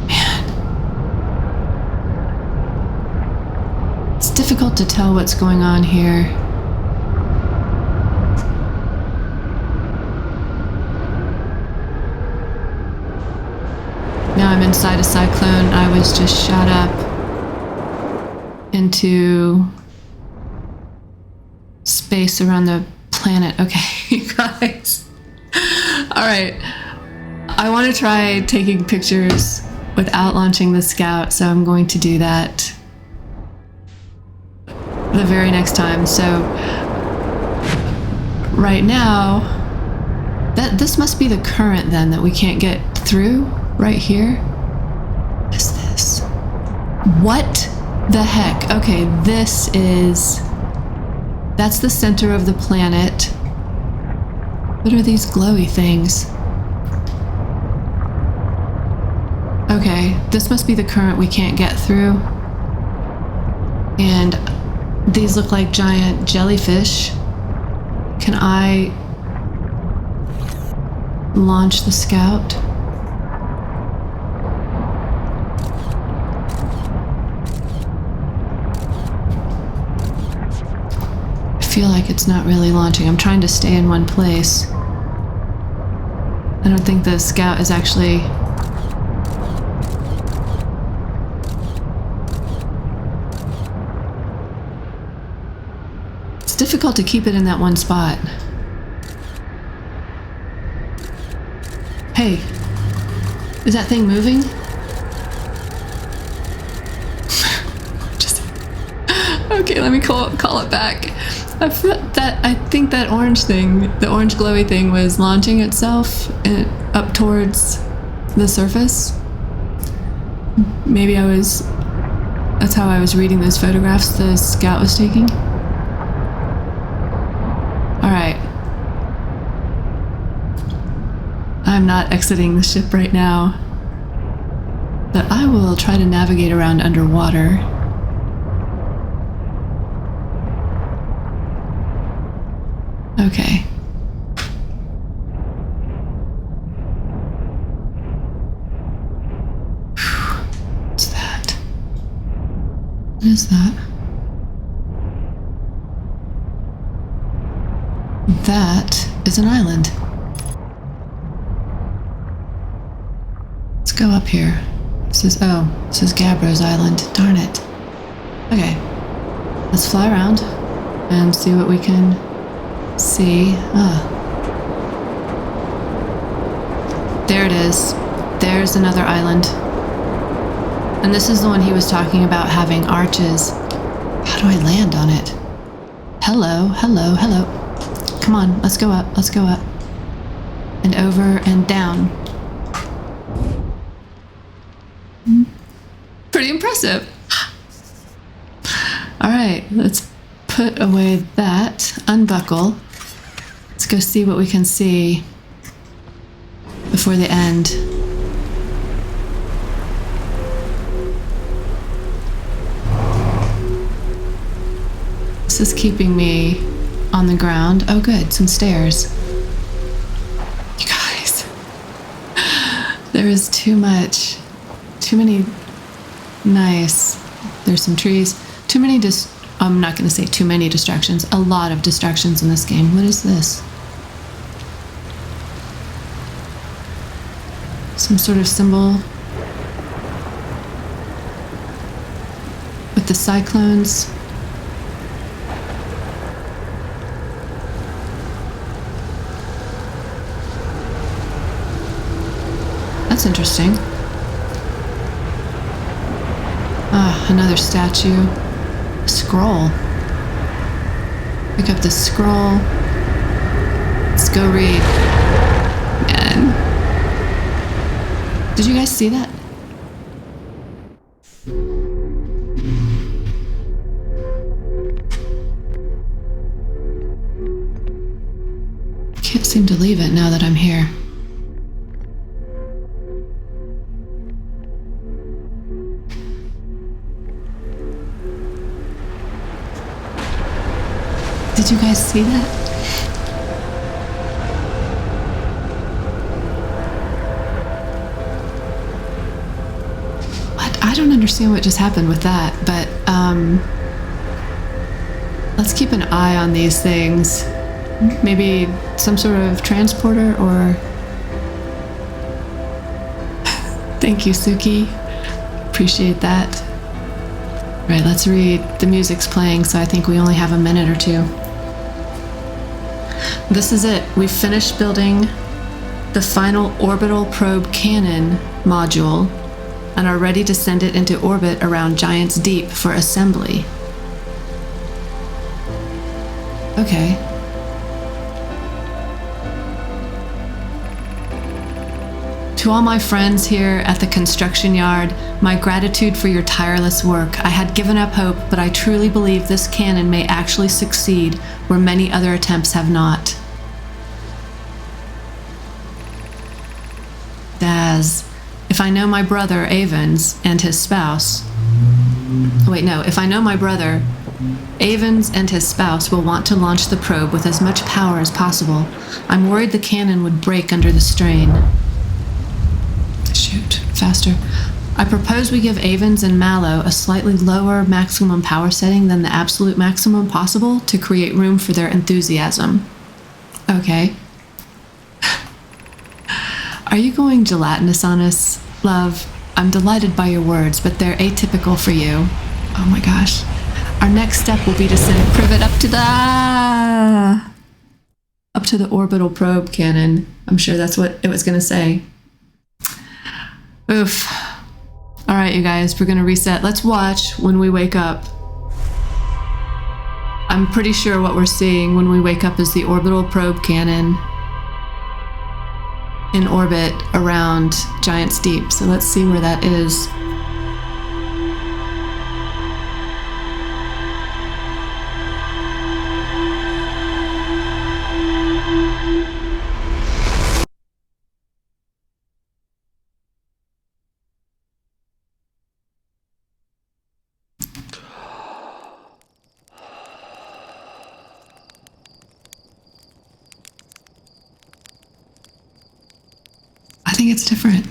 Man. It's difficult to tell what's going on here. Now I'm inside a cyclone. I was just shot up into space around the planet. Okay, you guys. All right. I want to try taking pictures without launching the Scout, so I'm going to do that the very next time. So right now, this must be the current then that we can't get through right here. What is this? What the heck? Okay, that's the center of the planet. What are these glowy things? Okay, this must be the current we can't get through. And these look like giant jellyfish. Can I launch the Scout? I feel like it's not really launching. I'm trying to stay in one place. I don't think the Scout is actually... It's difficult to keep it in that one spot. Hey, is that thing moving? Okay, let me call it back. I think that orange thing, the orange glowy thing, was launching itself up towards the surface. Maybe that's how I was reading those photographs the Scout was taking. All right. I'm not exiting the ship right now, but I will try to navigate around underwater. Okay. What's that? What is that? That is an island. Let's go up here. This is Gabbro's Island. Darn it. Okay. Let's fly around and see what we can see. There it is. There's another island. And this is the one he was talking about having arches. How do I land on it? Hello, hello, hello. Come on, let's go up, let's go up. And over and down. Pretty impressive. All right, let's put away that, unbuckle. Let's go see what we can see before the end. This is keeping me on the ground. Oh good, some stairs. You guys, there is too many nice, there's some trees, too many I'm not going to say too many distractions, a lot of distractions in this game. What is this? Some sort of symbol with the cyclones. That's interesting. Ah, another statue. Scroll. Pick up the scroll. Let's go read. Man. Did you guys see that? Can't seem to leave it now that I'm here. Did you guys see that? don't understand what just happened with that, but let's keep an eye on these things. Maybe some sort of transporter or... Thank you, Suki. Appreciate that. Right, let's read. The music's playing, so I think we only have a minute or two. This is it. We've finished building the final orbital probe cannon module and are ready to send it into orbit around Giant's Deep for assembly. Okay. To all my friends here at the construction yard, my gratitude for your tireless work. I had given up hope, but I truly believe this cannon may actually succeed where many other attempts have not. Daz, if I know my brother Avens and his spouse... if I know my brother, Avens and his spouse will want to launch the probe with as much power as possible. I'm worried the cannon would break under the strain. Shoot, faster. I propose we give Avens and Mallow a slightly lower maximum power setting than the absolute maximum possible to create room for their enthusiasm. Okay. Are you going gelatinous on us, love? I'm delighted by your words, but they're atypical for you. Oh my gosh. Our next step will be to send Privet up to the orbital probe cannon. I'm sure that's what it was going to say. Oof. All right, you guys, we're going to reset. Let's watch when we wake up. I'm pretty sure what we're seeing when we wake up is the orbital probe cannon in orbit around Giant's Deep. So let's see where that is. I think it's different.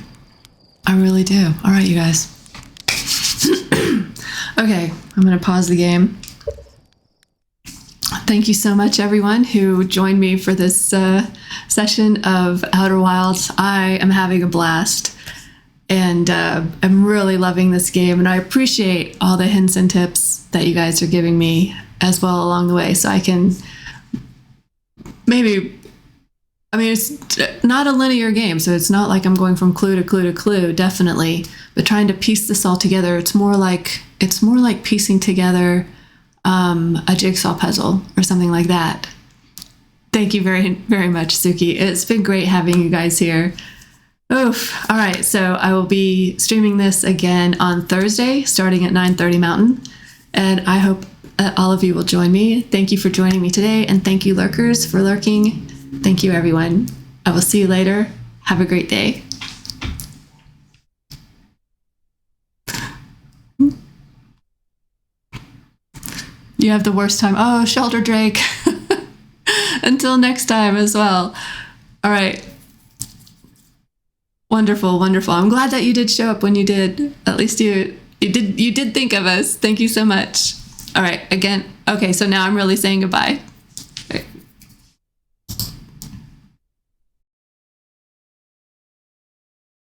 I really do. All right, you guys. Okay, I'm going to pause the game. Thank you so much, everyone who joined me for this session of Outer Wilds. I am having a blast, and I'm really loving this game, and I appreciate all the hints and tips that you guys are giving me as well along the way, so I can maybe... I mean, it's not a linear game, so it's not like I'm going from clue to clue to clue, definitely. But trying to piece this all together, it's more like piecing together a jigsaw puzzle or something like that. Thank you very, very much, Suki. It's been great having you guys here. Oof. All right, so I will be streaming this again on Thursday, starting at 9:30 Mountain, and I hope all of you will join me. Thank you for joining me today, and thank you, lurkers, for lurking. Thank you, everyone. I will see you later. Have a great day. You have the worst time. Oh, Shelter Drake. Until next time as well. All right. Wonderful, wonderful. I'm glad that you did show up when you did. At least you did think of us. Thank you so much. All right, again. Okay, so now I'm really saying goodbye.